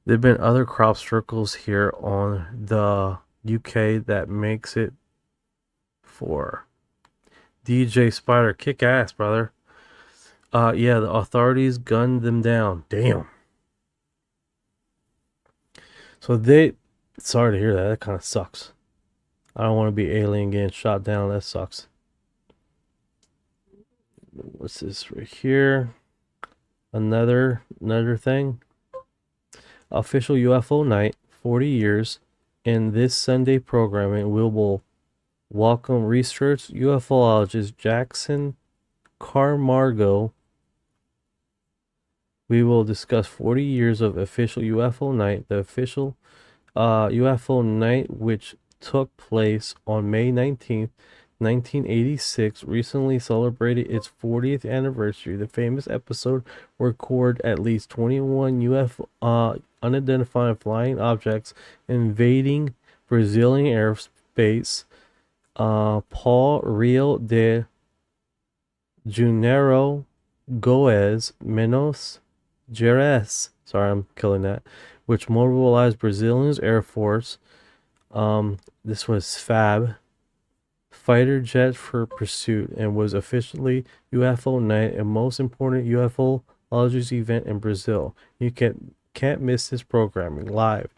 There have been other crop circles here on the UK that makes it for DJ Spider. Kick ass, brother. Yeah, the authorities gunned them down. Damn. So sorry to hear that. That kind of sucks. I don't want to be alien getting shot down. That sucks. What's this right here? Another thing. Official UFO night, 40 years. In this Sunday programming, we will welcome research ufologist Jackson Camargo. We will discuss 40 years of official UFO night. The official UFO night, which took place on May 19th, 1986, recently celebrated its 40th anniversary. The famous episode recorded at least 21 UFO unidentified flying objects invading Brazilian airspace. Paul Rio de Janeiro, Goiás, Minas Gerais, sorry, I'm killing that, which mobilized Brazilian's Air Force. This was FAB, fighter jet for pursuit, and was officially UFO night, and most important UFOlogist event in Brazil. You can't miss this programming live.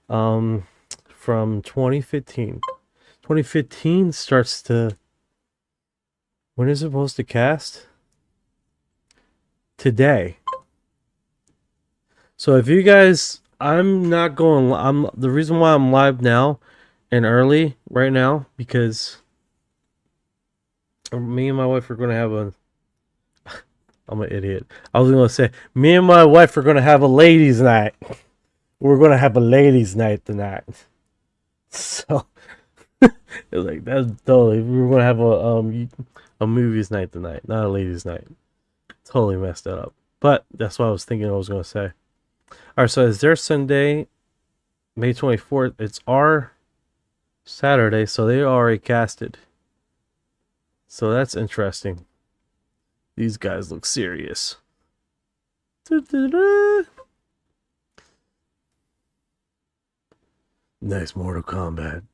From 2015. 2015 starts to, when is it supposed to cast? Today. So if you guys, the reason why I'm live now and early right now, because me and my wife are going to have I'm an idiot. I was going to say, me and my wife are going to have a ladies' night. We're going to have a ladies' night tonight. So, it's like, that's totally, we're going to have a movies night tonight, not a ladies' night. Totally messed that up. But that's what I was thinking I was going to say. Alright, so it's their Sunday, May 24th. It's our Saturday, so they already casted. So that's interesting. These guys look serious. Nice Mortal Kombat.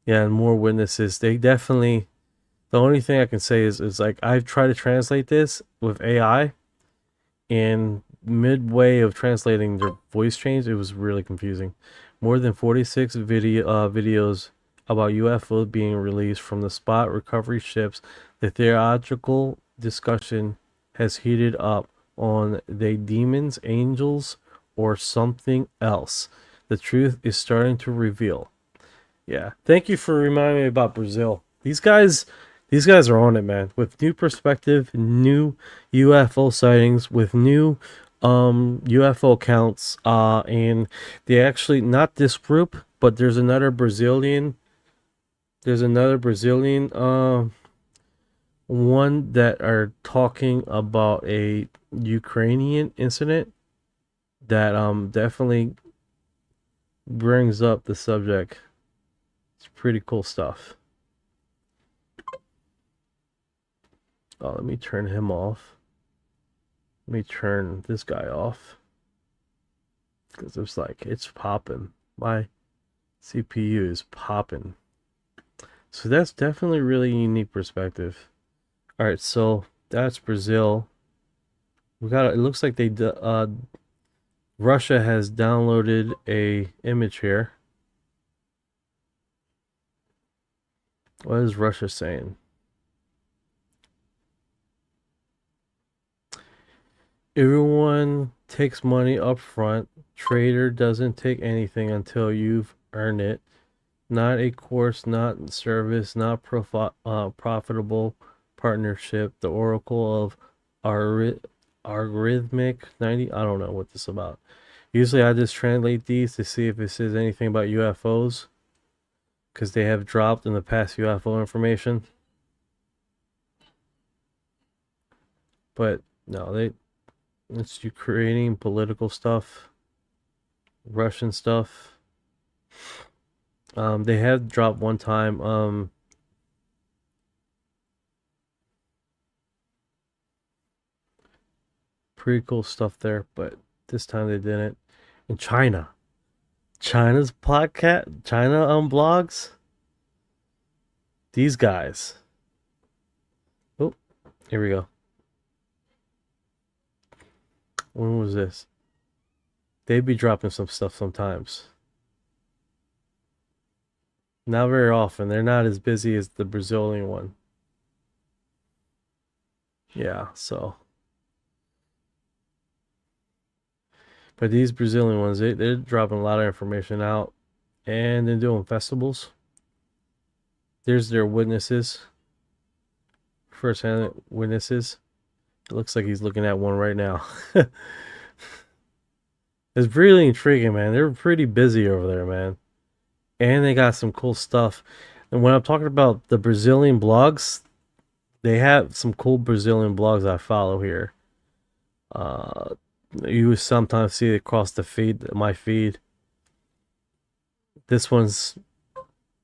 Yeah, and more witnesses. They definitely, the only thing I can say is like, I've tried to translate this with AI, and midway of translating their voice change, it was really confusing. More than 46 videos about UFOs being released from the spot recovery ships. The theological discussion has heated up on they demons, angels, or something else. the truth is starting to reveal. Yeah. Thank you for reminding me about Brazil. These guys are on it, man. With new perspective, new UFO sightings, with new UFO accounts, and they actually, not this group, but there's another Brazilian one that are talking about a Ukrainian incident that definitely brings up the subject. It's pretty cool stuff. Oh, let me turn him off. Let me turn this guy off. Because it's like, it's popping. My CPU is popping. So that's definitely really unique perspective. Alright, so that's Brazil. We got, it looks like they Russia has downloaded a image here. What is Russia saying? Everyone takes money up front. Trader doesn't take anything until you've earned it. Not a course, not service, not profitable partnership. The Oracle of Algorithmic 90. I don't know what this is about. Usually I just translate these to see if it says anything about UFOs, because they have dropped in the past UFO information. But no, it's Ukrainian political stuff, Russian stuff. They have dropped one time. Pretty cool stuff there, but this time they didn't. In China's podcast, China blogs. These guys. Oh, here we go. When was this? They'd be dropping some stuff sometimes. Not very often. They're not as busy as the Brazilian one. Yeah, so. But these Brazilian ones, they're dropping a lot of information out. And they're doing festivals. There's their witnesses. First-hand witnesses. It looks like he's looking at one right now. It's really intriguing, man. They're pretty busy over there, man. And they got some cool stuff. And when I'm talking about the Brazilian blogs, they have some cool Brazilian blogs I follow here. You sometimes see it across the feed, my feed. This one's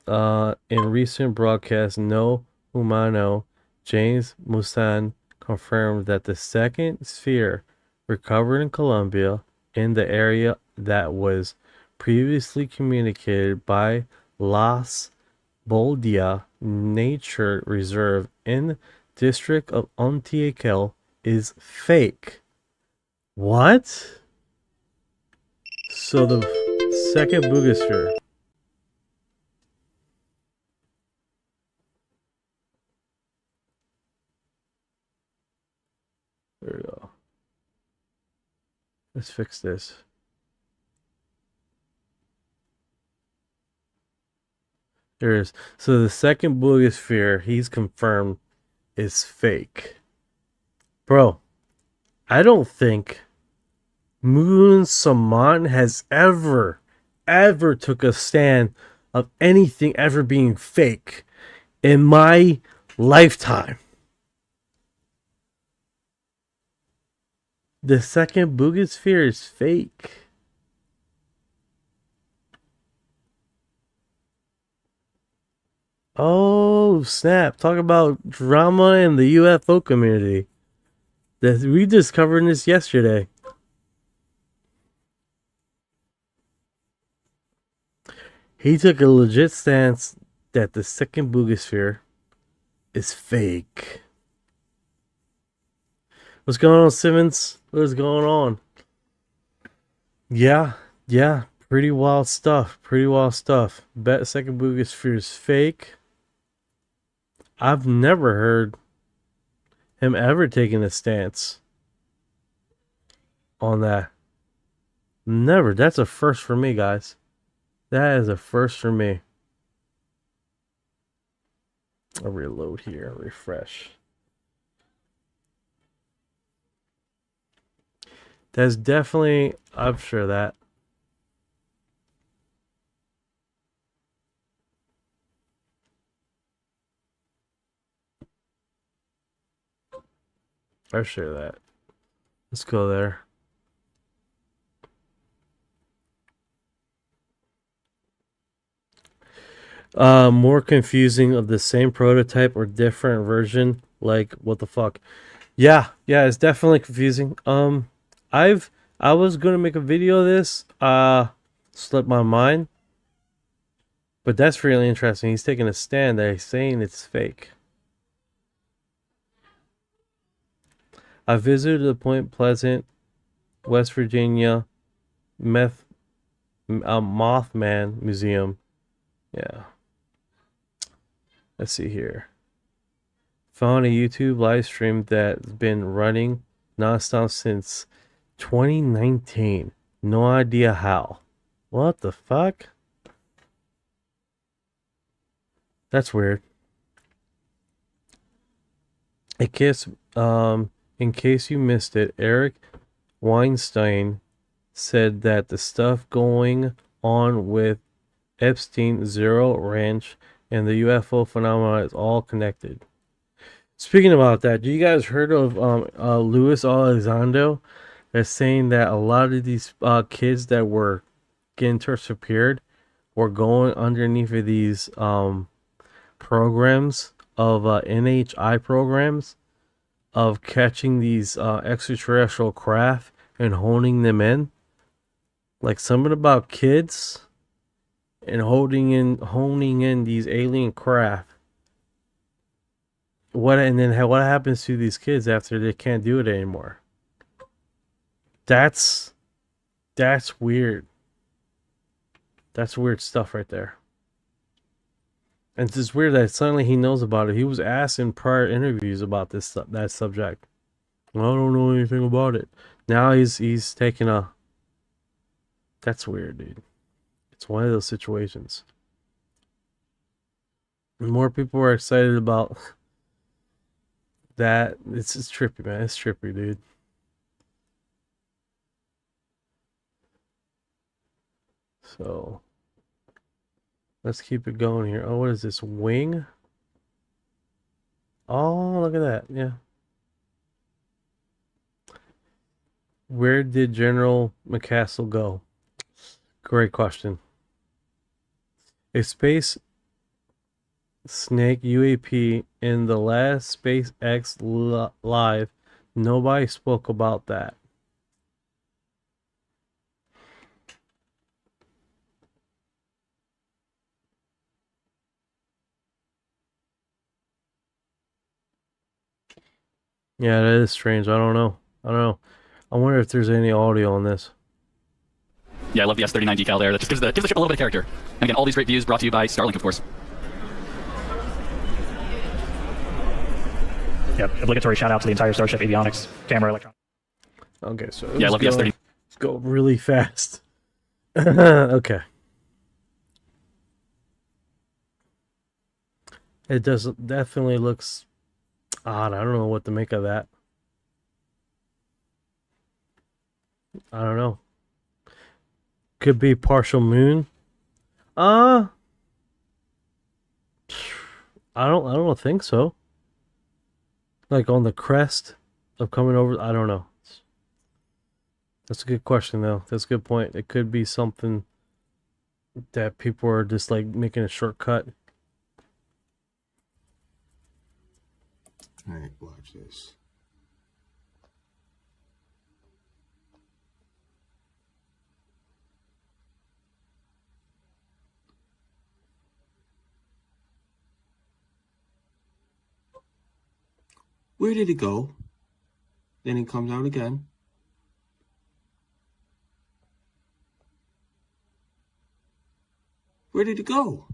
in recent broadcasts, Know Whom I Know, James Musan confirmed that the second sphere recovered in Colombia in the area that was previously communicated by Las Boldia Nature Reserve in district of Antioquia is fake. What? So the second Boogosphere. There we go. Let's fix this. There it is. So the second Boogosphere, he's confirmed, is fake. Bro, I don't think Moon Saman has ever took a stand of anything ever being fake in my lifetime. The second Boogosphere is fake. Oh, snap. Talk about drama in the UFO community. We discovered this yesterday. He took a legit stance that the second Boogosphere is fake. What's going on, Simmons? What's going on? Yeah. Pretty wild stuff. Bet second Boogosphere is fake. I've never heard him ever taking a stance on that. Never. That's a first for me, guys. That is a first for me. I'll reload here. Refresh. That's definitely... I'm sure of that. I'm sure of that. Let's go there. More confusing of the same prototype or different version. Like, what the fuck? Yeah, it's definitely confusing. I was gonna make a video of this. Slipped my mind. But that's really interesting. He's taking a stand there, saying it's fake. I visited the Point Pleasant, West Virginia, Mothman Museum. Yeah. Let's see here. Found a YouTube live stream that's been running nonstop since 2019. No idea how. What the fuck? That's weird. In case you missed it, Eric Weinstein said that the stuff going on with Epstein, Zero Ranch, and the UFO phenomena is all connected. Speaking about that, do you guys heard of Luis Elizondo? They're saying that a lot of these kids that were getting disappeared were going underneath of these programs of NHI programs of catching these extraterrestrial craft and honing them in. Like something about kids and honing in these alien craft. What happens to these kids after they can't do it anymore? That's weird. That's weird stuff right there. And it's just weird that suddenly he knows about it. He was asked in prior interviews about that subject. I don't know anything about it. Now he's taking a... That's weird, dude. It's one of those situations. More people are excited about that. It's trippy, man. It's trippy, dude. So let's keep it going here. Oh, what is this? Wing? Oh, look at that. Yeah. Where did General McCaskill go? Great question. A space snake UAP in the last SpaceX live. Nobody spoke about that. Yeah, that is strange. I don't know. I wonder if there's any audio on this. Yeah, I love the S39 decal there. That just gives the ship a little bit of character. And again, all these great views brought to you by Starlink, of course. Yep, obligatory shout out to the entire Starship avionics, camera, electronics. Okay, so yeah, I love the S30. Let's go really fast. Okay. It definitely looks odd. I don't know what to make of that. I don't know. Could be partial moon. I don't think so. Like on the crest of coming over. I don't know. That's a good question though. That's a good point. It could be something that people are just like making a shortcut. All right, watch this. Where did it go? Then it comes out again. Where did it go?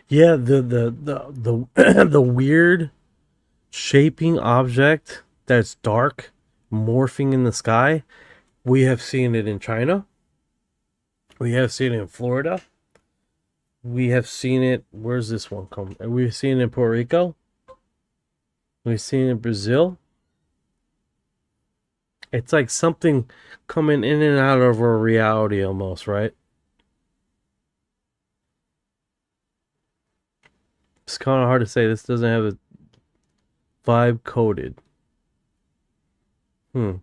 Yeah, the the weird shaping object that's dark, morphing in the sky. We have seen it in China. We have seen it in Florida. We have seen it. Where's this one come? We've seen it in Puerto Rico. We've seen it in Brazil. It's like something coming in and out of our reality almost, right? It's kind of hard to say. This doesn't have a vibe coded. It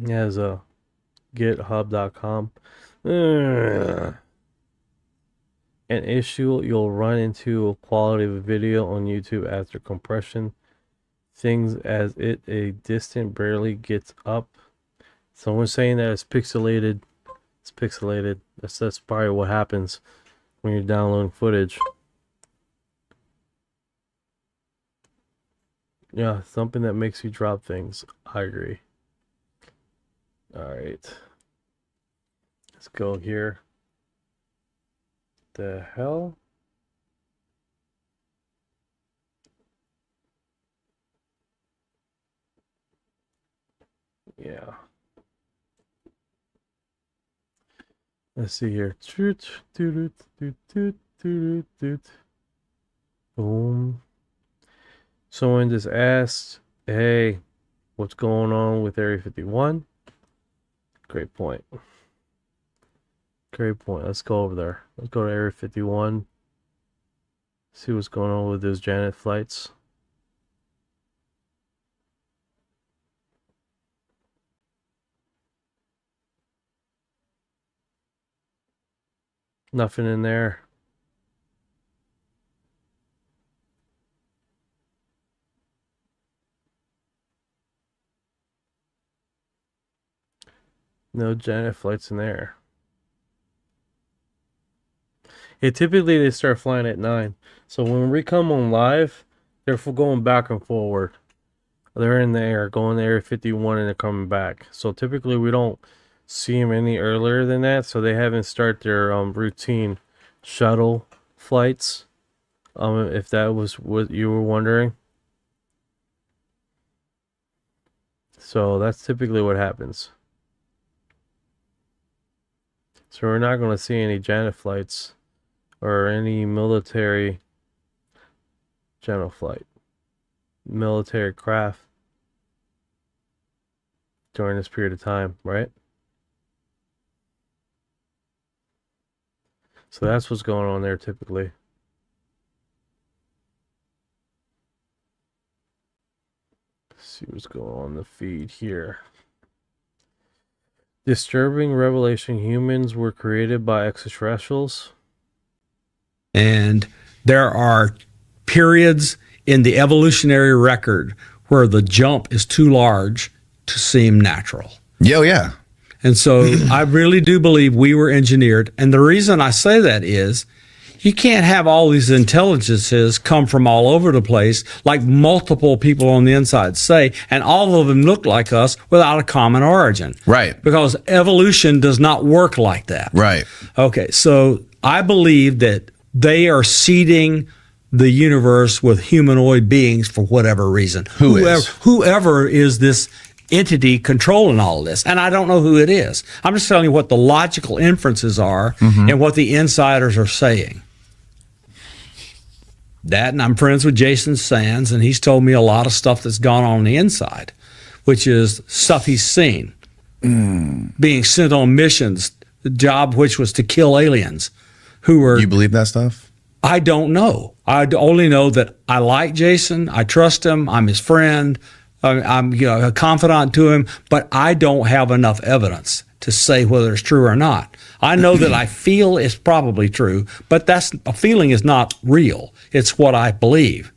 has a github.com. An issue you'll run into quality of a video on YouTube after compression. Things as a distant barely gets up. Someone's saying that it's pixelated. It's pixelated. That's probably what happens when you're downloading footage. Yeah, something that makes you drop things. I agree. Alright. Let's go here. The hell? Yeah. Let's see here. Boom. Someone just asked, hey, what's going on with Area 51? Great point. Great point. Let's go over there. Let's go to Area 51. See what's going on with those Janet flights. Nothing in there. No Janet flights in there. Yeah, typically they start flying at 9. So when we come on live, they're going back and forward. They're in the air, going to Area 51 and they're coming back. So typically we don't see them any earlier than that. So they haven't started their routine shuttle flights. If that was what you were wondering. So that's typically what happens. So we're not going to see any Janet flights or any military Janet flight, military craft during this period of time, right? So that's what's going on there typically. Let's see what's going on in the feed here. Disturbing revelation: humans were created by extraterrestrials. And there are periods in the evolutionary record where the jump is too large to seem natural. Yeah. And so I really do believe we were engineered. And the reason I say that is you can't have all these intelligences come from all over the place, like multiple people on the inside say, and all of them look like us without a common origin. Right. Because evolution does not work like that. Right. Okay, so I believe that they are seeding the universe with humanoid beings for whatever reason. Whoever is this entity controlling all of this. And I don't know who it is. I'm just telling you what the logical inferences are and what the insiders are saying. That, and I'm friends with Jason Sands, and he's told me a lot of stuff that's gone on the inside, which is stuff he's seen. Being sent on missions, the job which was to kill aliens who were... You believe that stuff? I don't know. I only know that I like Jason. I trust him. I'm his friend. I'm a confidant to him, but I don't have enough evidence to say whether it's true or not. I know that I feel it's probably true, but a feeling is not real. It's what I believe.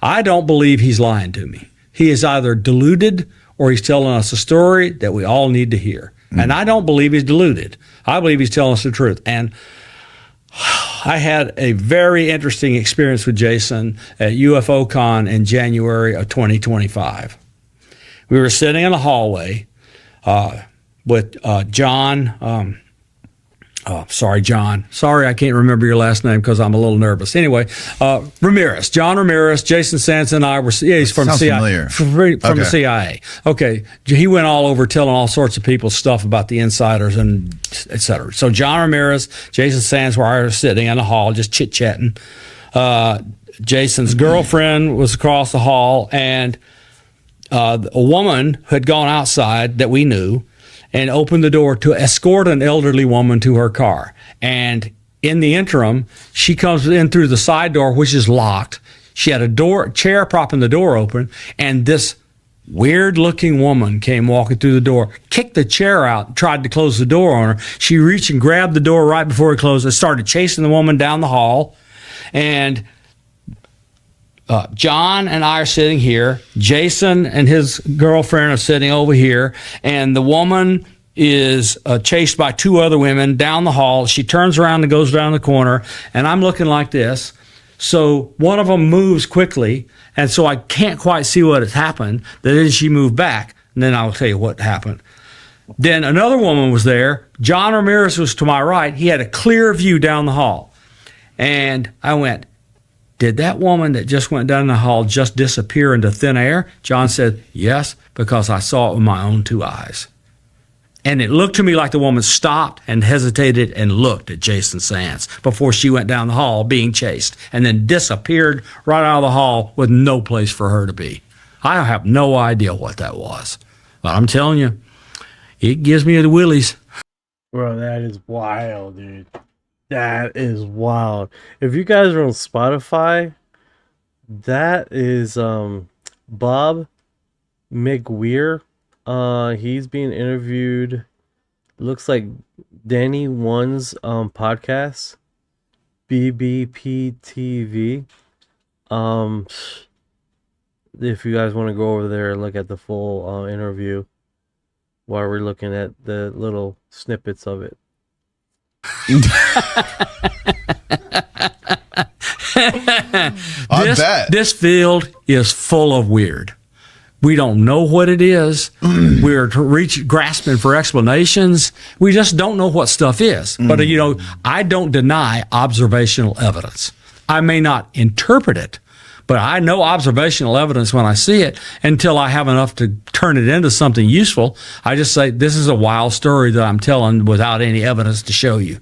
I don't believe he's lying to me. He is either deluded or he's telling us a story that we all need to hear. And I don't believe he's deluded. I believe he's telling us the truth. And I had a very interesting experience with Jason at UFOCon in January of 2025. We were sitting in the hallway with John Oh, sorry, John. Sorry, I can't remember your last name because I'm a little nervous. Anyway, Ramirez, John Ramirez, Jason Sands and I were, he's from Sounds CIA, familiar. from the CIA. Okay, he went all over telling all sorts of people stuff about the insiders and et cetera. So John Ramirez, Jason Sands were sitting in the hall just chit-chatting. Jason's girlfriend was across the hall, and a woman had gone outside that we knew and opened the door to escort an elderly woman to her car. And in the interim, she comes in through the side door, which is locked. She had a chair propping the door open, and this weird-looking woman came walking through the door, kicked the chair out, tried to close the door on her. She reached and grabbed the door right before it closed and started chasing the woman down the hall. And John and I are sitting here. Jason and his girlfriend are sitting over here. And the woman is chased by two other women down the hall. She turns around and goes down the corner. And I'm looking like this. So one of them moves quickly. And so I can't quite see what has happened. Then she moved back. And then I'll tell you what happened. Then another woman was there. John Ramirez was to my right. He had a clear view down the hall. And I went, did that woman that just went down the hall just disappear into thin air? John said, yes, because I saw it with my own two eyes. And it looked to me like the woman stopped and hesitated and looked at Jason Sands before she went down the hall being chased and then disappeared right out of the hall with no place for her to be. I have no idea what that was. But I'm telling you, it gives me the willies. Bro, that is wild, dude. That is wild. If you guys are on Spotify, that is Bob McWeir. He's being interviewed. Looks like Danny One's podcast, BBPTV. If you guys want to go over there and look at the full interview while we're looking at the little snippets of it. This field is full of weird. We don't know what it is. We're grasping for explanations. We just don't know what stuff is. But, you know, I don't deny observational evidence. I may not interpret it, but I know observational evidence when I see it. Until I have enough to turn it into something useful, I just say, this is a wild story that I'm telling without any evidence to show you.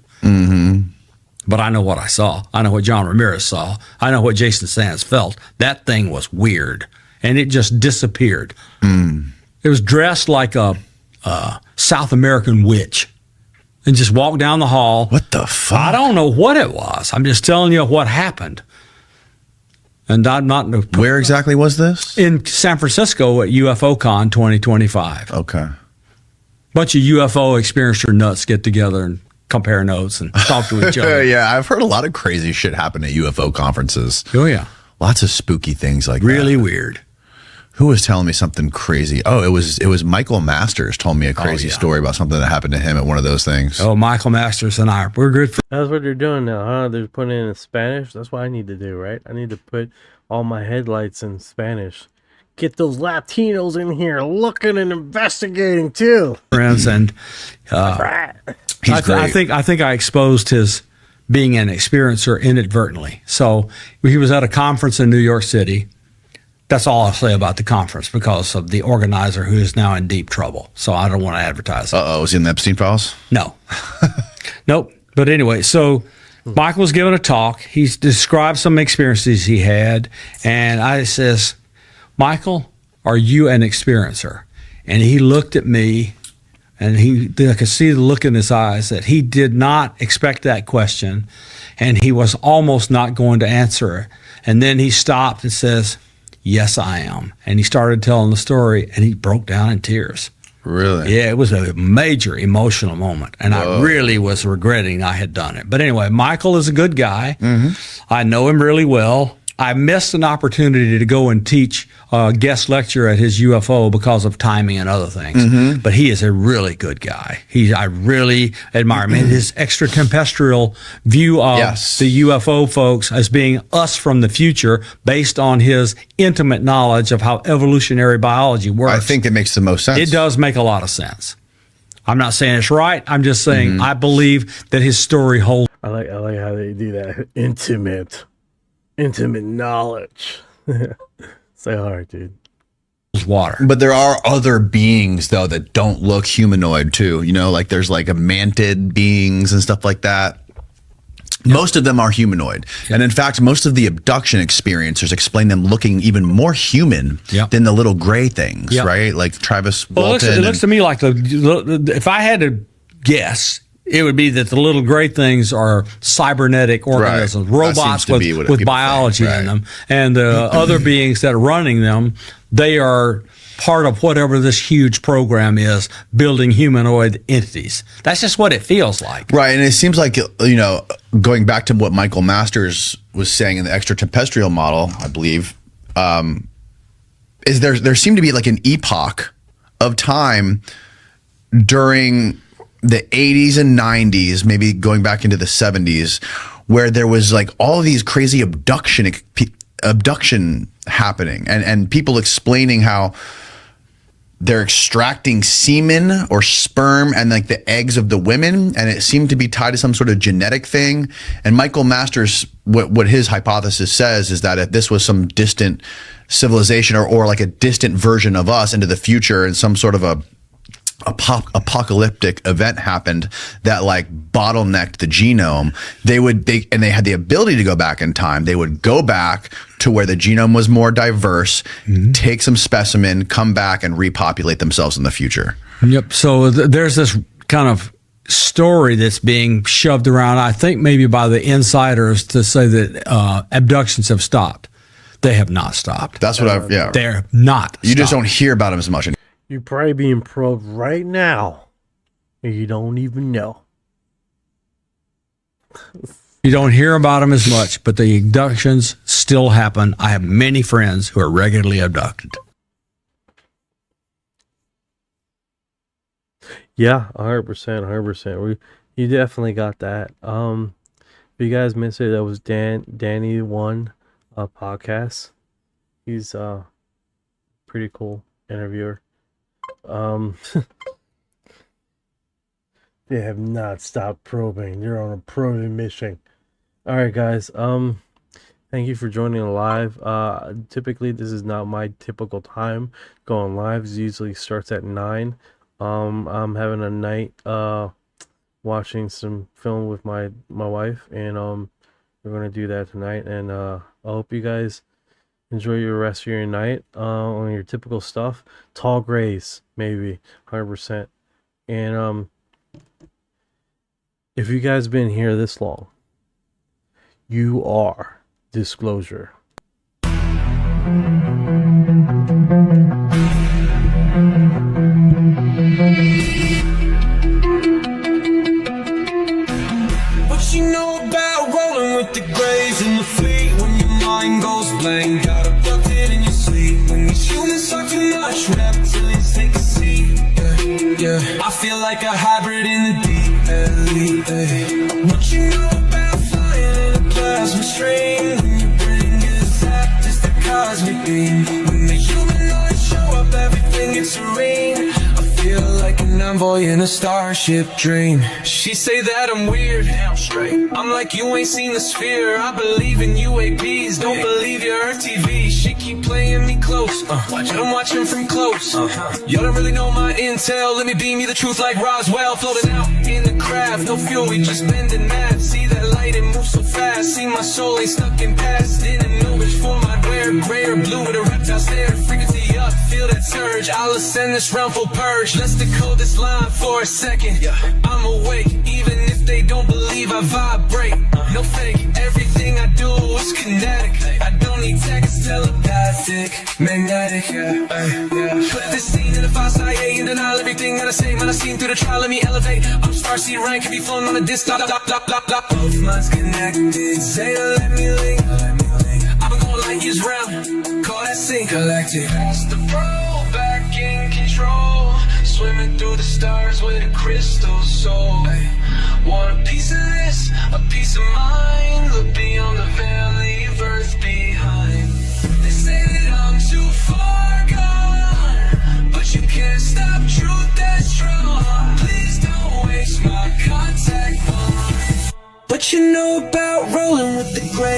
But I know what I saw. I know what John Ramirez saw. I know what Jason Sands felt. That thing was weird, and it just disappeared. It was dressed like a South American witch and just walked down the hall. What the fuck? I don't know what it was. I'm just telling you what happened. And I'm not. Where exactly was this? In San Francisco at UFOCon 2025. Okay. Bunch of UFO experiencer nuts get together and compare notes and talk to each other. Yeah, I've heard a lot of crazy shit happen at UFO conferences. Oh, yeah. Lots of spooky things like really that. Weird. Who was telling me something crazy? Oh, it was Michael Masters told me a crazy story about something that happened to him at one of those things. Oh, Michael Masters and I, we're good friends. That's what they're doing now, huh? They're putting it in Spanish. That's what I need to do, right? I need to put all my headlights in Spanish. Get those Latinos in here looking and investigating too. Friends, and I think I exposed his being an experiencer inadvertently. So he was at a conference in New York City. That's all I'll say about the conference because of the organizer who is now in deep trouble. So I don't want to advertise it. Was he in the Epstein files? No. Nope. But anyway, so Michael was giving a talk. He described some experiences he had. And I says, Michael, are you an experiencer? And he looked at me, and I could see the look in his eyes that he did not expect that question, and he was almost not going to answer it. And then he stopped and says, yes, I am. And he started telling the story, and he broke down in tears. Really? Yeah, it was a major emotional moment, and I really was regretting I had done it. But anyway, Michael is a good guy. I know him really well. I missed an opportunity to go and teach a guest lecture at his UFO because of timing and other things. But he is a really good guy. I really admire him. And his extraterrestrial view of the UFO folks as being us from the future based on his intimate knowledge of how evolutionary biology works. I think it makes the most sense. It does make a lot of sense. I'm not saying it's right. I'm just saying I believe that his story holds. I like how they do that. Intimate knowledge. Say hard, dude. Water. But there are other beings though that don't look humanoid too. You know, like there's like a mantid beings and stuff like that. Most of them are humanoid. And in fact, most of the abduction experiencers explain them looking even more human than the little gray things, right? Like Travis Walton. It looks to me like if I had to guess, it would be that the little gray things are cybernetic organisms, robots with biology in them. And the other beings that are running them, they are part of whatever this huge program is, building humanoid entities. That's just what it feels like. Right. And it seems like, you know, going back to what Michael Masters was saying in the extraterrestrial model, I believe, is there seemed to be like an epoch of time during the 80s and 90s, maybe going back into the 70s, where there was like all these crazy abduction happening and people explaining how they're extracting semen or sperm and like the eggs of the women, and it seemed to be tied to some sort of genetic thing. And Michael Masters, what his hypothesis says is that if this was some distant civilization or like a distant version of us into the future, and some sort of a apocalyptic event happened that like bottlenecked the genome, they had the ability to go back in time. They would go back to where the genome was more diverse, take some specimen, come back and repopulate themselves in the future. Yep. So there's this kind of story that's being shoved around, I think maybe by the insiders, to say that abductions have stopped. They have not stopped. That's what They're not. You just don't hear about them as much. You're probably being probed right now, and you don't even know. You don't hear about them as much, but the abductions still happen. I have many friends who are regularly abducted. Yeah, 100%. You definitely got that. If you guys missed it, that was Danny One podcast. He's pretty cool interviewer. They have not stopped probing. They're on a probing mission. All right, guys. Thank you for joining live. Typically, this is not my typical time going live. It usually starts at 9. I'm having a night watching some film with my wife, and we're gonna do that tonight. And I hope you guys enjoy your rest of your night on your typical stuff. Tall grays, maybe 100%. And if you guys been here this long, you are disclosure. What you know about rolling with the grays in the fleet when your mind goes blank? Got abducted in your sleep when these humans talk too much. Reptilians take a seat. Yeah. I feel like a hybrid in the deep elite. What you know about flying in a plasma stream when your brain gets zapped? Just a cosmic beam. When the humanoids show up, everything gets serene. I feel like an envoy in a starship dream. She say that I'm weird, damn straight. I'm like, you ain't seen the sphere. I believe in UAPs, don't believe your Earth TV. She keep playing me close, I'm watching from close. Y'all don't really know my intel. Let me beam you the truth like Roswell. Floating out in the craft, no fuel, we just bending math. See that light, it moves so fast. See my soul ain't stuck in past. Didn't know which form I'd wear, gray or blue with a reptile stare. Frequency up, feel that surge. I'll ascend this realm full purge. Let's decode this line for a second. I'm awake, even if they don't believe I vibrate. No fake, everything I do is kinetic. I don't need text, telepathic, magnetic, Put this scene in the 5-IA and denial everything that I say. Man, I seen through the trial, let me elevate. I'm starseed rank, can be flown on a disc. Both minds connected, Zeta, let me link. I've been going light years round, call that sync galactic. Pass the bro, back in control. Swimming through the stars with a crystal soul. Want a piece of this, a piece of mind. Look beyond the veil, leave Earth behind. They say that I'm too far gone, but you can't stop truth that's strong. Please What you know about rolling with the gray?